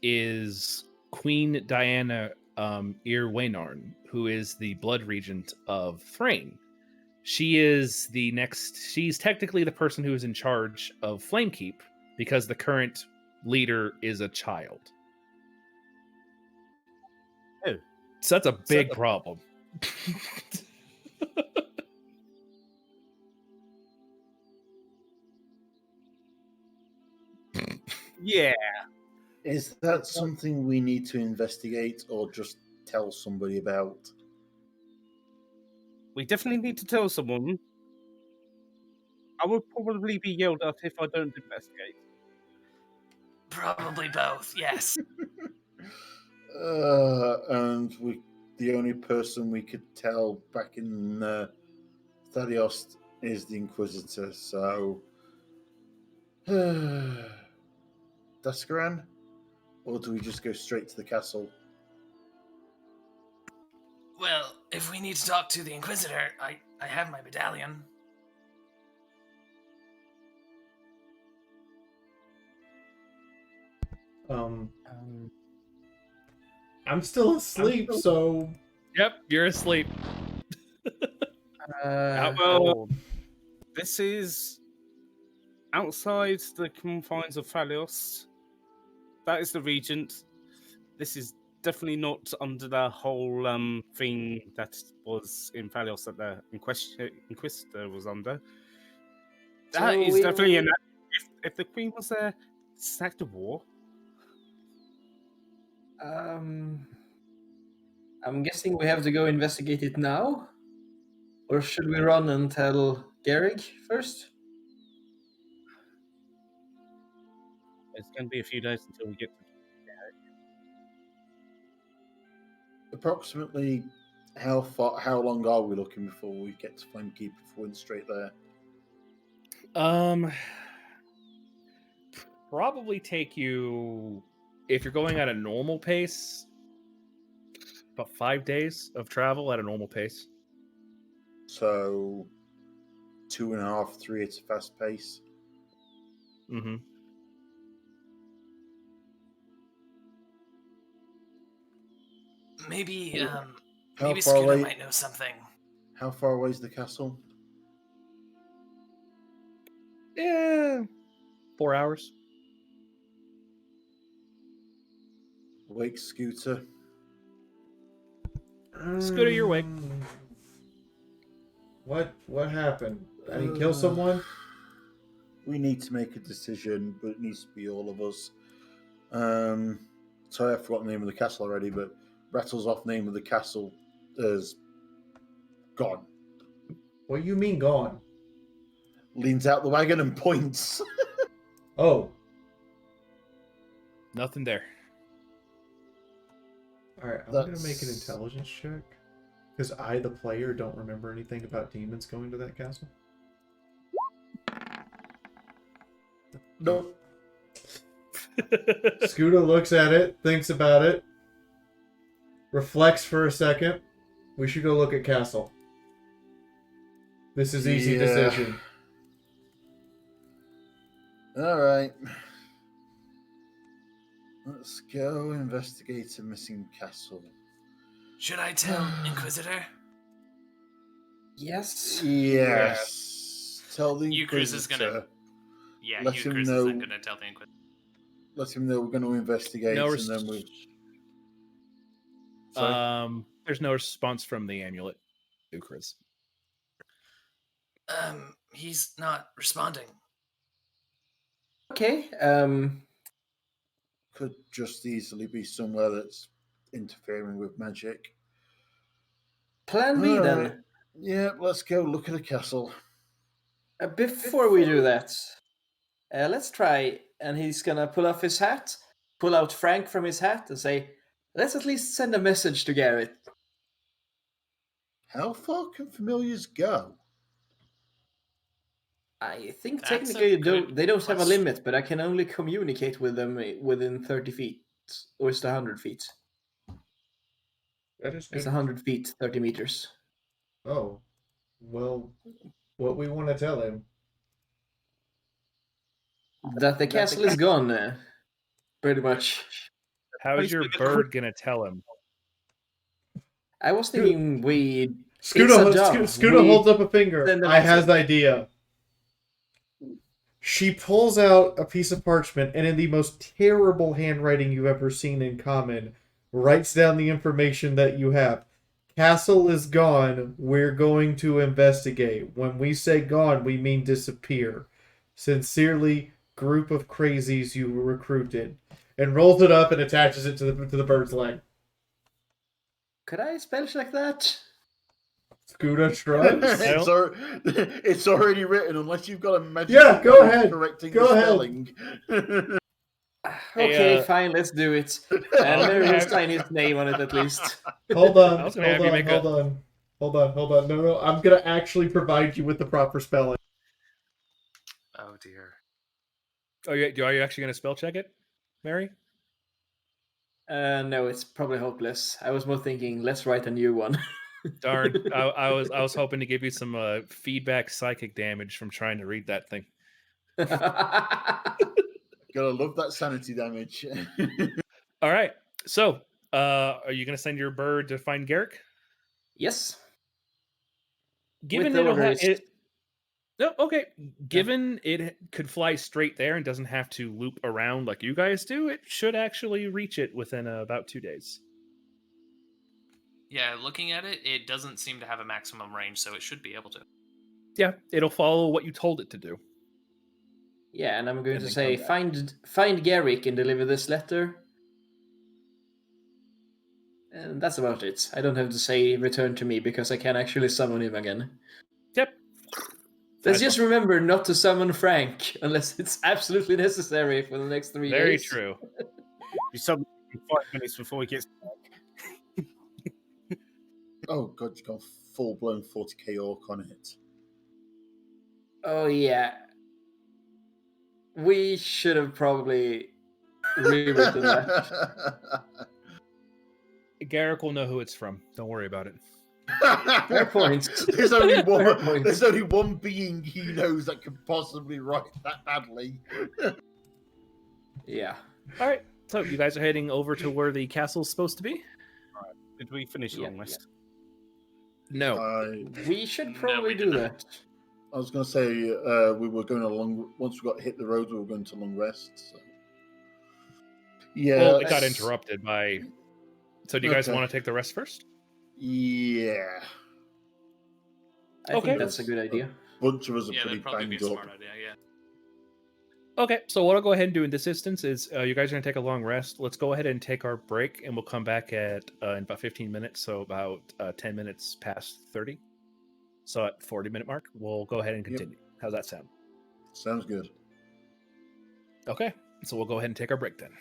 is Queen Diana Irwainarn, who is the blood regent of Thrain. She is the next. She's technically the person who is in charge of Flamekeep because the current leader is a child. Oh. So that's a big problem. Yeah. Is that something we need to investigate, or just tell somebody about? We definitely need to tell someone. I would probably be yelled at if I don't investigate. Probably both. Yes. And the only person we could tell back in Thaddeus is the Inquisitor, so Daskaran? Or do we just go straight to the castle? Well, if we need to talk to the Inquisitor, I have my medallion. I'm still asleep, so Yep, you're asleep. Well, this is outside the confines of Phalios. That is the regent. This is definitely not under the whole thing that was in Phalios that the Inquisitor was under. That So is we- definitely an. If the Queen was there, it's an act of war. I'm guessing we have to go investigate it now? Or should we run and tell Garrick first? It's going to be a few days until we get to. Approximately how long are we looking before we get to Flamekeep if we went straight there? Probably take you, if you're going at a normal pace, about 5 days of travel at a normal pace. So 2.5, 3 at a fast pace. Mm-hmm. Maybe How maybe far Scooter away? might know something. How far away is the castle? Yeah, 4 hours. Wake Scooter. Scooter, you're awake. What happened? Did he kill someone? We need to make a decision, but it needs to be all of us. Sorry, I forgot the name of the castle already, but rattles off name of the castle is gone. What do you mean gone? Leans out the wagon and points. Oh, Nothing there. all right. I'm gonna That's- make an intelligence check because I, the player, don't remember anything about demons going to that castle. Nope. Scooter looks at it, thinks about it, reflects for a second. We should go look at castle. This is easy Yeah. decision. All right. Let's go investigate a missing castle. Should I tell Inquisitor? Yes. Yes. Tell the Euchris is Inquisitor. gonna. Yeah, Let him Euchris know. isn't gonna tell the Inquisitor. Let him know we're going to investigate, No, and then we. Sorry? there's no response from the amulet, Ukras. He's not responding. Okay. Could just easily be somewhere that's interfering with magic. Plan B Alright. then. Yeah, let's go look at the castle. Before we do that, let's try. And he's gonna pull off his hat, pull out Frank from his hat, and say, "Let's at least send a message to Garrett." How far can familiars go? I think That's a technically good they don't have a question. limit, but I can only communicate with them within 30 feet. Or is it 100 feet? That is It's good. 100 feet, 30 meters. Oh, well, what we want to tell him? That the castle is gone, pretty much. How's your Facebook bird gonna tell him? I was thinking we... Scooter, It's a dove. Scooter We holds up a finger. send a I has message. the idea. She pulls out a piece of parchment and in the most terrible handwriting you've ever seen in common, writes down the information that you have. Castle is gone. We're going to investigate. When we say gone, we mean disappear. Sincerely, group of crazies you recruited. And rolls it up and attaches it to the bird's leg. Could I spell check that? Scooter shrugs. It's already written, unless you've got a magic. Yeah, go ahead. Correcting Go the ahead. spelling. Okay, Hey, fine, let's do it. And Mary will sign his name on it at least. Hold on. I was gonna have you make Hold on. No. I'm gonna actually provide you with the proper spelling. Oh dear. Oh, are you actually gonna spell check it, Mary? No, it's probably hopeless. I was more thinking, let's write a new one. Darn, I was hoping to give you some feedback psychic damage from trying to read that thing. Gotta love that sanity damage. All right, so are you gonna send your bird to find Garrick? Yes. Given the it'll have orders. it. No, okay. Given it could fly straight there and doesn't have to loop around like you guys do, it should actually reach it within about 2 days. Yeah, looking at it, it doesn't seem to have a maximum range, so it should be able to. Yeah, it'll follow what you told it to do. Yeah, and I'm going And to then say, come back. find Garrick and deliver this letter. And that's about it. I don't have to say return to me because I can actually summon him again. Yep. Let's As just well. remember not to summon Frank unless it's absolutely necessary for the next 3 Very days. true. You summon him 5 minutes before he gets back. Oh god, you've got full blown 40k orc on it. Oh yeah. We should have probably rewritten that. Garrick will know who it's from. Don't worry about it. Fair point. There's only Fair one. point. There's only one being he knows that could possibly write that badly. Yeah. All right. So you guys are heading over to where the castle's supposed to be? Did we finish Yeah, long rest? No. We should No, probably we do did that. I was going to say we were going along. Once we got hit the road, we were going to long rest. So. Yeah. Well, it got let's- interrupted by. So do you guys Okay. want to take the rest first? Yeah. I Okay. think that's a good idea. Bunch of us are Yeah, pretty that'd probably be banged a up. smart idea, yeah. Okay, so what I'll go ahead and do in this instance is you guys are going to take a long rest. Let's go ahead and take our break, and we'll come back in about 15 minutes, so about 10 minutes past 30. So at 40-minute mark, we'll go ahead and Yep. continue. How's that sound? Sounds good. Okay, so we'll go ahead and take our break then.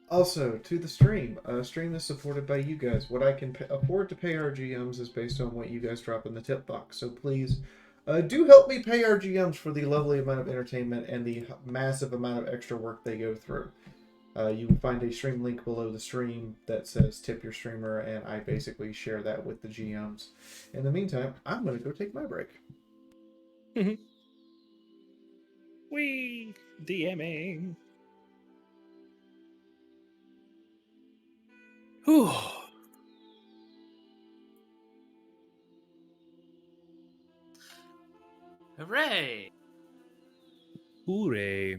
Also, to the stream. Stream is supported by you guys. What I can afford to pay our GMs is based on what you guys drop in the tip box. So please, do help me pay our GMs for the lovely amount of entertainment and the massive amount of extra work they go through. You will find a stream link below the stream that says tip your streamer, and I basically share that with the GMs. In the meantime, I'm going to go take my break. Wee DMing. Whew. Hooray! Hooray.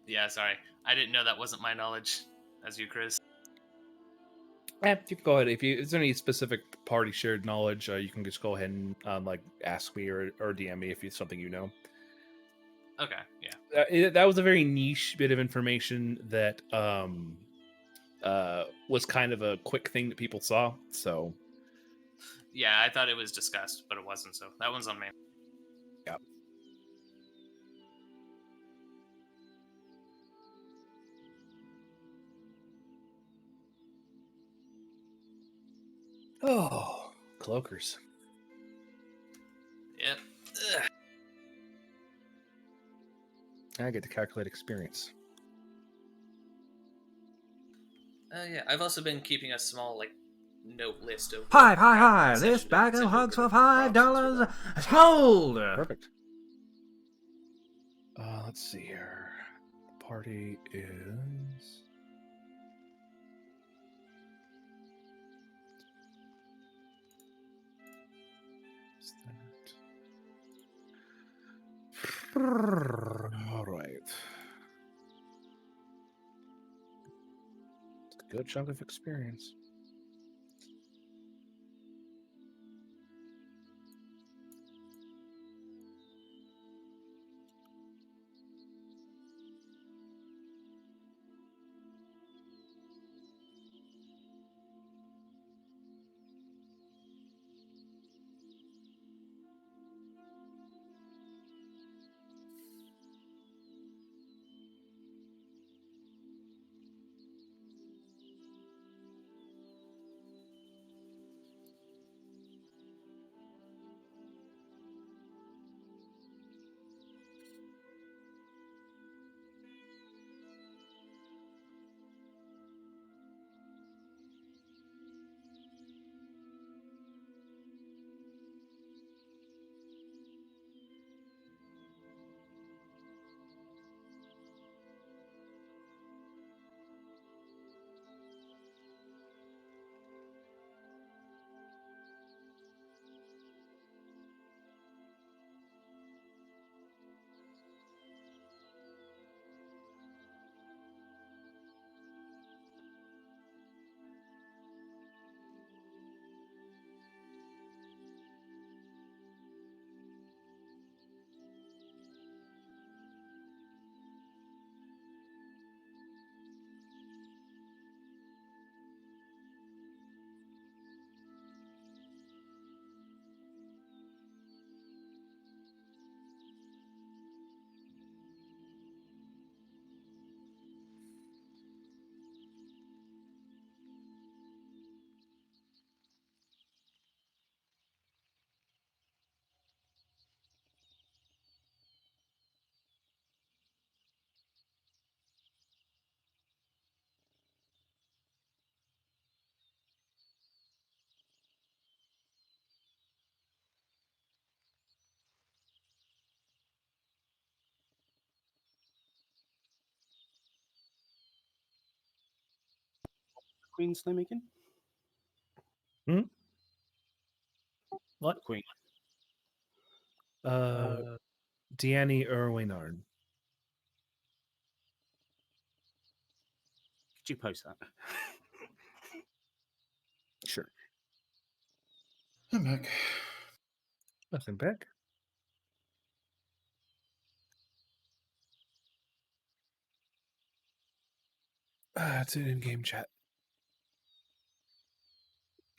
Yeah, sorry. I didn't know that wasn't my knowledge. As you, Chris. You can go ahead. If is there any specific party shared knowledge, you can just go ahead and like ask me or DM me if it's something you know. Okay, yeah. That was a very niche bit of information that was kind of a quick thing that people saw. So Yeah, I thought it was discussed, but it wasn't, so that one's on me. yeah. Oh, cloakers. Yep. Ugh. I get to calculate experience. Yeah, I've also been keeping a small, like, note list of... Hi, this bag of hugs for $5 sold! Perfect. Let's see here. The party is... All right. It's a good chunk of experience. Queen's name again? What? Queen. Deanne Erwinard. Could you post that? Sure. I'm back. Nothing back. It's an in-game chat.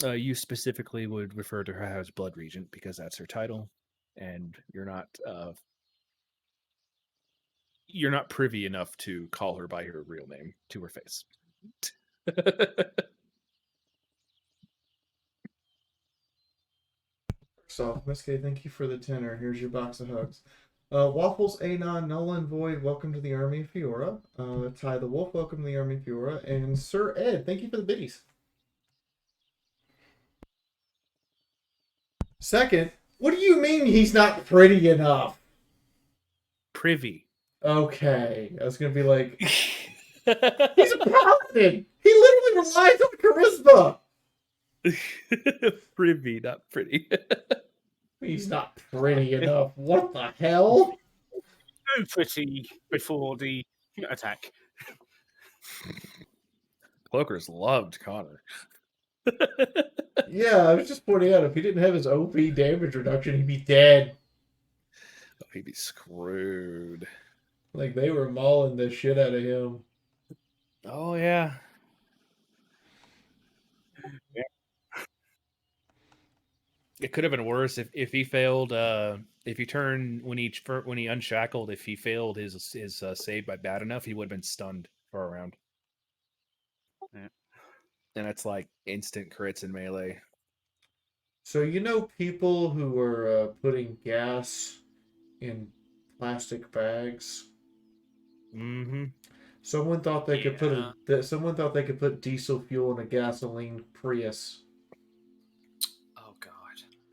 You specifically would refer to her as Blood Regent because that's her title, and you're not privy enough to call her by her real name to her face. So, Miss K, thank you for the tenner. Here's your box of hugs. Waffles, Anon, Null and Void, welcome to the Army of Fiora. Ty the Wolf, welcome to the Army of Fiora. And Sir Ed, thank you for the biddies. Second, what do you mean he's not pretty enough? Privy. Okay, I was gonna be like, he's a paladin. He literally relies on charisma. Privy, not pretty. He's not pretty enough. What the hell? So pretty before the attack. Cloakers loved Connor. Yeah, I was just pointing out if he didn't have his OP damage reduction, he'd be dead. Oh, he'd be screwed. Like they were mauling the shit out of him. Oh yeah. It could have been worse if he failed. If he turned when he unshackled, if he failed his save by bad enough, he would have been stunned for a round. Yeah. And that's like instant crits in melee. So you know people who are putting gas in plastic bags. Mm-hmm. Someone thought they could someone thought they could put diesel fuel in a gasoline Prius. Oh God.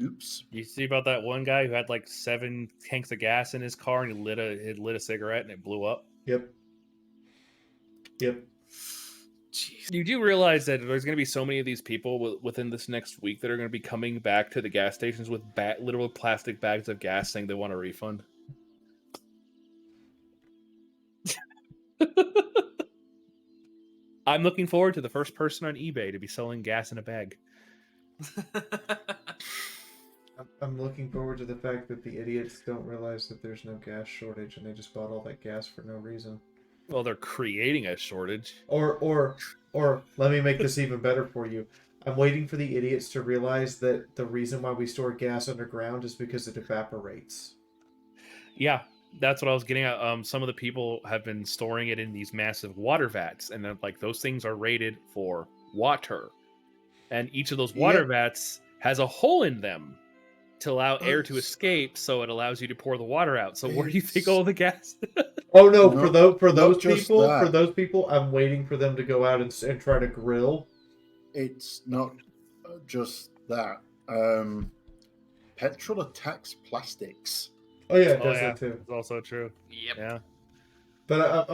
Oops. You see about that one guy who had like 7 tanks of gas in his car and he lit a cigarette and it blew up? Yep. Jeez. You do realize that there's going to be so many of these people within this next week that are going to be coming back to the gas stations with literal plastic bags of gas saying they want a refund? I'm looking forward to the first person on eBay to be selling gas in a bag. I'm looking forward to the fact that the idiots don't realize that there's no gas shortage and they just bought all that gas for no reason. Well, they're creating a shortage. Or let me make this even better for you. I'm waiting for the idiots to realize that the reason why we store gas underground is because it evaporates. Yeah, that's what I was getting at. Some of the people have been storing it in these massive water vats, and then like those things are rated for water, and each of those water vats has a hole in them to allow air to escape, so it allows you to pour the water out. So where do you think all the gas? Oh no! No, For those just people, I'm waiting for them to go out and try to grill. It's not just that. Petrol attacks plastics. Oh yeah, it does that too. It's also true. Yep. Yeah. But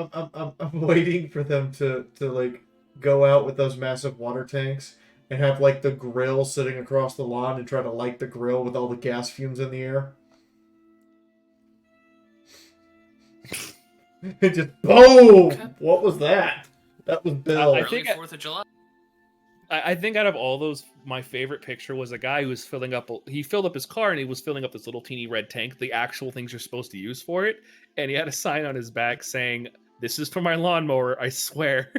I'm waiting for them to like go out with those massive water tanks and have like the grill sitting across the lawn and try to light the grill with all the gas fumes in the air. It just boom! What was that? That was Bill. I think Early 4th of July. I think out of all those, my favorite picture was a guy who was he filled up his car and he was filling up this little teeny red tank, the actual things you're supposed to use for it. And he had a sign on his back saying, "This is for my lawnmower, I swear."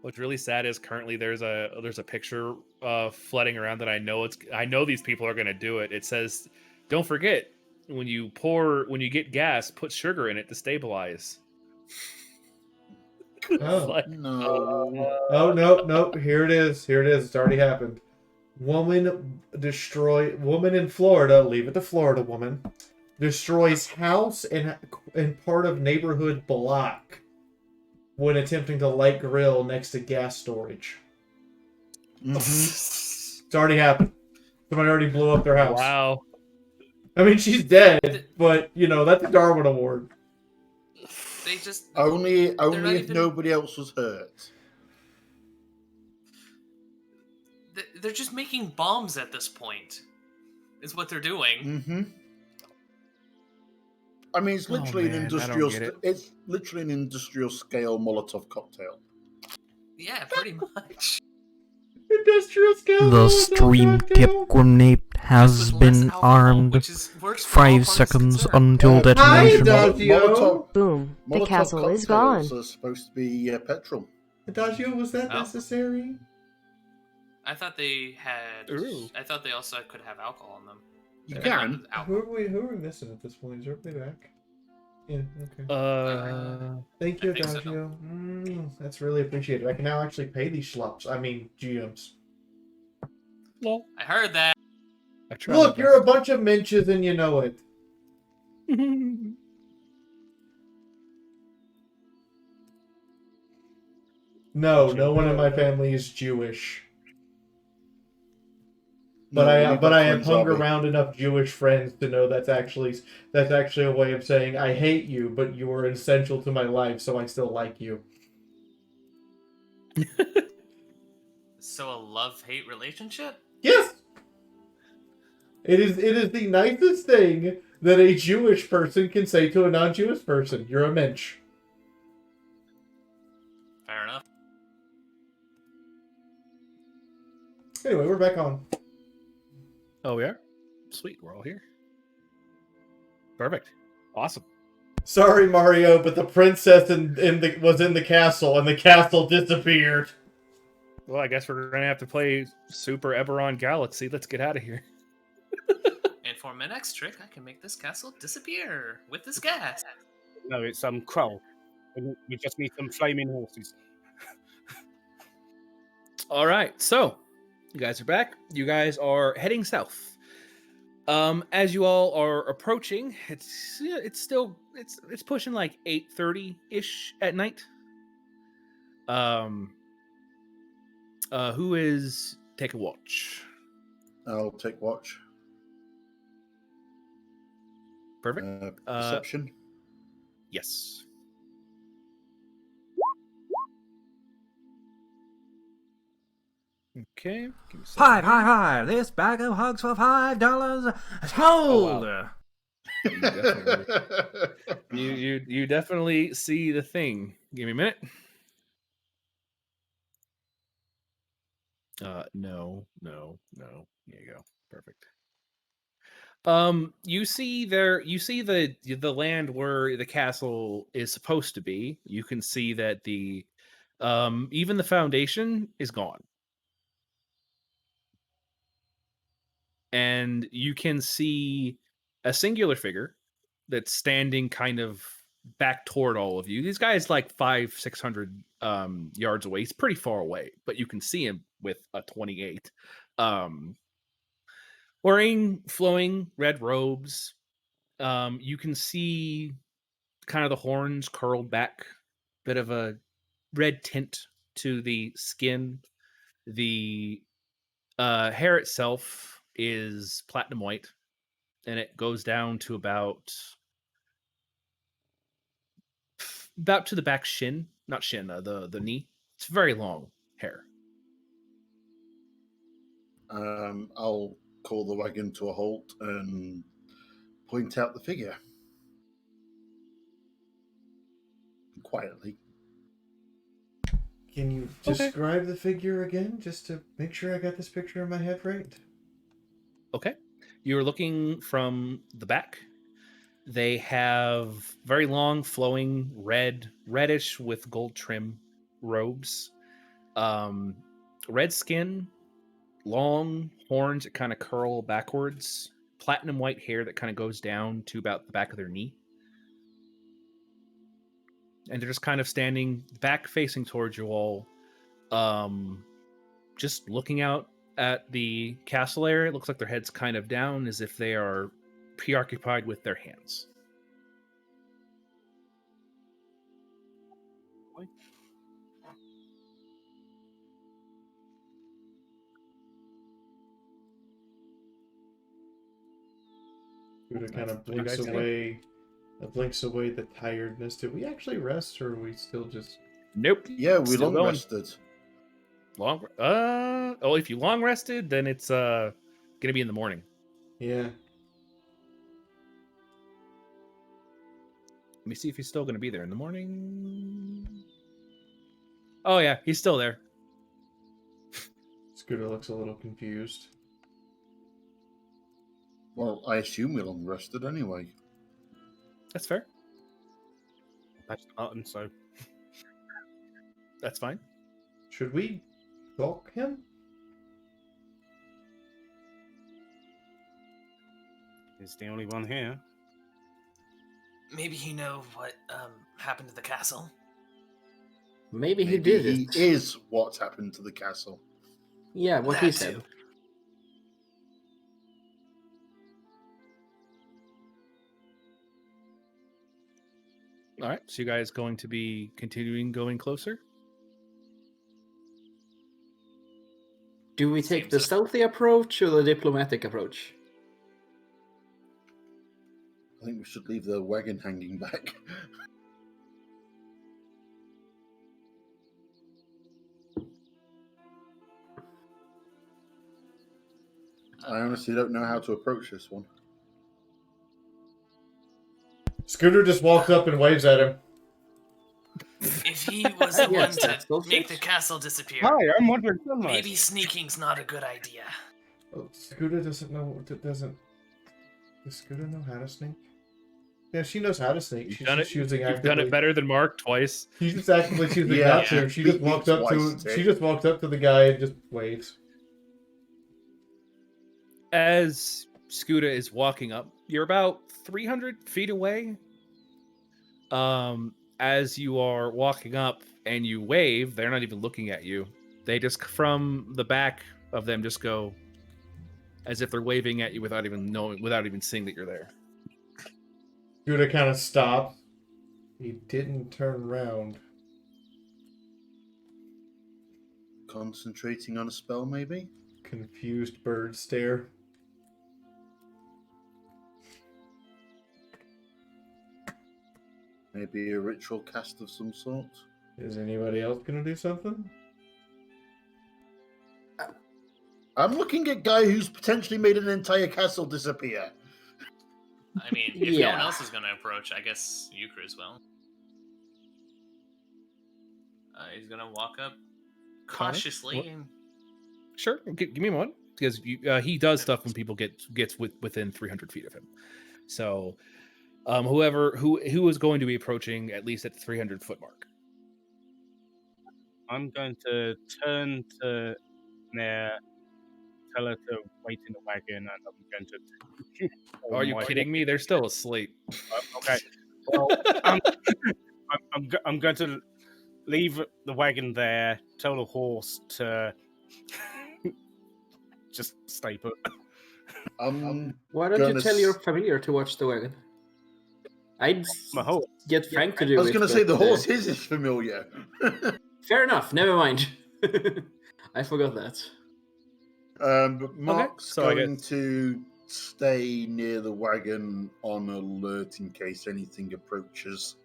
What's really sad is currently there's a picture flooding around that I know these people are gonna do it. It says, "Don't forget when you get gas, put sugar in it to stabilize." Oh. No. Oh no! Here it is. It's already happened. Woman in Florida. Leave it to Florida woman. Destroys house and part of neighborhood block when attempting to light grill next to gas storage. Mhm. It's already happened. Somebody already blew up their house. Wow. I mean, she's dead, but you know that's a Darwin Award. They just Only not if even- nobody else was hurt. they're just making bombs at this point. Is what they're doing. Mm-hmm. I mean, it's literally man, I an don't industrial. get it. It's literally an industrial scale Molotov cocktail. Yeah, pretty much. Industrial scale. The stream tip grenade has With less been alcohol, armed. which works for all 5 parties seconds concerned. until Hi, detonation. Dodgio. Boom. The Molotov castle is cocktails gone. are supposed to be petrol. Dodgio, was that Oh. necessary? I thought they had. Ooh. I thought they also could have alcohol in them. You and can. run out. Who are we missing at this point? Is everybody back? Yeah, okay. Thank you, I think so. Adagio. That's really appreciated. I can now actually pay these schlups. I mean, GMs. Lol. I heard that. I tried my Look, you're a bunch of minches and you know it. best. No, Jim, no one in my no. family is Jewish. No, But none I of but our I have friends hung are, around enough Jewish friends to know that's actually a way of saying I hate you, but you are essential to my life, so I still like you. So a love-hate relationship? Yes. It is the nicest thing that a Jewish person can say to a non-Jewish person. You're a mensch. Fair enough. Anyway, we're back on. Oh, we are? Sweet, we're all here. Perfect. Awesome. Sorry, Mario, but the princess was in the castle, and the castle disappeared. Well, I guess we're gonna have to play Super Eberron Galaxy. Let's get out of here. And for my next trick, I can make this castle disappear with this gas. No, it's Kroll. We just need some flaming horses. All right, so you guys are back. You guys are heading south. As you all are approaching, it's pushing like 8:30 ish at night. Who is take a watch? I'll take watch. Perfect. Perception. Yes. Okay. Give me a second. Hi. This bag of hugs for $5 sold. wow. You definitely, you definitely see the thing. Give me a minute. No. There you go. Perfect. You see the land where the castle is supposed to be. You can see that the even the foundation is gone. And you can see a singular figure that's standing kind of back toward all of you. These guys like 500-600 yards away. He's pretty far away, but you can see him with a 28. Wearing flowing red robes. You can see kind of the horns curled back, bit of a red tint to the skin. The hair itself is platinum white, and it goes down to about to the back shin, not shin, the knee. It's very long hair. I'll call the wagon to a halt and point out the figure quietly. Can you describe the figure again, just to make sure I got this picture in my head right? Okay. You're looking from the back. They have very long, flowing reddish with gold trim robes. Red skin, long horns that kind of curl backwards, platinum white hair that kind of goes down to about the back of their knee. And they're just kind of standing back facing towards you all, just looking out at the castle area. It looks like their heads kind of down as if they are preoccupied with their hands. Buddha kind of What do you guys blinks away the tiredness. Did we actually rest, or are we still just... Nope. Yeah, we Still long going. rested. Long oh, if you long rested, then it's gonna be in the morning. Yeah. Let me see if he's still gonna be there in the morning. Oh yeah, he's still there. Scooter looks a little confused. Well, I assume we long rested anyway. That's fair. That's Martin, so That's fine. Should we talk him? He's the only one here. Maybe he know what happened to the castle. Maybe he Maybe did he it. is what's happened to the castle. Yeah, what he That said. too. All right. So you guys going to be continuing going closer? Do we take Seems the so. stealthy approach or the diplomatic approach? I think we should leave the wagon hanging back. I honestly don't know how to approach this one. Scooter just walks up and waves at him. If he was the one Yes, to that's bullshit. make the castle disappear, Hi, I'm wondering. maybe sneaking's not a good idea. Oh, Scooter doesn't know. Doesn't. Does Scooter know how to sneak? Yeah, she knows how to sneak. She's just choosing You've actively. done it better than Mark twice. She's just actively choosing Yeah, not to. She just beat me walks up to. twice, She Dick. just walks up to the guy and just waves. As Scooter is walking up, you're about 300 feet away. As you are walking up and you wave, they're not even looking at you. They just, from the back of them, just go as if they're waving at you without even seeing that you're there. Scooter kind of stops. He didn't turn around. Concentrating on a spell, maybe? Confused bird stare. Maybe a ritual cast of some sort? Is anybody else gonna do something? I'm looking at guy who's potentially made an entire castle disappear. I mean, if no one Yeah. else is going to approach, I guess Euchre will. He's going to walk up Connor? cautiously. What? And... Sure, give me one, because he does stuff when people gets within 300 feet of him. So, who is going to be approaching at least at the 300 foot mark? I'm going to turn to Nair, tell her to wait in the wagon, and I'm going to. Are you kidding me? They're still asleep. Okay. Well, I'm going to leave the wagon there. Tell the horse to just stay put. Why don't you Gonna tell s- your familiar to watch the wagon? I'd My horse. get Frank to do I it. was going to say the but, horse is familiar. Fair enough. Never mind. I forgot that. But Mark's so I going guess- to stay near the wagon on alert in case anything approaches.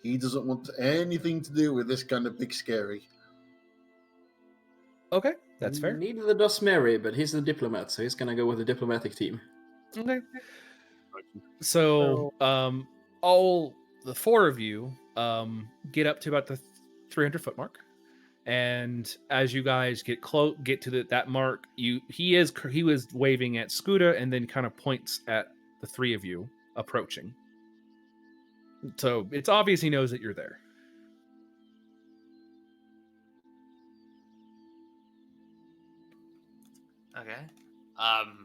He doesn't want anything to do with this kind of big scary. Okay, that's fair. Neither does Mary, but he's the diplomat, so he's gonna go with the diplomatic team. Okay. So, all the four of you get up to about the 300 foot mark, and as you guys get to that mark, he was waving at Scooter and then kind of points at the three of you approaching. So it's obvious he knows that you're there. Okay.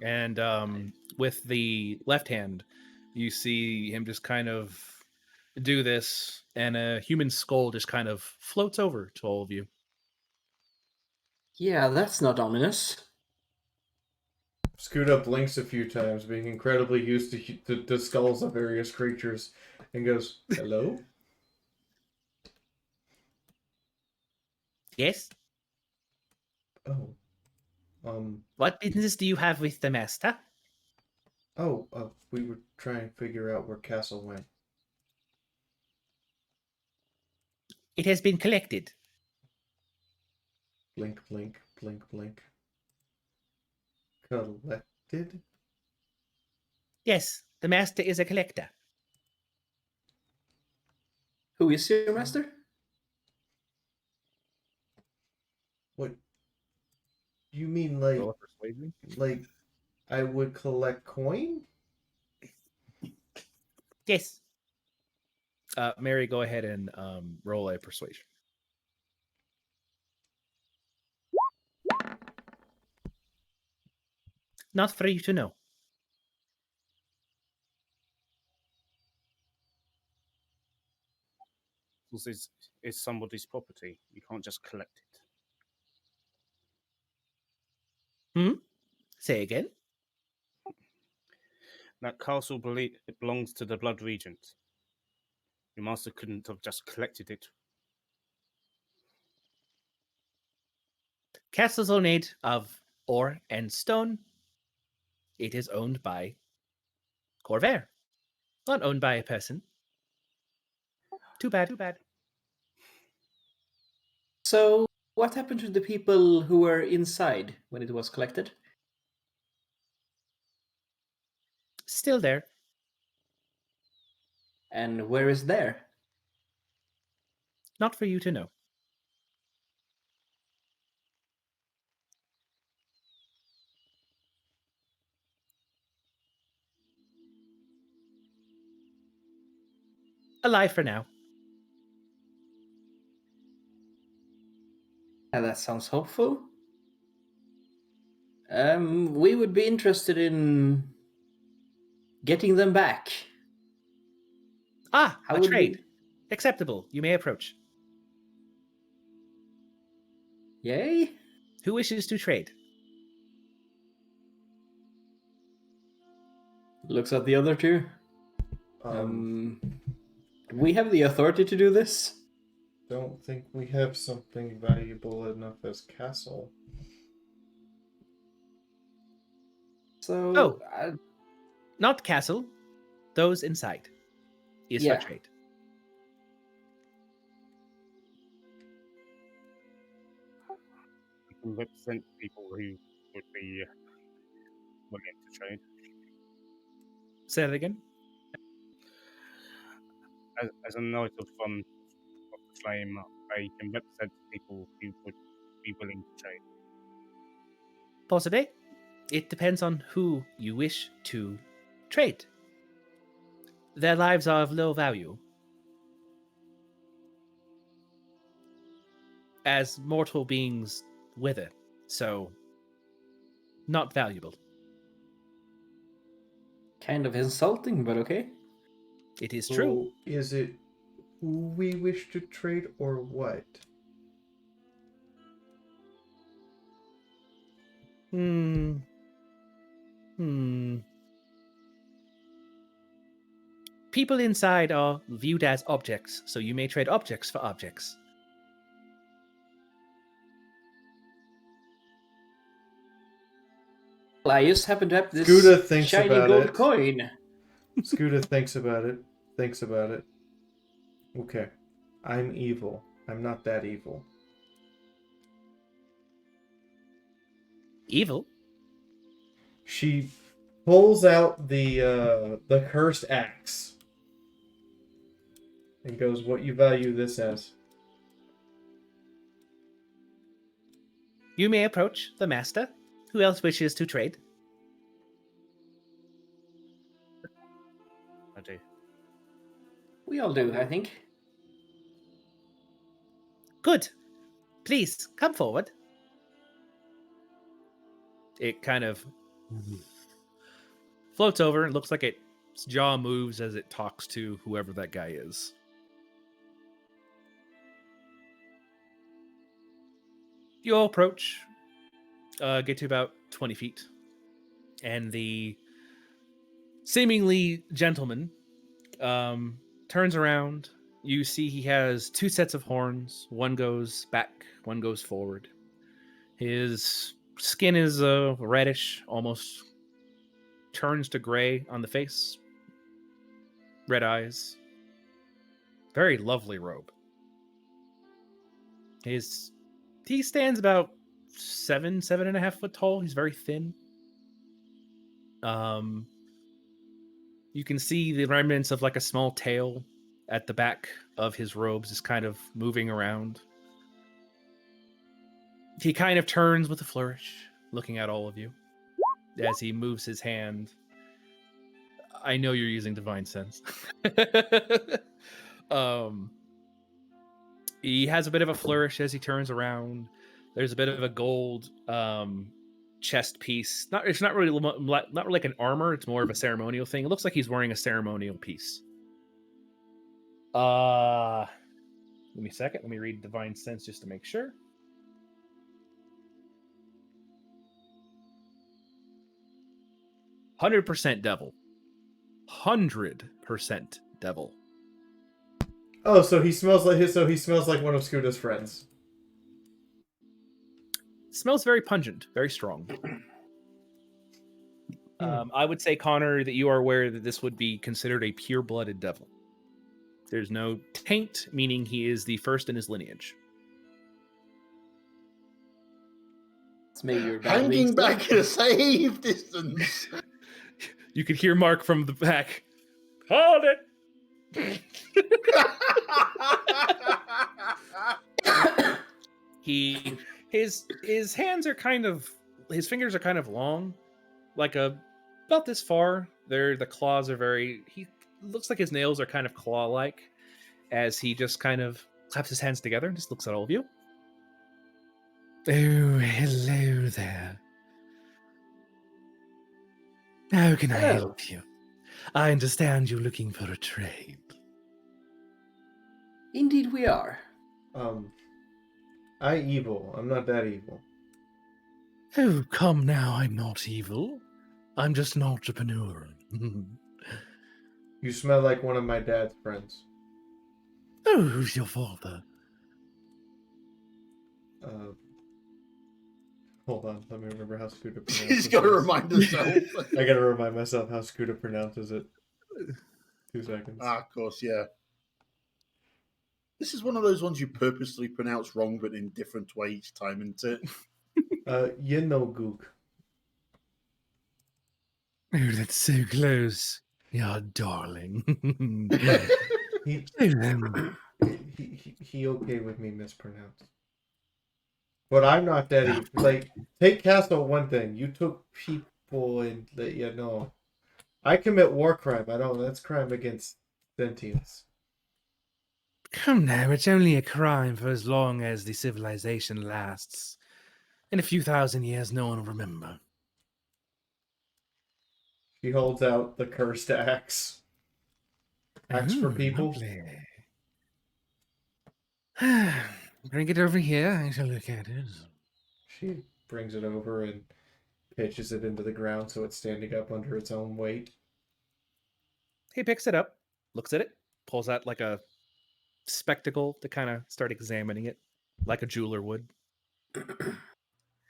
And with the left hand, you see him just kind of do this, and a human skull just kind of floats over to all of you. Yeah, that's not ominous. Scooter blinks a few times, being incredibly used to the skulls of various creatures, and goes, "Hello." Yes? Oh. What business do you have with the master? We were trying to figure out where Castle went. It has been collected. Blink, blink, blink, blink. Collected? Yes, the master is a collector. Who is your master? What? You mean Roll a persuasion. like I would collect coin? Yes. Mary, go ahead and roll a persuasion. Not for you to know. This is somebody's property. You can't just collect it. Say again? That castle it belongs to the Blood Regent. Your master couldn't have just collected it. Castles are made of ore and stone. It is owned by Corvair, not owned by a person. Too bad. Too bad. So, what happened to the people who were inside when it was collected? Still there. And where is there? Not for you to know. Alive for now. That sounds hopeful. We would be interested in getting them back. Ah, How a would trade. we- Acceptable. You may approach. Yay? Who wishes to trade? Looks at the other two. We have the authority to do this. Don't think we have something valuable enough as castle. So, Not castle. Those inside. Is Yeah. for trade. You can represent people who would be willing to trade. Say that again. As a knight of the flame, I can represent people who would be willing to trade. Possibly. It depends on who you wish to trade. Their lives are of low value. As mortal beings wither, so not valuable. Kind of insulting, but okay. It is true. So is it who we wish to trade or what? People inside are viewed as objects, so you may trade objects for objects. Well, I just happen to have this Scooter thinks shiny about gold it. coin. Scooter thinks about it. Thinks about it. Okay. I'm evil. I'm not that evil. Evil? She pulls out the cursed axe and goes, "What you value this as?" You may approach the master. Who else wishes to trade? I do. We all do, I think. Good. Please, come forward. It kind of floats over. It looks like its jaw moves as it talks to whoever that guy is. You all approach, get to about 20 feet, and the seemingly gentleman turns around. You see he has two sets of horns. One goes back, one goes forward. His skin is reddish, almost turns to gray on the face. Red eyes. Very lovely robe. He stands about 7.5 foot tall. He's very thin. You can see the remnants of like a small tail at the back of his robes is kind of moving around. He kind of turns with a flourish, looking at all of you as he moves his hand. I know you're using divine sense. He has a bit of a flourish as he turns around. There's a bit of a gold chest piece. It's not really not really like an armor. It's more of a ceremonial thing. It looks like he's wearing a ceremonial piece. Give me a second. Let me read Divine Sense just to make sure. "100% devil. 100% devil." Oh, so he smells like one of Scoota's friends. Smells very pungent, very strong. I would say, Connor, that you are aware that this would be considered a pure-blooded devil. There's no taint, meaning he is the first in his lineage. It's maybe your Hanging back at a safe distance. You could hear Mark from the back. Hold it! His hands are kind of, his fingers are kind of long, like about this far. The claws are very, he looks like his nails are kind of claw-like, as he just kind of claps his hands together and just looks at all of you. "Oh, hello there. How can I help you? I understand you're looking for a trade." Indeed we are. I evil. I'm not that evil. "Oh, come now, I'm not evil. I'm just an entrepreneur." You smell like one of my dad's friends. "Oh, who's your father?" Hold on. Let me remember how Scooter pronounces He's got to this. remind himself. I gotta remind myself how Scooter pronounces it. 2 seconds. Of course, yeah. This is one of those ones you purposely pronounce wrong, but in different way each time, isn't it? Yenoguk. "Oh, that's so close. You're darling." He "Oh, he okay with me mispronounced. But I'm not that evil. Like, take Castle one thing. You took people and no. I commit war crime. I don't. That's crime against sentience. come now, it's only a crime for as long as the civilization lasts. In a few thousand years, no one will remember." He holds out the cursed axe. Axe for people. Lovely. Bring it over here. I shall look at it. She brings it over and pitches it into the ground so it's standing up under its own weight. He picks it up, looks at it, pulls out like a spectacle to kind of start examining it, like a jeweler would.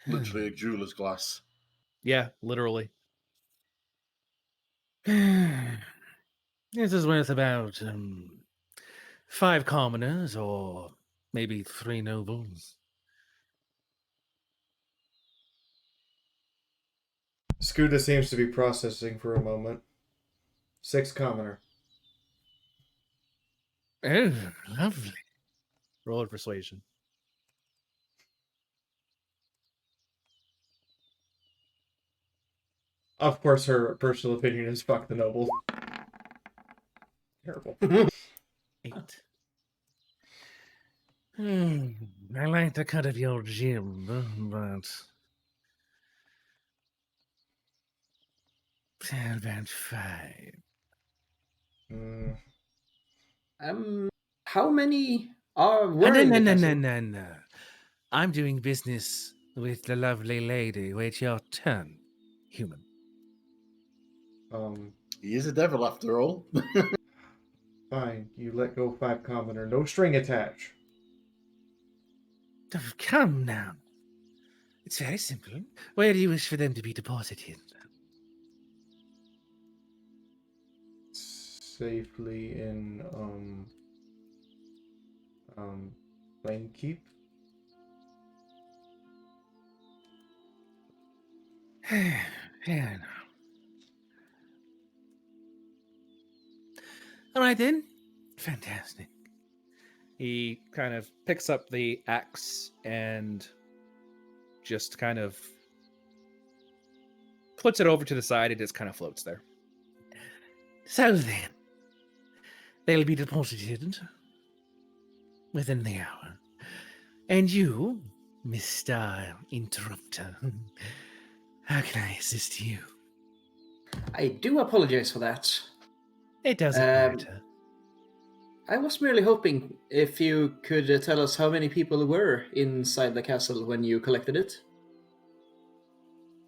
Literally a jeweler's glass. Yeah, literally. This is worth about 5 commoners or maybe 3 nobles. Scooter seems to be processing for a moment. 6 commoner. Oh, lovely. Roll a persuasion. Of course, her personal opinion is fuck the nobles. Terrible. 8. I like the cut of your jib, but about 5. Mm. How many are No, were in the castle? no. I'm doing business with the lovely lady. Wait your turn, human. He is a devil after all. Fine. You let go 5 commoner. No string attached. Oh, come now. It's very simple. Where do you wish for them to be deposited? Safely in Plain Keep. Fair enough. All right then. Fantastic. He kind of picks up the axe and just kind of puts it over to the side. It just kind of floats there. So then, they'll be deposited within the hour. And you, Mr. Interrupter, How can I assist you? I do apologize for that. It doesn't matter. I was merely hoping if you could tell us how many people were inside the castle when you collected it.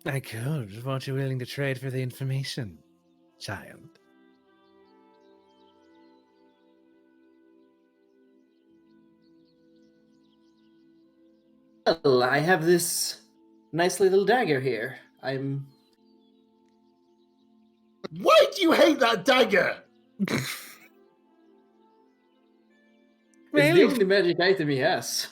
I could. Weren't you willing to trade for the information, child? Well, I have this nice little dagger here. Why do you hate that dagger? It's the only magic item he has.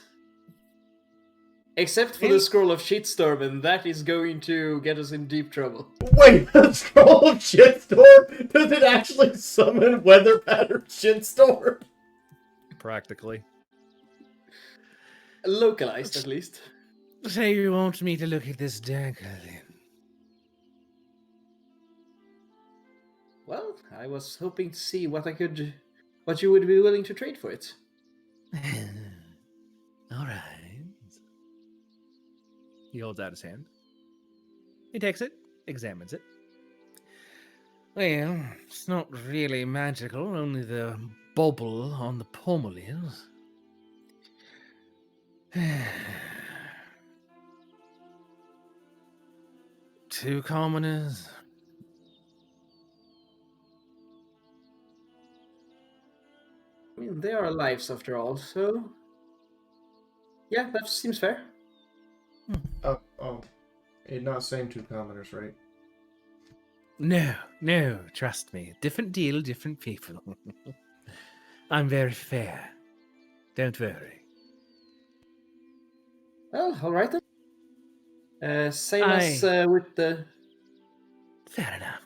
Except for the Scroll of Shitstorm, and that is going to get us in deep trouble. Wait, the Scroll of Shitstorm? Does it actually summon weather pattern shitstorm? Practically. Localized, at least. So you want me to look at this dagger, then? Well, I was hoping to see what you would be willing to trade for it. All right. He holds out his hand. He takes it, examines it. Well, it's not really magical, only the bubble on the pommel is. 2 commoners. I mean, they are lives after all, so... Yeah, that seems fair. You're not saying 2 commoners, right? No, trust me. Different deal, different people. I'm very fair. Don't worry. Well, alright then. Same as with the... Fair enough.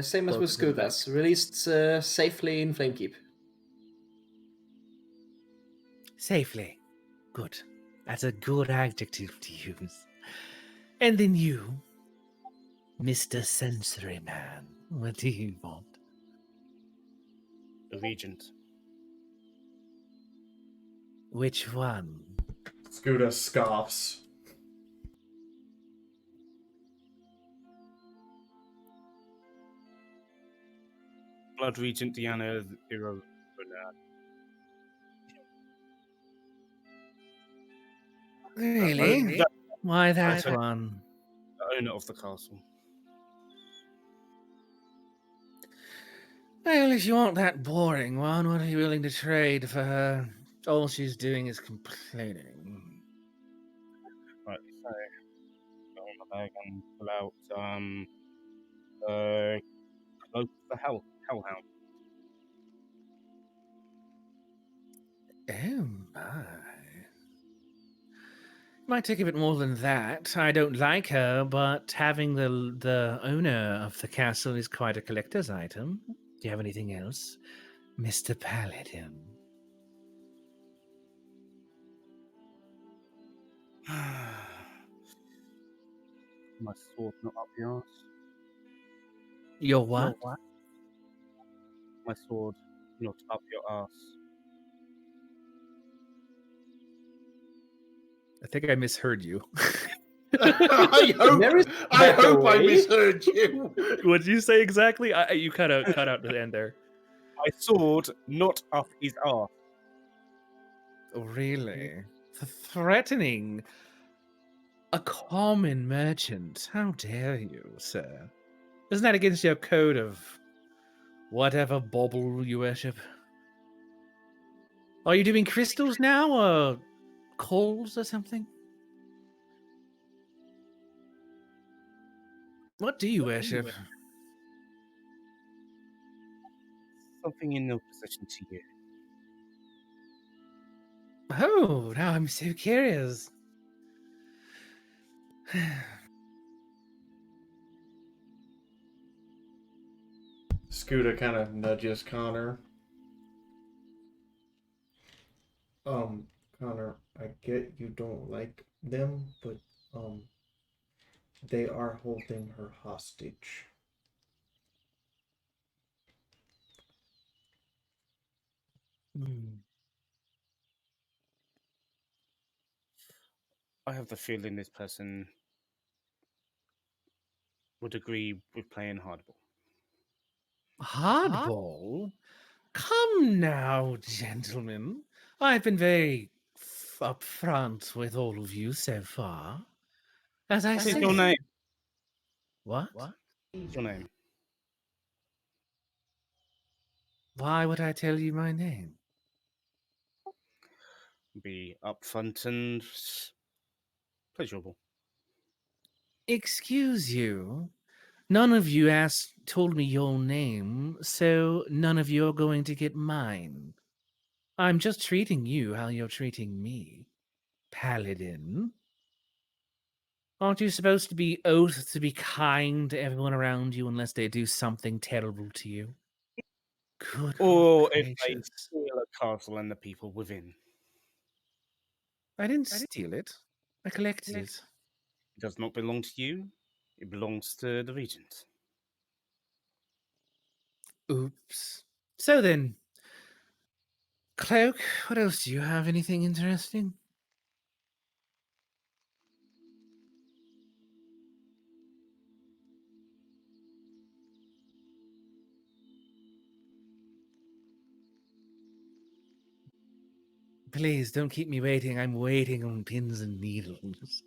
Same as with Skutas. Released safely in Flamekeep. Safely. Good. That's a good adjective to use. And then you, Mr. Sensory Man, what do you want? The Regent. Which one? Scuda scoffs. Blood Regent Diana Iro. Really? Why that Okay. one? The owner of the castle. Well, if you want that boring one, what are you willing to trade for her? All she's doing is complaining. Right, so go in my bag and pull out close to the hellhound. Oh my. Might take a bit more than that. I don't like her, but having the owner of the castle is quite a collector's item. Do you have anything else, Mr. Paladin? My sword not up your ass. Your what? My sword not up your ass. I think I misheard you. I hope I misheard you. What did you say exactly? You cut out the end there. My sword not up his ass. Oh, really? Threatening a common merchant? How dare you, sir? Isn't that against your code of whatever bauble you worship? Are you doing crystals now, or coals or something? What do you worship? Something in opposition to you. Oh, now I'm so curious. Scuda kind of nudges Connor. Connor, I get you don't like them, but they are holding her hostage. I have the feeling this person would agree with playing hardball. Hardball? Come now, gentlemen. I've been very upfront with all of you so far. As I What is say, your name? What? What's your name? Why would I tell you my name? Be upfront and pleasurable. Excuse you. None of you told me your name, so none of you are going to get mine. I'm just treating you how you're treating me. Paladin. Aren't you supposed to be oath to be kind to everyone around you unless they do something terrible to you? Good Or if they gracious. steal a castle and the people within. I didn't steal it. I collected it. It does not belong to you. It belongs to the regent. Oops. So then, Cloak, what else do you have? Anything interesting? Please don't keep me waiting. I'm waiting on pins and needles.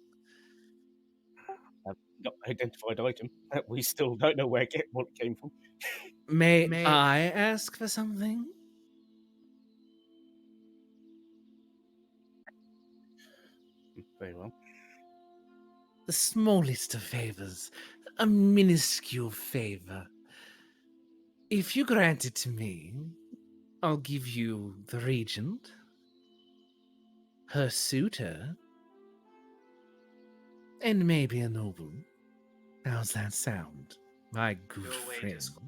Not identified item. We still don't know what it came from. May I ask for something? Very well. The smallest of favors. A minuscule favor. If you grant it to me, I'll give you the regent, her suitor, and maybe a noble. How's that sound, my good Go away, friend? Discord.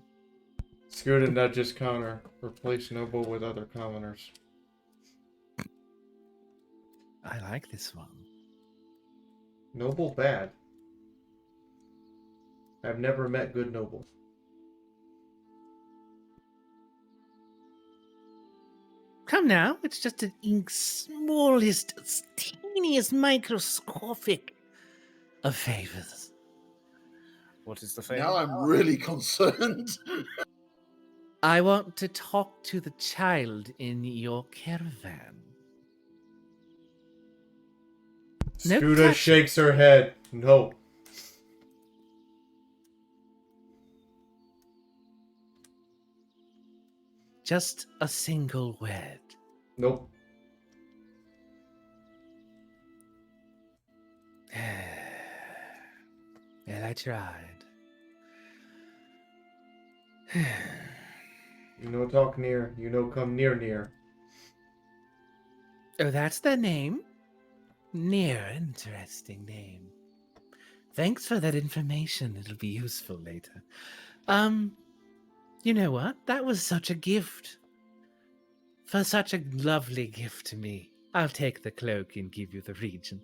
Scooter nudges Connor. Replace Noble with other commoners. I like this one. Noble bad. I've never met good Noble. Come now, it's just an smallest, teeniest, microscopic of favors. What is the favor? Now I'm really concerned. I want to talk to the child in your caravan. No Scooter touch- shakes her head. No. Just a single word. Nope. Well, I tried. You know talk near. You know come near. Oh, that's the name? Near, interesting name. Thanks for that information. It'll be useful later. You know what? That was such a gift. For such a lovely gift to me. I'll take the cloak and give you the region.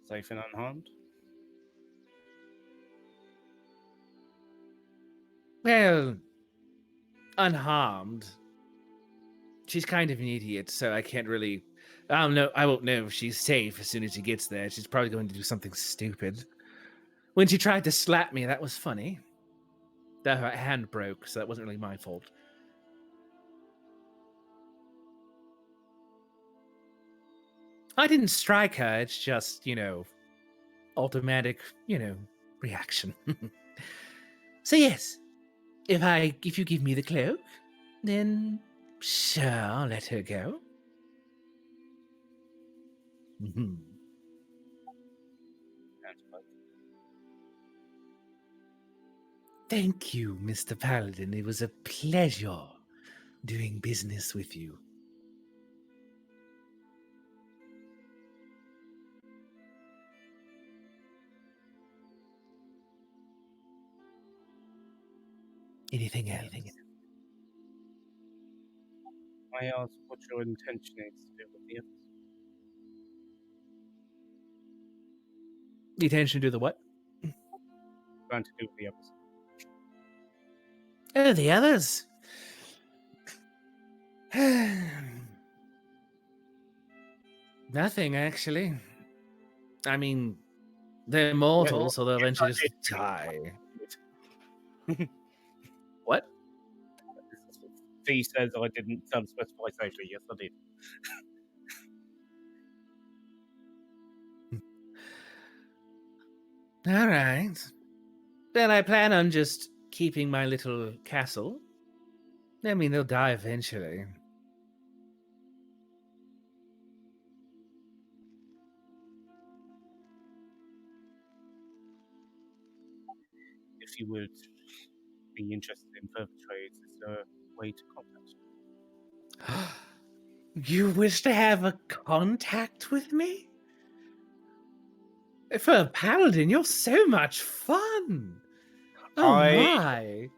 Safe and unharmed? Well, unharmed. She's kind of an idiot, so I can't really. I don't know. I won't know if she's safe as soon as she gets there. She's probably going to do something stupid. When she tried to slap me, that was funny. That her hand broke, so that wasn't really my fault. I didn't strike her. It's just, automatic, reaction. So yes, if you give me the cloak, then sure, I'll let her go. Mhm. Thank you, Mr. Paladin. It was a pleasure doing business with you. Anything else? I ask what your intention is to do with the others. The intention to do the what? Plan to do with the others. Oh, the others. Nothing, actually. I mean, They're mortal, well, so they'll yes, eventually I just did. die. What? Fee says I didn't specify safely. Yes, I did. All right. Then I plan on just keeping my little castle. I mean, they'll die eventually. If you would be interested in further trades, is there a way to contact you? You wish to have a contact with me? For a paladin, you're so much fun. Oh my.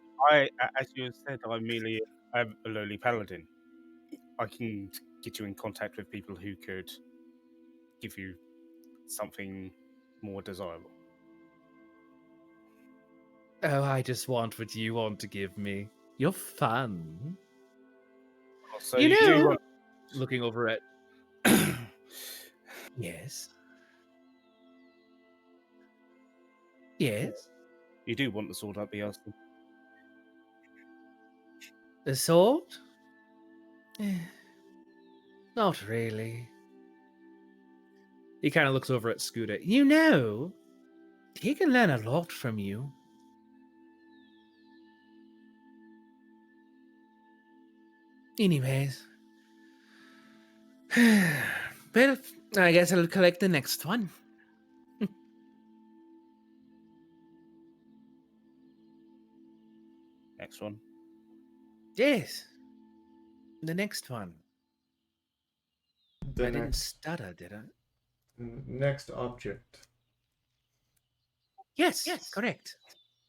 As you said, I'm merely a lowly paladin. I can get you in contact with people who could give you something more desirable. Oh, I just want what you want to give me. You're fun. So You you do know, want looking over at yes. Yes. you do want the sword up the arse. The sword? Not really. He kind of looks over at Scooter. You know, he can learn a lot from you. Anyways. Well, I guess I'll collect the next one. Next one. Yes. The next one. The I didn't next, stutter, did I? next object. Yes, correct.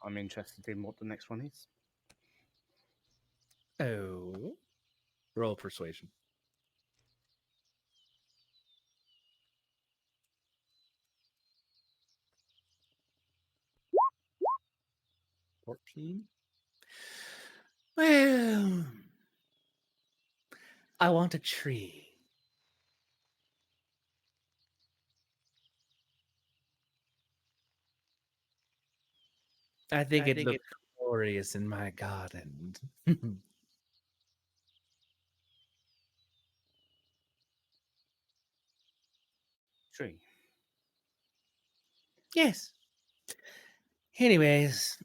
I'm interested in what the next one is. Oh. Roll persuasion. 14. Well, I want a tree. I think it looked glorious in my garden. Tree. Yes. Anyways,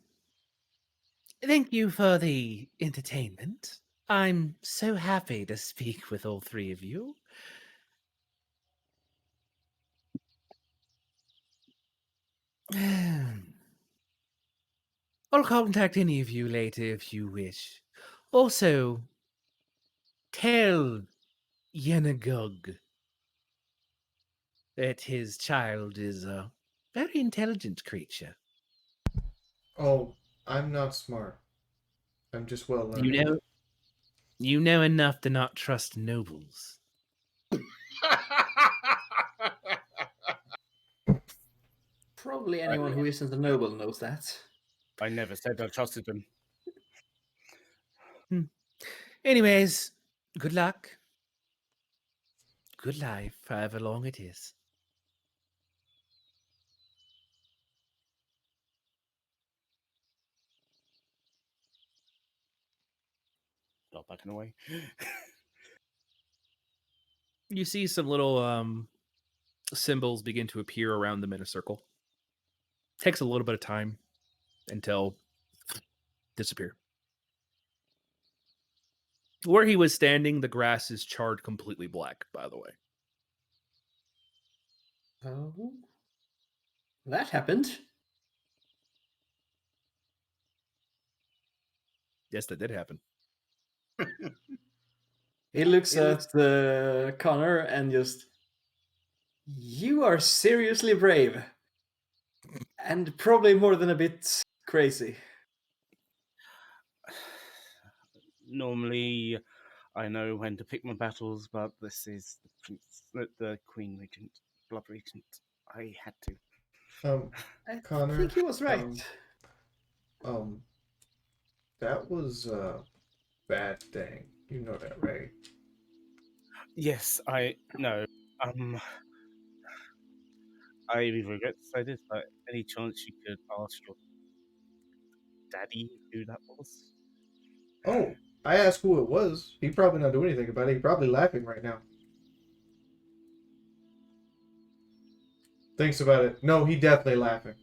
thank you for the entertainment. I'm so happy to speak with all three of you. I'll contact any of you later if you wish. Also, tell Yenagog that his child is a very intelligent creature. Oh, I'm not smart. I'm just well learned. You know enough to not trust nobles. Probably anyone who isn't a noble knows that. I never said I trusted them. Anyways, good luck. Good life, however long it is. Stop backing away. You see some little symbols begin to appear around them in a circle. Takes a little bit of time until disappear. Where he was standing, the grass is charred completely black, by the way. Oh, that happened. Yes, that did happen. He looks at Connor and just, you are seriously brave. And probably more than a bit crazy. Normally, I know when to pick my battles, but this is the Queen Regent, Blood Regent. I had to. I Connor, think he was right. That was a bad thing. You know that, right? Yes, I know. I regret to say this, but any chance you could ask your daddy who that was? Oh, I asked who it was. He'd probably not do anything about it. He's probably laughing right now. Thinks about it. No, he definitely laughing.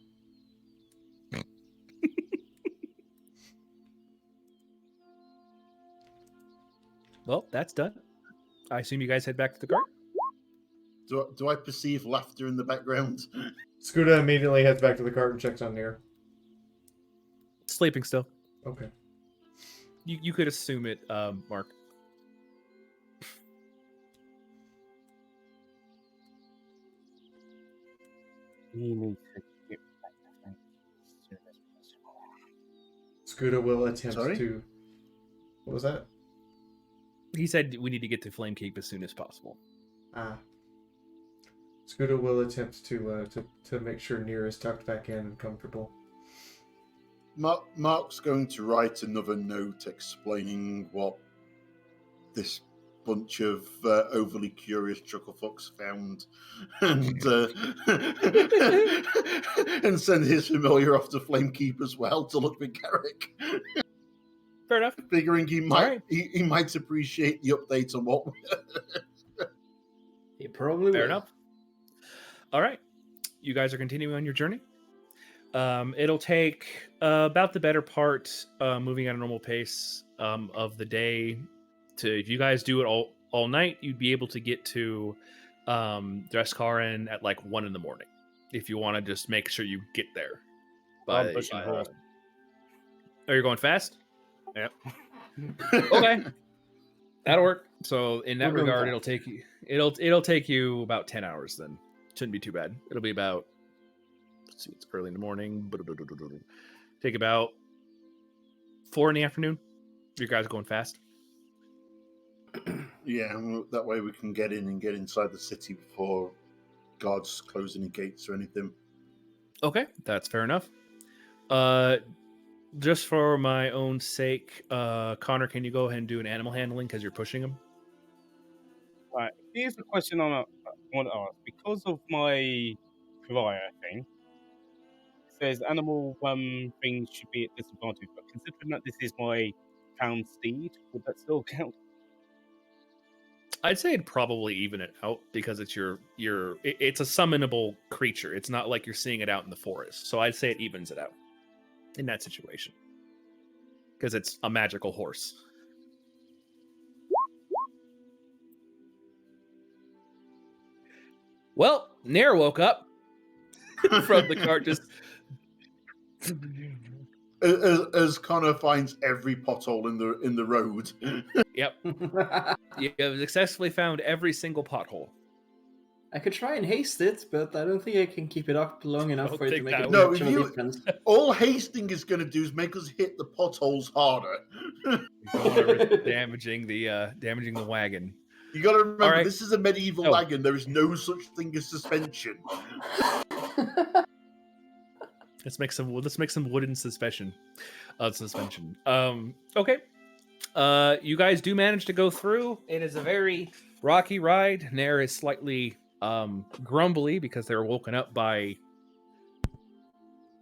Well, that's done. I assume you guys head back to the cart. Do I perceive laughter in the background? Scooter immediately heads back to the cart and checks on Nier. Sleeping still. Okay. You could assume it, Mark. You need to get back to Frank as soon as possible. Scooter will attempt Sorry? to. What was that? He said we need to get to Flame Keep as soon as possible. Ah. Scooter will attempt to make sure Nier is tucked back in and comfortable. Mark's going to write another note explaining what this bunch of overly curious chucklefucks found, and send his familiar off to Flamekeep as well to look for Garrick. Fair enough. Figuring he might Alright. he might appreciate the update on what. He probably Fair will. enough. All right. You guys are continuing on your journey. It'll take about the better part, moving at a normal pace, of the day. If you guys do it all night, you'd be able to get to Dreskarin at like 1 in the morning. If you want to just make sure you get there. I'm pushing horse. Are you going fast? Yep. Okay. That'll work. So in that We're going regard, fast. it'll take you about 10 hours then. Shouldn't be too bad. It'll be about, let's see, it's early in the morning. Take about 4 in the afternoon. You guys are going fast. Yeah, that way we can get in and get inside the city before guards close any gates or anything. Okay, that's fair enough. Just for my own sake, Connor, can you go ahead and do an animal handling because you're pushing him? Right. Here's the question I want to ask. Because of my prior thing, it says animal things should be at disadvantage, but considering that this is my found steed, would that still count? I'd say it'd probably even it out because it's it's a summonable creature. It's not like you're seeing it out in the forest. So I'd say it evens it out in that situation because it's a magical horse. Well, Nair woke up from the cart. Just As Connor finds every pothole in the road. yep, you have successfully found every single pothole. I could try and haste it, but I don't think I can keep it up long enough Don't for it to think make that a would- No, much of if a you- difference. All hasting is going to do is make us hit the potholes harder. damaging the wagon. You got to remember, Alright. this is a medieval Oh. wagon. There is no such thing as suspension. Let's make some wooden suspension. Okay. You guys do manage to go through. It is a very rocky ride. Nair is slightly grumbly because they were woken up by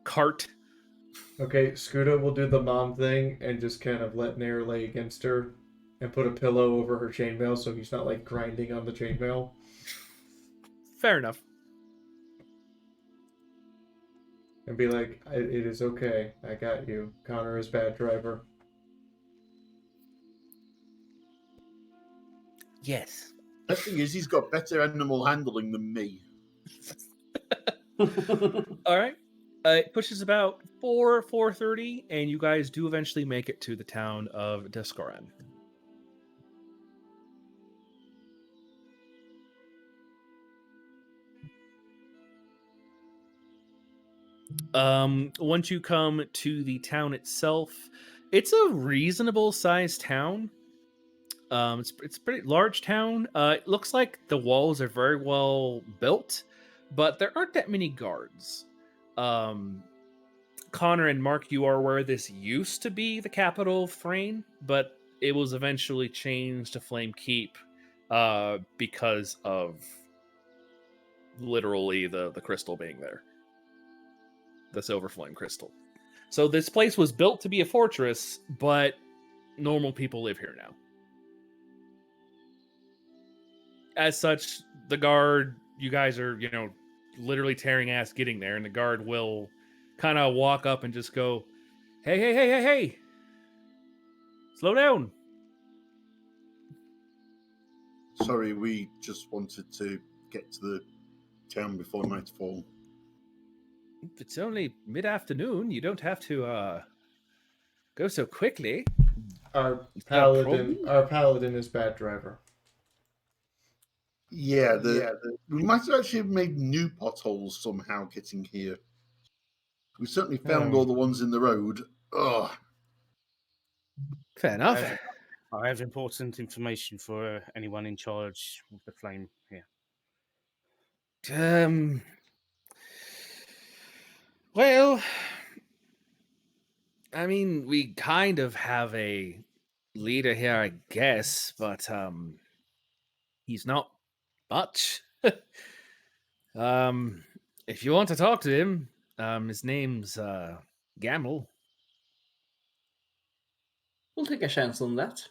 cart. Okay, Scooter will do the mom thing and just kind of let Nair lay against her and put a pillow over her chainmail so he's not like grinding on the chainmail. Fair enough. And be like, it is okay. I got you. Connor is bad driver. Yes. The thing is, he's got better animal handling than me. All right. It pushes about 4:30, and you guys do eventually make it to the town of Deskoran. Once you come to the town itself, it's a reasonable sized town. It's a pretty large town. It looks like the walls are very well built, but there aren't that many guards. Connor and Mark, you are aware this used to be the capital of Thrain, but it was eventually changed to Flame Keep because of literally the crystal being there, the silver flame crystal. So this place was built to be a fortress, but normal people live here now. As such, the guard, you guys are, literally tearing ass getting there, and the guard will kind of walk up and just go, hey, slow down. Sorry, we just wanted to get to the town before nightfall. It's only mid-afternoon. You don't have to go so quickly. Our Is that a paladin is bad driver. Yeah, we might have actually made new potholes somehow getting here. We certainly found all the ones in the road. Ugh. Fair enough. I have important information for anyone in charge of the flame here. Well, I mean, we kind of have a leader here, I guess, but he's not much. If you want to talk to him, his name's Gamble. We'll take a chance on that.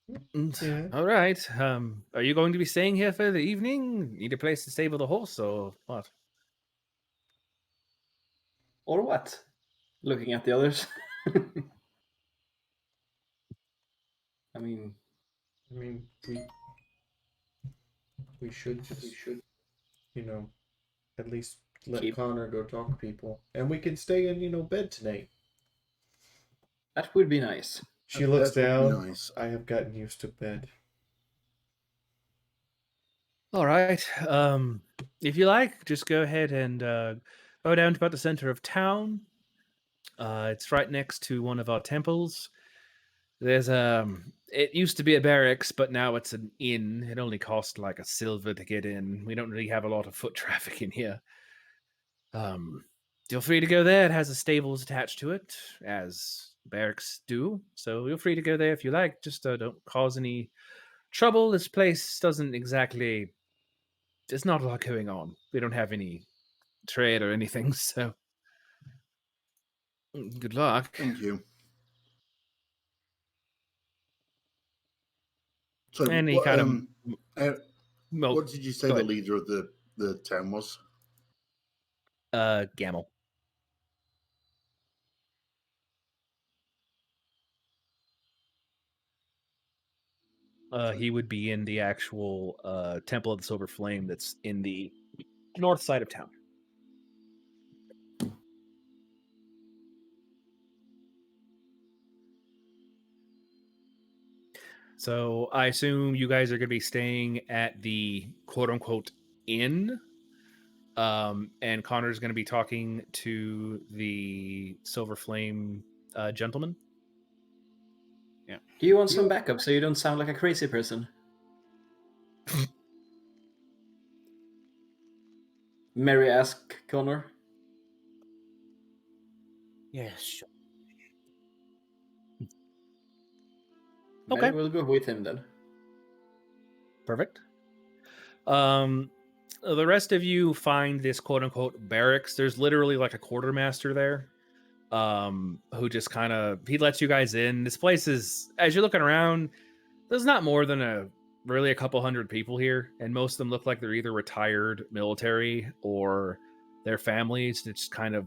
Yeah. All right. Are you going to be staying here for the evening? Need a place to stable the horse, or what? Or what? Looking at the others. I mean, we should at least let Keep- Connor go talk to people, and we can stay in bed tonight. that would be nice. She looks That would be down. nice. I have gotten used to bed. All right. If you like, just go ahead and go down to about the center of town. It's right next to one of our temples. There's it used to be a barracks, but now it's an inn. It only costs like a silver to get in. We don't really have a lot of foot traffic in here. Feel free to go there. It has a stables attached to it, as barracks do. So feel free to go there if you like. Just don't cause any trouble. This place doesn't exactly. There's not a lot going on. We don't have any trade or anything. So good luck. Thank you. So, Any what, kind of what did you say go the ahead. leader of the town was? Gamel. He would be in the actual Temple of the Silver Flame that's in the north side of town. So I assume you guys are going to be staying at the quote-unquote inn, and Connor's going to be talking to the Silver Flame gentleman. Do you want some backup so you don't sound like a crazy person? Mary asked Connor. Yeah, sure. Okay, Okay. we'll go with him then. Perfect. The rest of you find this quote-unquote barracks. There's literally like a quartermaster there, who just kind of he lets you guys in. This place is, as you're looking around, there's not more than a couple hundred people here, and most of them look like they're either retired military or their families just kind of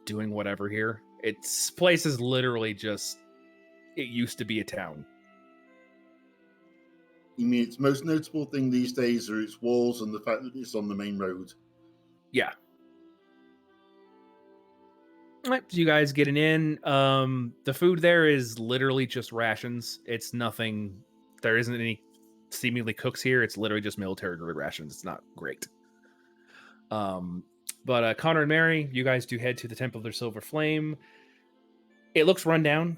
doing whatever here. It's place is literally just it used to be a town. You mean its most notable thing these days are its walls and the fact that it's on the main road? Yeah. Right, so you guys getting in. The food there is literally just rations. It's nothing. There isn't any seemingly cooks here. It's literally just military grade rations. It's not great. But Connor and Mary, you guys do head to the Temple of the Silver Flame. It looks run down.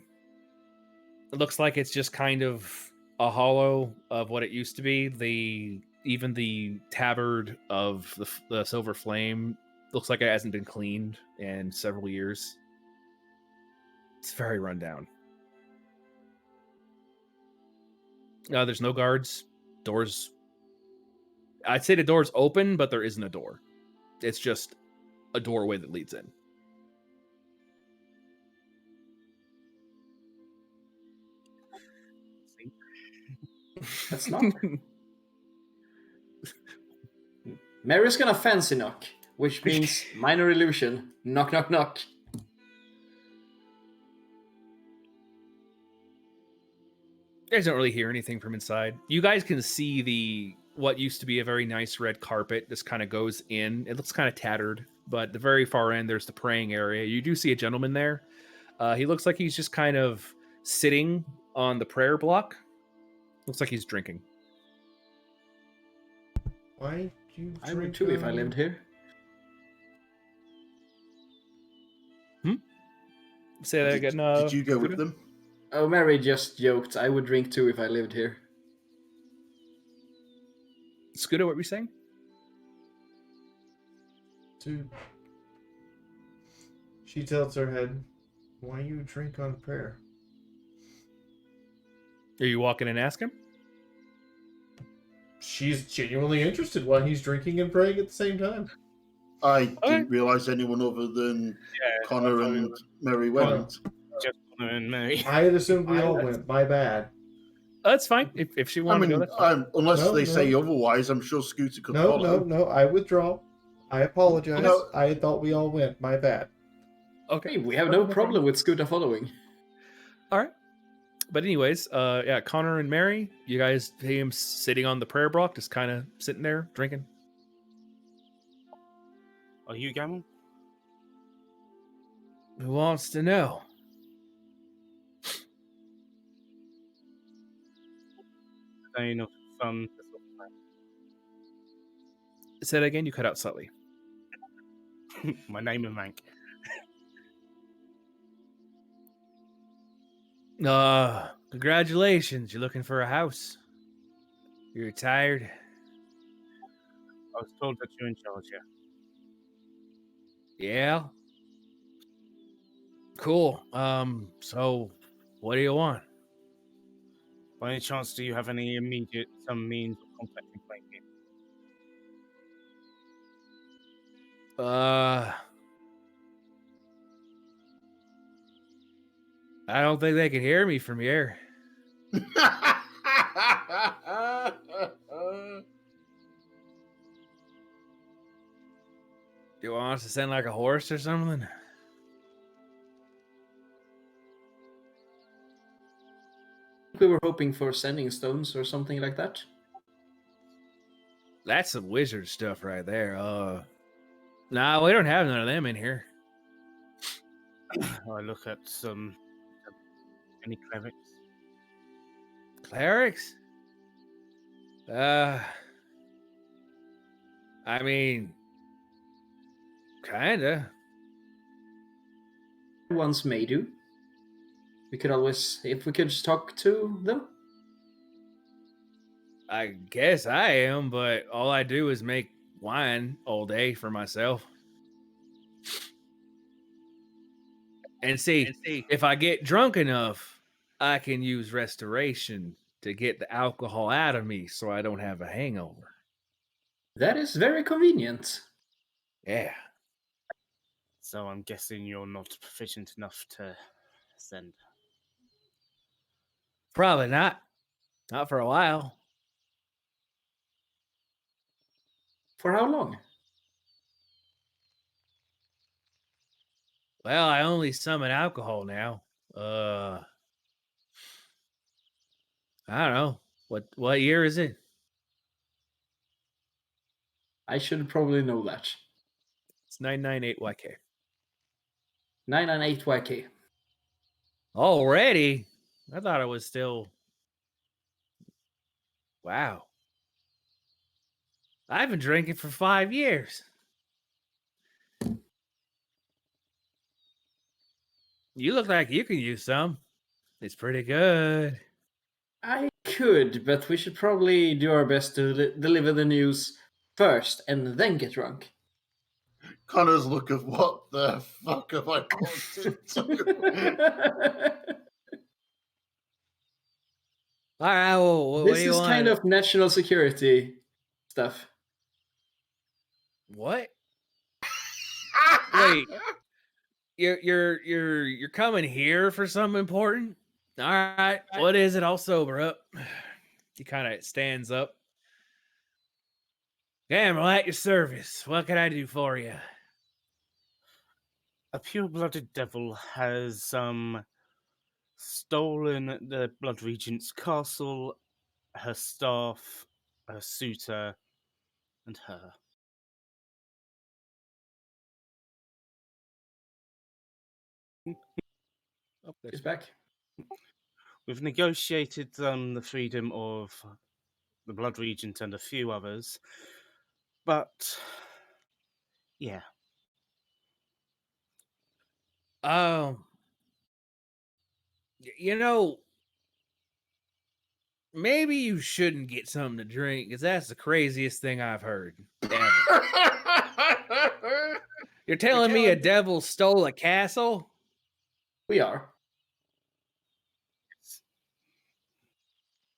It looks like it's just kind of a hollow of what it used to be. Even the tabard of the Silver Flame looks like it hasn't been cleaned in several years. It's very run down. There's no guards. Doors I'd say the door's open, but there isn't a door. It's just a doorway that leads in. Let's knock. Mary's gonna fancy knock, which means minor illusion. Knock, knock, knock. You guys don't really hear anything from inside. You guys can see what used to be a very nice red carpet. This kind of goes in. It looks kind of tattered, but at the very far end, there's the praying area. You do see a gentleman there. He looks like he's just kind of sitting on the prayer block. Looks like he's drinking. Why do you I would drink? too if I lived here. Say that again. Did you go with Kuda? them? Oh, Mary just joked. I would drink too if I lived here. Scooter, what were you saying? Dude. She tilts her head. Why you drink on prayer? Are you walking and ask him? She's genuinely interested why he's drinking and praying at the same time. I Okay. didn't realise anyone other than Connor and Mary went. Just Connor and Mary. I had assumed we all went. My bad. That's fine. If she I wanted mean, to go, that's fine. unless No, they no. say otherwise, I'm sure Scooter could No, follow. no. I withdraw. I apologize. No. I thought we all went. My bad. Okay. Hey, we have no problem with Scooter following. All right. But anyways, yeah, Connor and Mary, you guys see him sitting on the prayer block, just kind of sitting there drinking. Are you Gammon? Who wants to know? Staying enough fun. Say that again. You cut out slightly. My name and rank. Congratulations. You're looking for a house. You're retired. I was told that you're in charge, yeah. Yeah. Cool. So what do you want? By any chance, do you have any immediate means of contacting Plain King? I don't think they can hear me from here. Do you want us to send like a horse or something? We were hoping for sending stones or something like that. That's some wizard stuff right there. Nah, we don't have none of them in here. I look at any clerics. Clerics? I mean, kinda. Ones may do. We could always, if we could just talk to them. I guess I am, but all I do is make wine all day for myself. And see, if I get drunk enough, I can use restoration to get the alcohol out of me so I don't have a hangover. That is very convenient. Yeah. So I'm guessing you're not proficient enough to send. Probably not. Not for a while. For how long? Well, I only summon alcohol now. I don't know. What year is it? I should probably know that. It's 998YK. 998YK. Already? I thought it was still. Wow. I've been drinking for 5 years. You look like you can use some. It's pretty good. I could, but we should probably do our best to deliver the news first and then get drunk. Connor's look of what the fuck have I walked into? All right, well, what This do you is want? kind of national security stuff. What? Wait. You're coming here for something important? All right. What is it? I'll sober up. He kind of stands up. Gamble at your service. What can I do for you? A pure-blooded devil has stolen the Blood Regent's castle, her staff, her suitor, and her. Oh, He's back. We've negotiated the freedom of the Blood Regent and a few others, but yeah, You know, maybe you shouldn't get something to drink because that's the craziest thing I've heard ever. You're telling me a devil stole a castle? We are.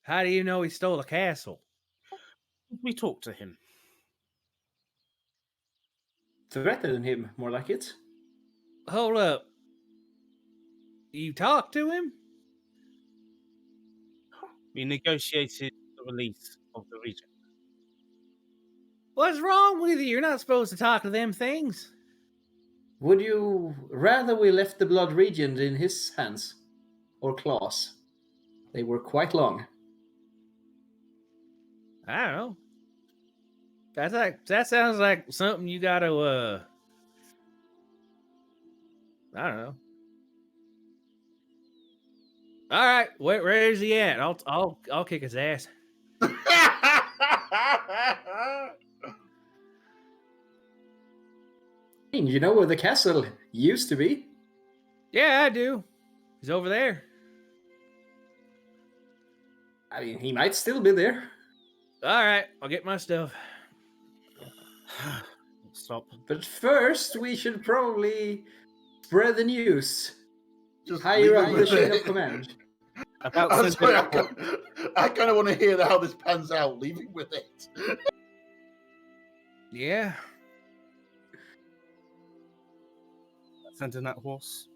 How do you know he stole a castle? we talked to him. Threatened him, more like it. Hold up. You talked to him? We negotiated the release of the Regent. What's wrong with you? You're not supposed to talk to them things. Would you rather we left the Blood Regent in his hands? Or claws? They were quite long. I don't know. That sounds like something you gotta I don't know. All right, where is he at? I'll kick his ass. You know where the castle used to be? Yeah, I do. He's over there. I mean, he might still be there. All right, I'll get my stuff. Stop. But first, we should probably spread the news. Just Higher leave up it the with chain it. of command. About I'm sorry, sending- I kind of want to hear how this pans out. Leave it with it. Yeah. sending that horse.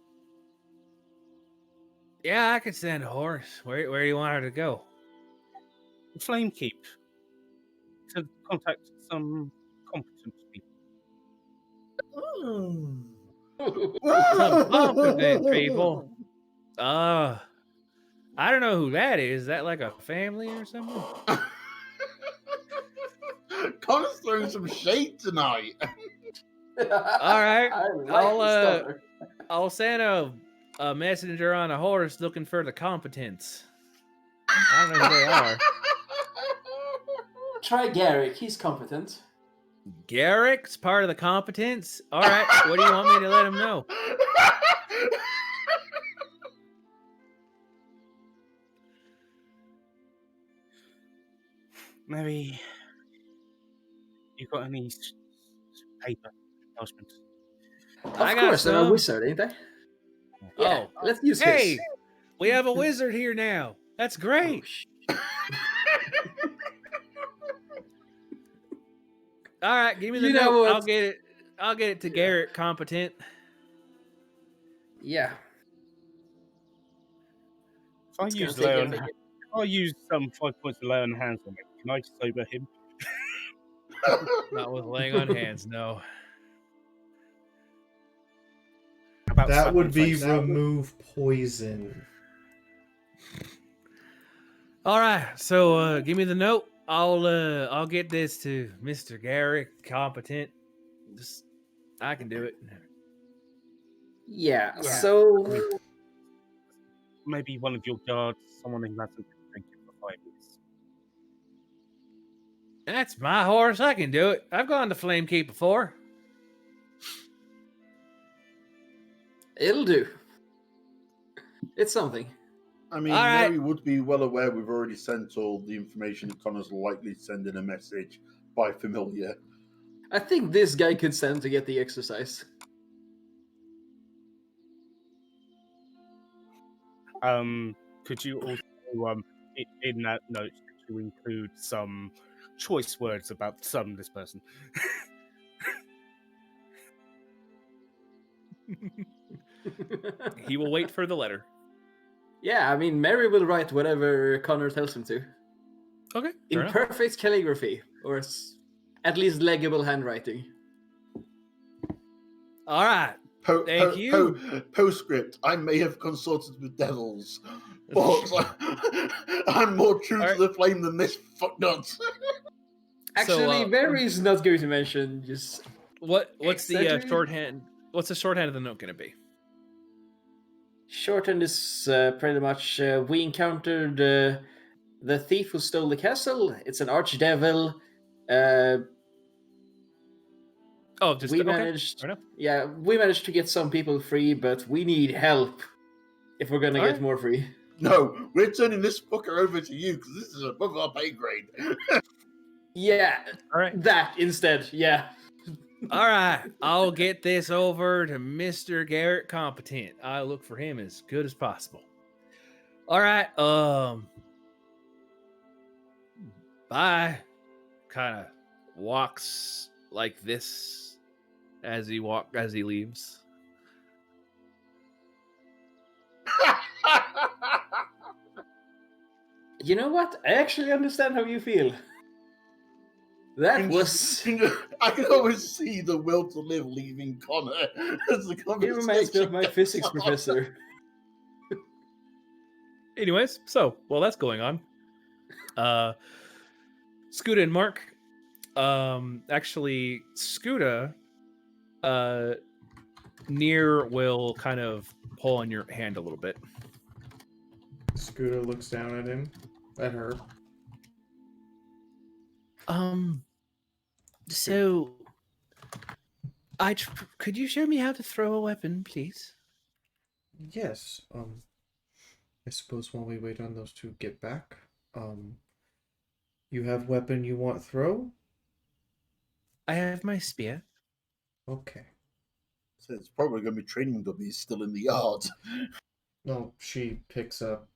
Yeah, I could send a horse. Where do you want her to go? Flamekeep to contact some competent people. Some competent people. I don't know who that is. Is that like a family or something? Connor's throwing some shade tonight. All right. I like this stuff. I'll send a messenger on a horse looking for the competents. I don't know who they are. Try Garrick. He's competent. Garrick's part of the competents? All right. What do you want me to let him know? Maybe you got any paper acknowledgement? Of I got course, they're a some. wizard, ain't they? Yeah, Oh, let's use hey, his. we have a wizard here now. That's great. All right, give me the You know note. what? I'll get it to Garrett competent. Yeah. If I It's use gonna take lay on, him- if I use some 5 points of lay on hands on it, can I sober him? Not with laying on hands, no. About That would be sacrifice? remove poison. All right, so give me the note. I'll get this to Mr. Garrick competent. Just I can do it. Yeah. Yeah. So Maybe one of your guards, someone who hasn't been drinking for 5 years. That's my horse. I can do it. I've gone to Flamekeep before. it'll do. It's something. I mean, All right. Mary would be well aware we've already sent all the information that Connor's likely sending a message by familiar. I think this guy could send to get the exercise. Could you also, in that note, could you include some choice words about this person? He will wait for the letter. Yeah, I mean, Mary will write whatever Connor tells him to. Okay, In fair enough. perfect calligraphy, or at least legible handwriting. All right. Thank you. Postscript. I may have consulted with devils, but I'm more true All to right. the flame than this fucknut. Actually, So, Mary's not going to mention just what's the Exactly. shorthand? What's the shorthand of the note going to be? shorthand is pretty much we encountered the thief who stole the castle. It's an archdevil. Oh, just We okay. managed, Fair enough. yeah, we managed to get some people free, but we need help if we're gonna All get right. more free. No, we're turning this fucker over to you because this is above our pay grade. Yeah, All right. that instead. Yeah. All right. I'll get this over to Mr. Garrett Competent. I'll look for him as good as possible. All right. Bye. Kind of walks like this as he leaves. You know what? I actually understand how you feel. That was. I can always see the will to live leaving Connor as the It conversation reminds me of my goes physics on. professor. Anyways, so while that's going on, Scooter and Mark, actually, Scooter, Near will kind of pull on your hand a little bit. Scooter looks down at him, at her. So, could you show me how to throw a weapon, please? Yes. I suppose while we wait on those two get back, you have weapon you want throw? I have my spear. Okay. So it's probably going to be training dummies still in the yard. No, she picks up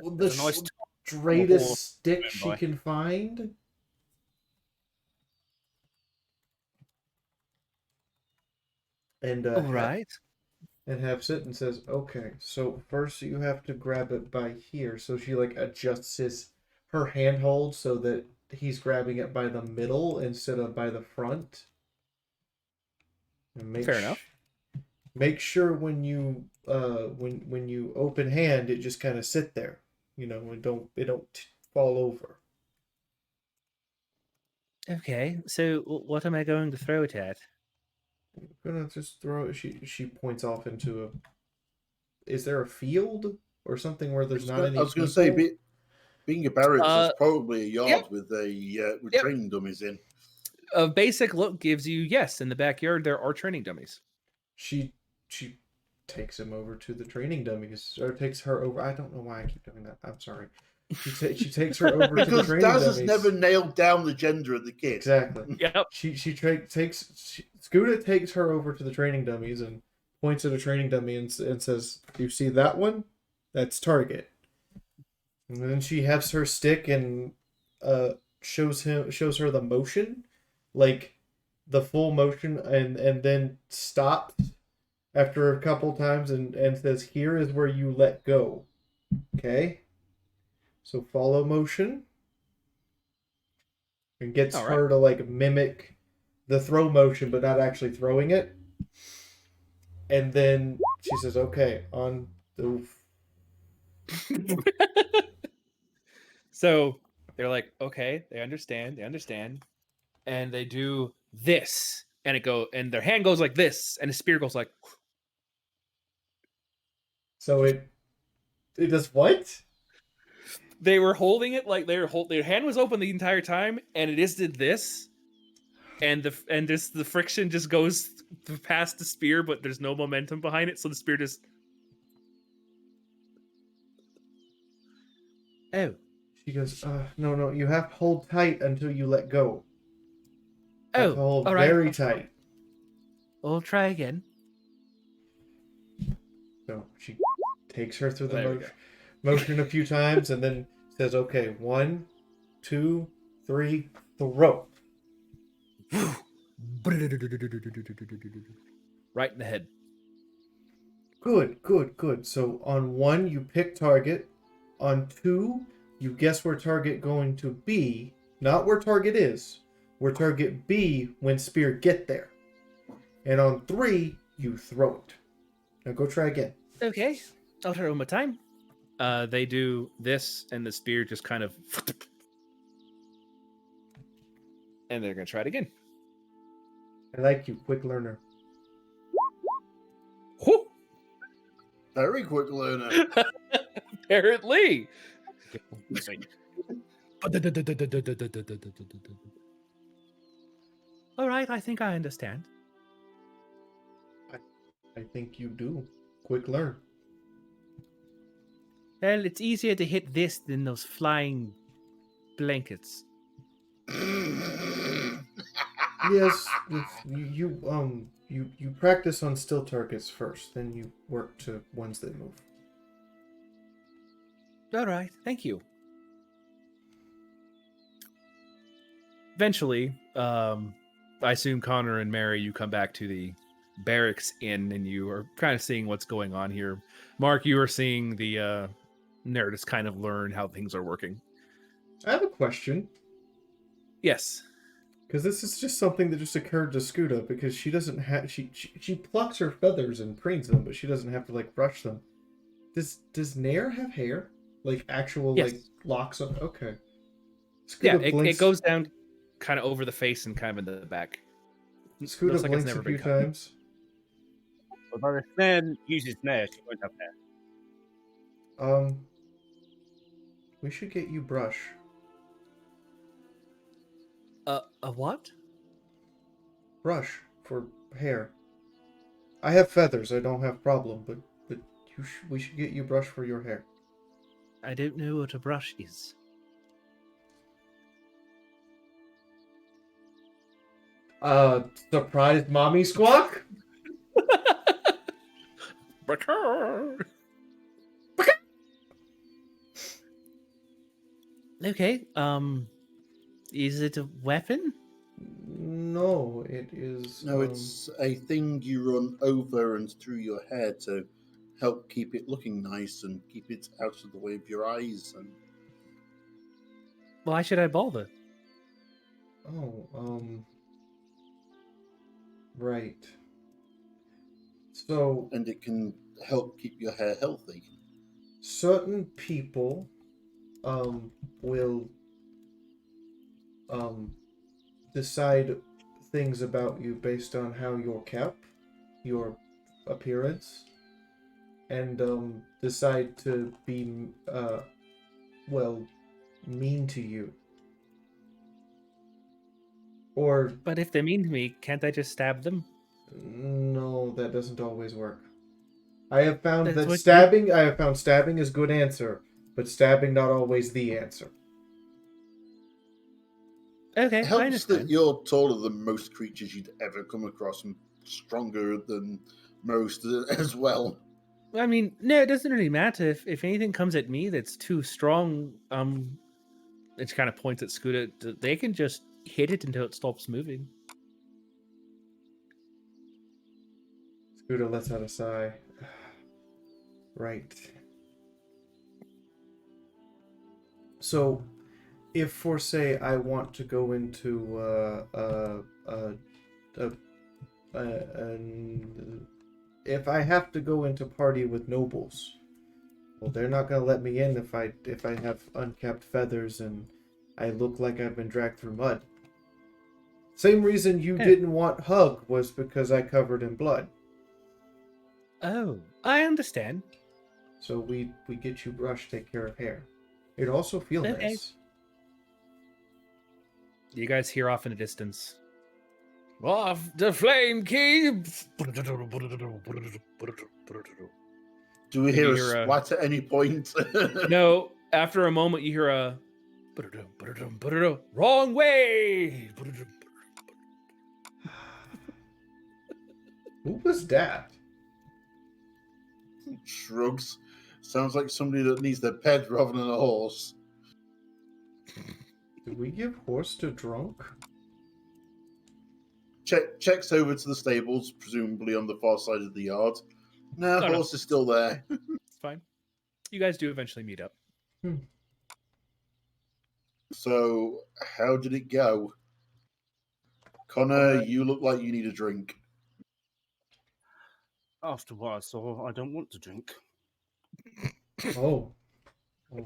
the There's a nice straightest stick man, she boy. can find. And All right. and have it and says, okay, so first you have to grab it by here. So she like adjusts her handhold so that he's grabbing it by the middle instead of by the front. And Fair enough. Make sure when you when you open hand, it just kind of sit there, and don't fall over. Okay. So, what am I going to throw it at? I'm gonna just throw it. She points off into a. Is there a field or something where there's not any? I was going to say, people? being a barracks, there's probably a yard Yep. with with Yep. training dummies in. A basic look gives you yes. In the backyard, there are training dummies. She takes him over to the training dummies, or takes her over. I don't know why I keep doing that. I'm sorry. She takes her over to the Because training Daz dummies. has never nailed down the gender of the kid. Exactly. Yep. Scooter takes her over to the training dummies and points at a training dummy and says, "You see that one? That's target." And then she has her stick and shows her the motion, like the full motion, and then stops after a couple times and says, "Here is where you let go." Okay? So follow motion. And gets All her to like mimic the throw motion but not actually throwing it. And then she says, "Okay, on the..." So they're like, okay, they understand, and they do this, and and their hand goes like this, and the spear goes like. So it does what? They were holding it like their hand was open the entire time, and it just did this, and the friction just goes past the spear, but there's no momentum behind it, so the spear just. Oh. She goes, no, you have to hold tight until you let go. You have to hold all right. very tight." We'll try again. So she takes her through the There we motion a few times and then says, "Okay, 1, 2, 3, throw." Right in the head. Good, good, good. So on 1, you pick target. On 2, you guess where target going to be. Not where target is. Where target be when spear get there. And on 3, you throw it. Now go try again. Okay, I'll try one more time. They do this, and the spear just kind of, and they're gonna try it again. I like you, quick learner. Whew! Very quick learner. Apparently. All right, I think I understand. I think you do. Quick learn. Well, it's easier to hit this than those flying blankets. Yes, you practice on still targets first, then you work to ones that move. All right, thank you. Eventually, I assume Connor and Mary, you come back to the barracks inn, and you are kind of seeing what's going on here. Mark, you are seeing the Nerdist kind of learn how things are working. I have a question, Yes. because this is just something that just occurred to Scuda, because she doesn't have she plucks her feathers and preens them, but she doesn't have to like brush them. Does Nair have hair? Like actual Yes. like locks on? Okay. Yeah, Scuda it blinks, goes down kind of over the face and kind of in the back. Scuda Looks like it's blinks never a been few cut. times. But by the snare uses snare, she won't have hair. We should get you brush. A what? Brush for hair. I have feathers. I don't have problem, but we should get you brush for your hair. I don't know what a brush is. Surprised mommy squawk? Okay, is it a weapon? No, it is. No, it's a thing you run over and through your hair to help keep it looking nice and keep it out of the way of your eyes. And Why should I bother? Right. So and it can help keep your hair healthy. certain people, will, decide things about you based on how you're kept, your appearance, and decide to be well, mean to you. Or But if they're mean to me, can't I just stab them? no, that doesn't always work. I have found That's that what stabbing. I have found stabbing is good answer, but stabbing not always the answer. Okay, It I helps understand. that you're taller than most creatures you'd ever come across and stronger than most as well. I mean, no, it doesn't really matter if anything comes at me that's too strong. It kind of points at Scooter. They can just hit it until it stops moving. Scooter lets out a sigh. Right. So, if for say I want to go into if I have to go into party with nobles, well, they're not gonna let me in if I have unkept feathers and I look like I've been dragged through mud. Same reason you Yeah. didn't want hug was because I covered in blood. Oh, I understand. So we get you brush, take care of hair. It'd also feel Okay. nice. You guys hear off in the distance. Off the flame key. Do we And hear you a hear a- splat at any point? No, after a moment, you hear a wrong way. Who was that? Shrugs. Sounds like somebody that needs their pet rather than a horse. Did we give horse to drunk? checks over to the stables, presumably on the far side of the yard. No, No. horse is still there. It's fine. You guys do eventually meet up. So, how did it go? Connor, you look like you need a drink. After what I saw, I don't want to drink. Oh,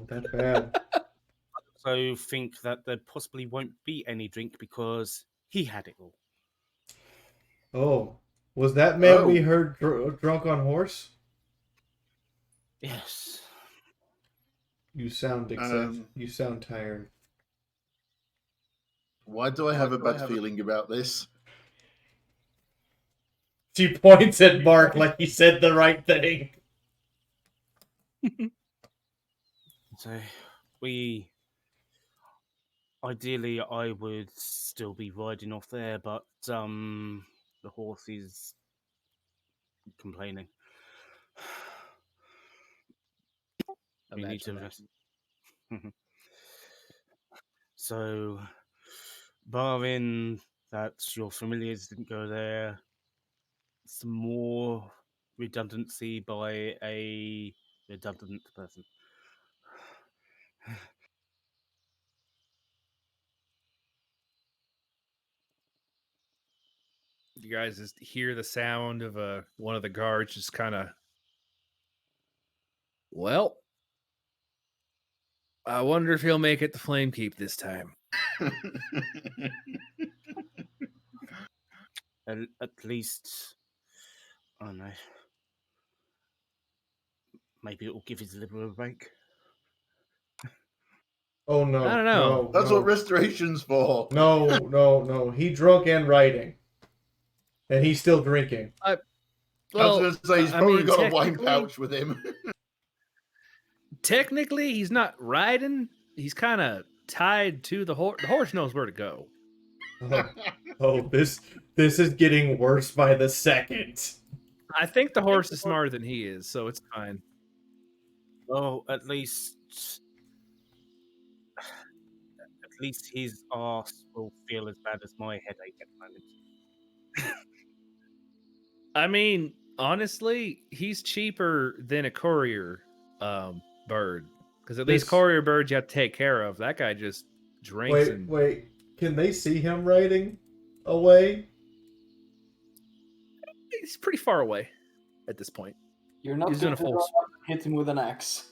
that's bad. So think that there possibly won't be any drink because he had it all. Oh, was that man we Oh. heard drunk on horse? Yes. You sound you sound tired. Why do I have a bad feeling about this? She points at Mark like he said the right thing. So ideally I would still be riding off there, but the horse is complaining. We need to Imagine that. rest. So, barring that your familiars didn't go there, some more redundancy by a redundant person. You guys just hear the sound of one of the guards just kind of. Well, I wonder if he'll make it to Flame Keep this time. At least, I don't know. Maybe it will give his liver a break. Oh no! I don't know. No, That's no. what restoration's for. No. He drunk and riding, and he's still drinking. I was going to say he's I probably mean, got a wine technically- pouch with him. Technically, he's not riding. He's kind of tied to the horse. The horse knows where to go. Oh, this is getting worse by the second. I think the horse is smarter than he is, so it's fine. Well, at least his arse will feel as bad as my headache at the moment. I mean, honestly, he's cheaper than a courier bird. Because at least This- courier birds you have to take care of. That guy just drinks and Wait. Can they see him riding away? he's pretty far away at this point. You're not He's doing going a to full run up and hit him with an axe.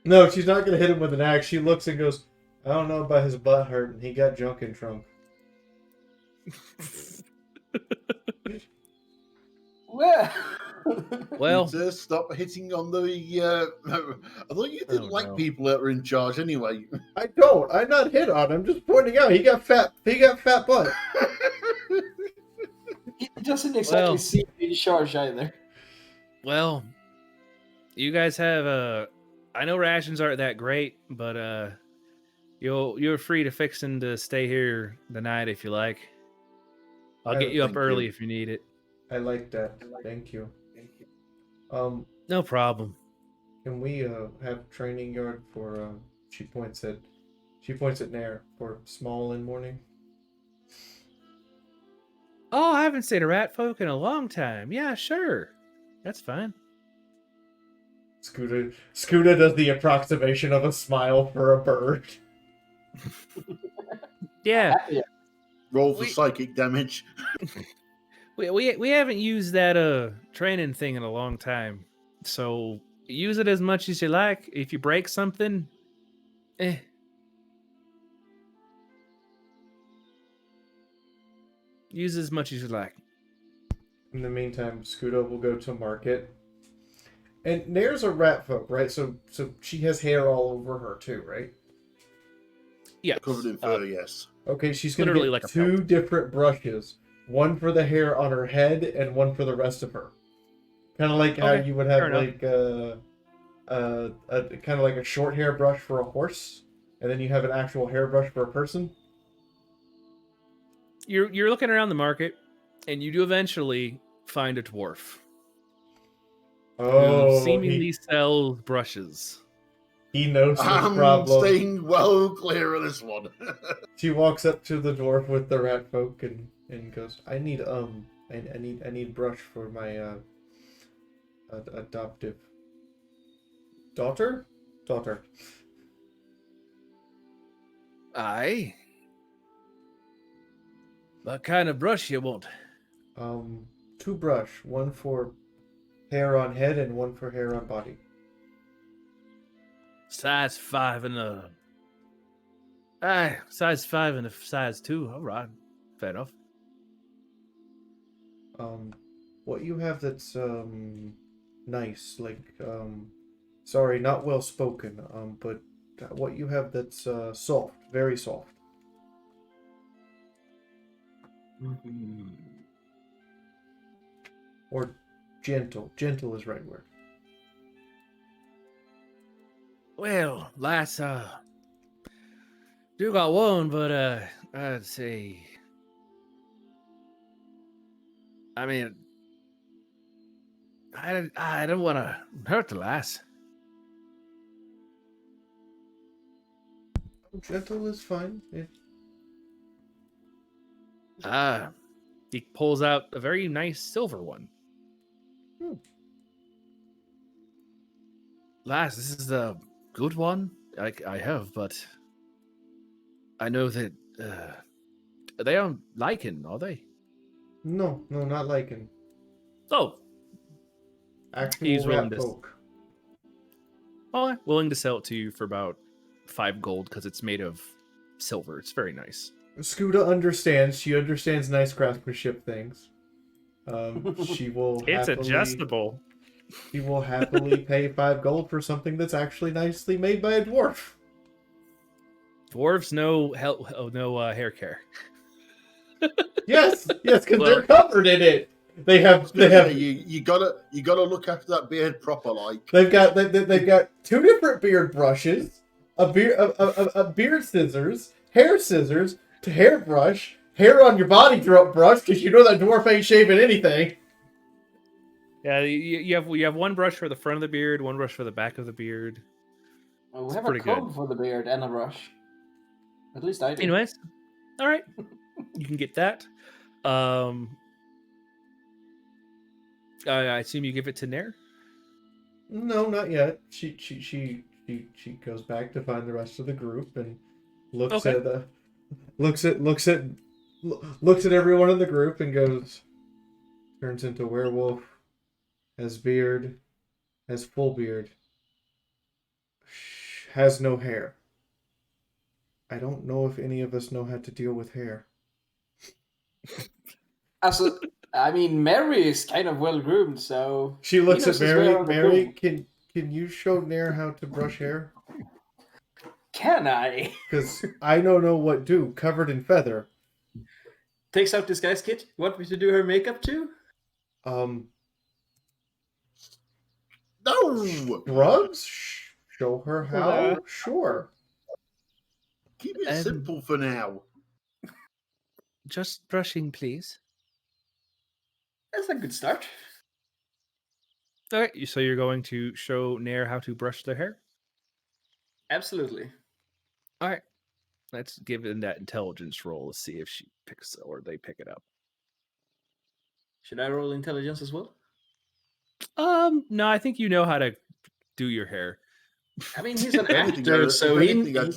No, she's not gonna hit him with an axe. She looks and goes, "I don't know about his butt hurting. He got junk and trunk." Well, Peter, stop hitting on the. I thought you didn't Oh, like no. people that were in charge anyway. I don't. I'm not hit on. I'm just pointing out he got fat. He got fat butt. He doesn't exactly Well- seem in charge either. well, you guys have I know rations aren't that great, but you're free to fixing to stay here the night if you like. I'll get you up Thank early you. if you need it. I like that. Thank you. No problem. Can we have training yard for? She points at Nair for small in morning. Oh, I haven't seen a rat folk in a long time. Yeah, sure. That's fine. Scooter does the approximation of a smile for a bird. Yeah. Yeah. Roll for We- psychic damage. We haven't used that training thing in a long time. So use it as much as you like. If you break something, use as much as you like. In the meantime, Scudo will go to market. And Nair's a rat folk, right? So she has hair all over her too, right? Yeah. Covered in fur, yes. Okay, she's gonna Literally get like a two pelt. different brushes. One for the hair on her head and one for the rest of her. Kind of like how Okay, you would fair have enough. like a kind of like a short hair brush for a horse, and then you have an actual hairbrush for a person. You're looking around the market, and you do eventually find a dwarf who Oh, seemingly sells brushes. he knows this I'm problem. staying well clear of this one. She walks up to the dwarf with the rat folk and goes, I need brush for my adoptive daughter? Daughter. Aye. What kind of brush you want? 2 brush, one for hair on head and one for hair on body. Size 5 and a... Aye, size 5 and a size 2. All right. Fair enough. What you have that's nice, like sorry, not well spoken, but what you have that's soft, very soft. Or gentle. Gentle is right word. Well, lass, do got one, but I'd say, I mean, I don't want to hurt the lass. Gentle is fine. He pulls out a very nice silver one. Lass, this is the good one I have, but I know that they aren't lichen, are they? No, not liking. Oh, Actual He's willing rat to- folk. well, willing to sell it to you for about 5 gold because it's made of silver. It's very nice. Scuda understands. She understands nice craftsmanship things. She will. It's happily, adjustable. She will happily pay 5 gold for something that's actually nicely made by a dwarf. Dwarves no hair care. Yes, because Well- they're covered in it. They have. You gotta look after that beard proper, like. They've got 2 different beard brushes, a beard scissors, hair scissors, to hair brush, hair on your body brush, because you know that dwarf ain't shaving anything. Yeah, you have one brush for the front of the beard, one brush for the back of the beard. Well, we It's have a pretty good. comb for the beard and a brush. At least I do. Anyways, all right, you can get that. I assume you give it to Nair. No, not yet. She goes back to find the rest of the group and looks Okay. at looks at everyone in the group and goes, turns into werewolf, has beard, has full beard, has no hair. I don't know if any of us know how to deal with hair. Also, I mean, Mary is kind of well groomed, so She looks knows at his way Mary. around the Mary, room. can you show Nair how to brush hair? can I? Because I don't know what do. Covered in feather. Takes out disguise kit. Want me to do her makeup too? No! Drugs? Show her how? Sure. Keep it simple for now. Just brushing, please. That's a good start. All right, so you're going to show Nair how to brush their hair. Absolutely. All right, let's give it that intelligence roll to see if she picks or they pick it up. Should I roll intelligence as well? No, I think you know how to do your hair. I mean, he's an If anything, actor, so if anything,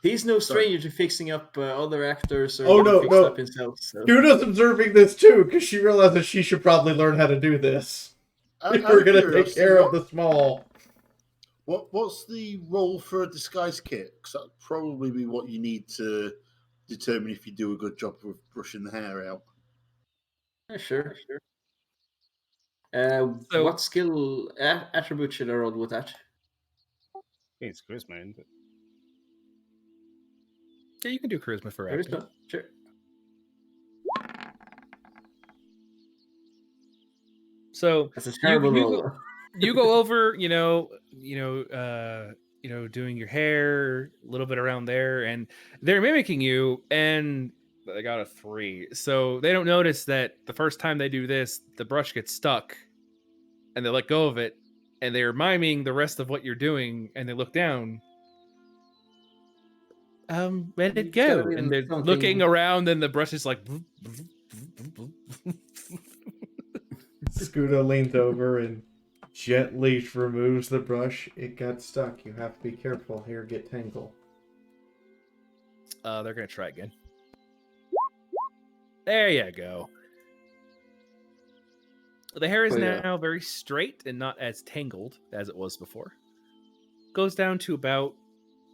he's no Sorry. stranger to fixing up other actors or Oh, getting no, fixed no. up himself. So. Scuda's observing this too, because she realizes she should probably learn how to do this. If out we're of going to take curiosity, care of the small. What's the role for a disguise kit? Because that'd probably be what you need to determine if you do a good job with brushing the hair out. Yeah, sure. So- What skill attribute should I roll with that? It's charisma, isn't it? Yeah, you can do charisma for acting. Charisma. Sure. So That's a terrible you roll. go- you go over, doing your hair, a little bit around there, and they're mimicking you, and they got a 3. So they don't notice that the first time they do this, the brush gets stuck, and they let go of it, and they're miming the rest of what you're doing, and they look down, let it It's gotta go. be And they're something- looking around, and the brush is like. Scudo leans over and gently removes the brush. It got stuck. You have to be careful here. Get tangled. They're gonna try again. There you go. The hair is Oh, yeah. now very straight and not as tangled as it was before. Goes down to about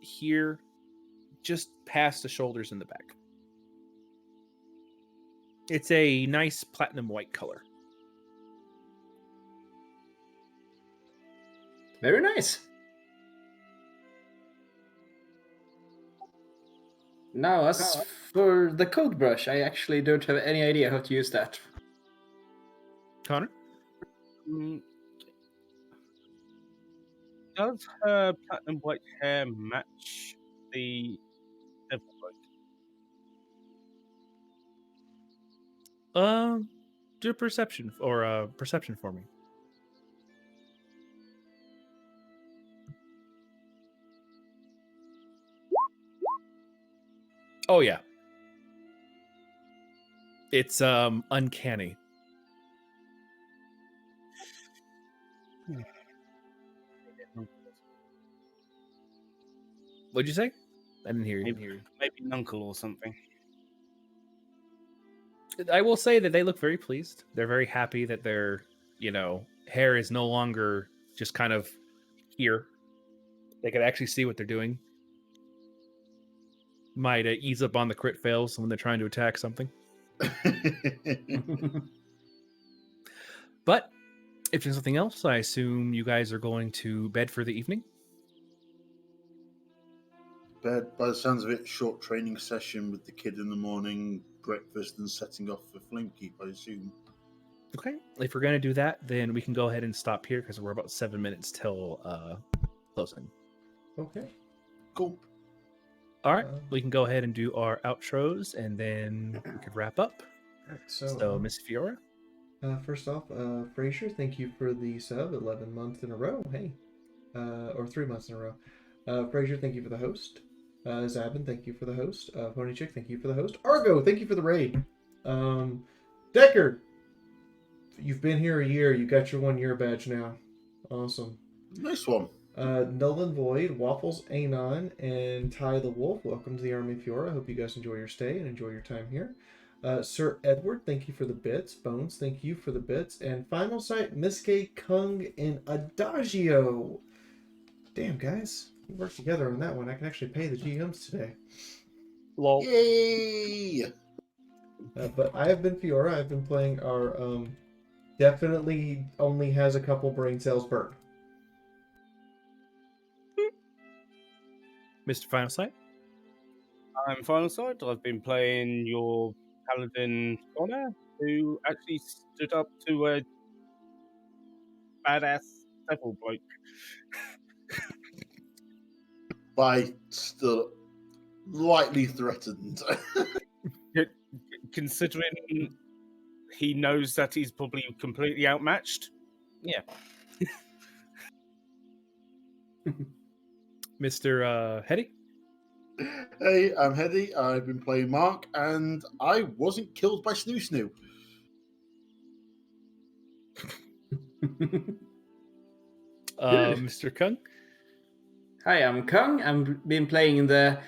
here, just past the shoulders in the back. It's a nice platinum white color. Very nice. Now, as for the code brush, I actually don't have any idea how to use that. Connor? Mm, Does her platinum white hair match the devil bloke? Do a perception or perception for me. Oh yeah. It's uncanny. What'd you say? I didn't hear you. Maybe an uncle or something. I will say that they look very pleased. They're very happy that their, hair is no longer just kind of here. They can actually see what they're doing. Might ease up on the crit fails when they're trying to attack something. But if there's nothing else, I assume you guys are going to bed for the evening. But by the sounds of it, short training session with the kid in the morning, breakfast, and setting off for Flamekeep, I assume. Okay. If we're going to do that, then we can go ahead and stop here because we're about 7 minutes till closing. Okay. Cool. All right. We can go ahead and do our outros, and then we could wrap up. Alright, So, Miss Fiora? First off, Frazier, thank you for the sub 11 months in a row. Hey. Or 3 months in a row. Frazier, thank you for the host. Zabin, thank you for the host. Ponychick, thank you for the host. Argo, thank you for the raid. Decker, you've been here a year. You got your 1 year badge now. Awesome. Nice one. Nolan Void, Waffles Anon, and Ty the Wolf, welcome to the Army of Fiora. Hope you guys enjoy your stay and enjoy your time here. Sir Edward, thank you for the bits. Bones, thank you for the bits. And final sight, Miske, Kung, and Adagio. Damn, guys. We worked together on that one. I can actually pay the GMs today. Lol. Yay! But I have been Fiora. I've been playing our definitely only has a couple brain cells burnt. Mr. Final Sight? I'm Final Sight. I've been playing your Paladin Connor, who actually stood up to a badass devil bloke. By still lightly threatened. Considering he knows that he's probably completely outmatched. Yeah. Mr. Hetty? Hey, I'm Hedy. I've been playing Mark, and I wasn't killed by Snoo Snoo. Mr. Kung? Hi, I'm Kung. I've been playing the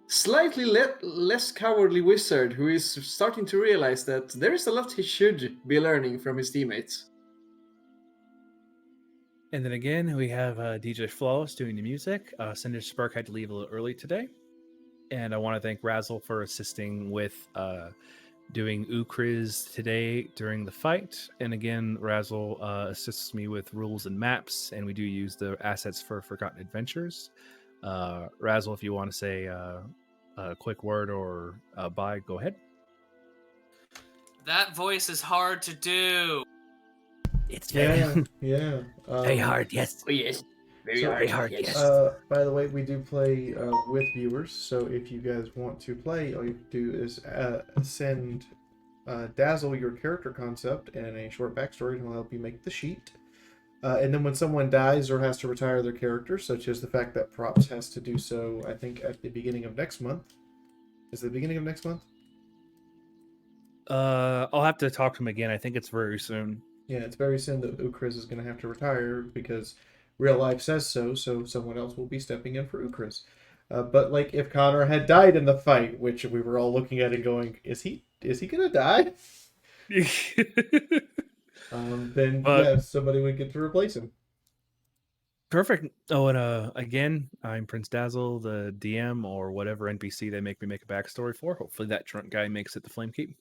slightly less cowardly wizard who is starting to realize that there is a lot he should be learning from his teammates. And then again, we have DJ Flawless doing the music. Cinder Spark had to leave a little early today. And I want to thank Razzle for assisting with doing Ukriz today during the fight. And again, Razzle assists me with rules and maps, and we do use the assets for Forgotten Adventures. Razzle, if you want to say a quick word or bye, go ahead. That voice is hard to do. It's very, Yeah. very hard, yes. Oh, yes. Very hard, yes. By the way, we do play with viewers, so if you guys want to play, all you have to do is send Dazzle your character concept and a short backstory, and he'll help you make the sheet. And then when someone dies or has to retire their character, such as the fact that Props has to do so, I think at the beginning of next month. Is it the beginning of next month? I'll have to talk to him again. I think it's very soon. Yeah, it's very soon that Ukris is going to have to retire because real life says so, so someone else will be stepping in for Ukris. But like if Connor had died in the fight, which we were all looking at and going, is he gonna die? Then But- yeah, somebody would get to replace him. Perfect. Oh, and again, I'm Prince Dazzle, the DM or whatever NPC they make me make a backstory for. Hopefully that drunk guy makes it to Flamekeep.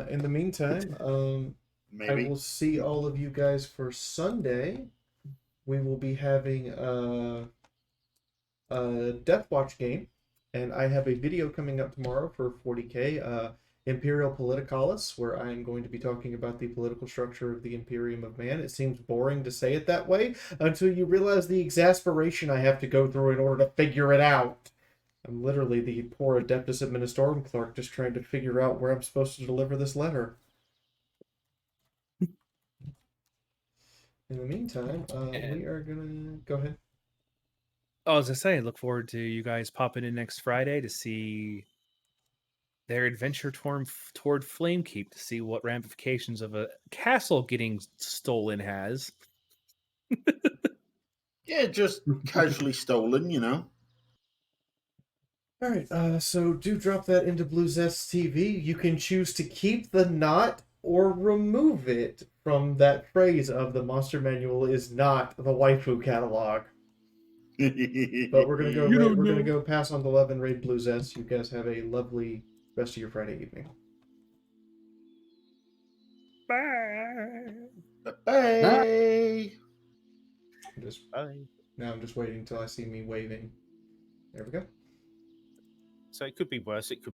In the meantime, I Maybe. will see all of you guys for Sunday. We will be having a Death Watch game, and I have a video coming up tomorrow for 40K, Imperial Politicalis, where I am going to be talking about the political structure of the Imperium of Man. It seems boring to say it that way until you realize the exasperation I have to go through in order to figure it out. I'm literally the poor Adeptus Administorum clerk just trying to figure out where I'm supposed to deliver this letter. In the meantime, we are gonna go ahead. Oh, as I say, look forward to you guys popping in next Friday to see their adventure toward Flamekeep, to see what ramifications of a castle getting stolen has. Yeah, just casually stolen, you know. All right, so do drop that into Blue Zest TV. You can choose to keep the knot or remove it from that phrase of the monster manual is not the waifu catalog. But we're gonna go. We're gonna go pass on the love and raid Blue Zest. You guys have a lovely rest of your Friday evening. Bye. Bye. Bye. Now I'm just waiting until I see me waving. There we go. So it could be worse. It could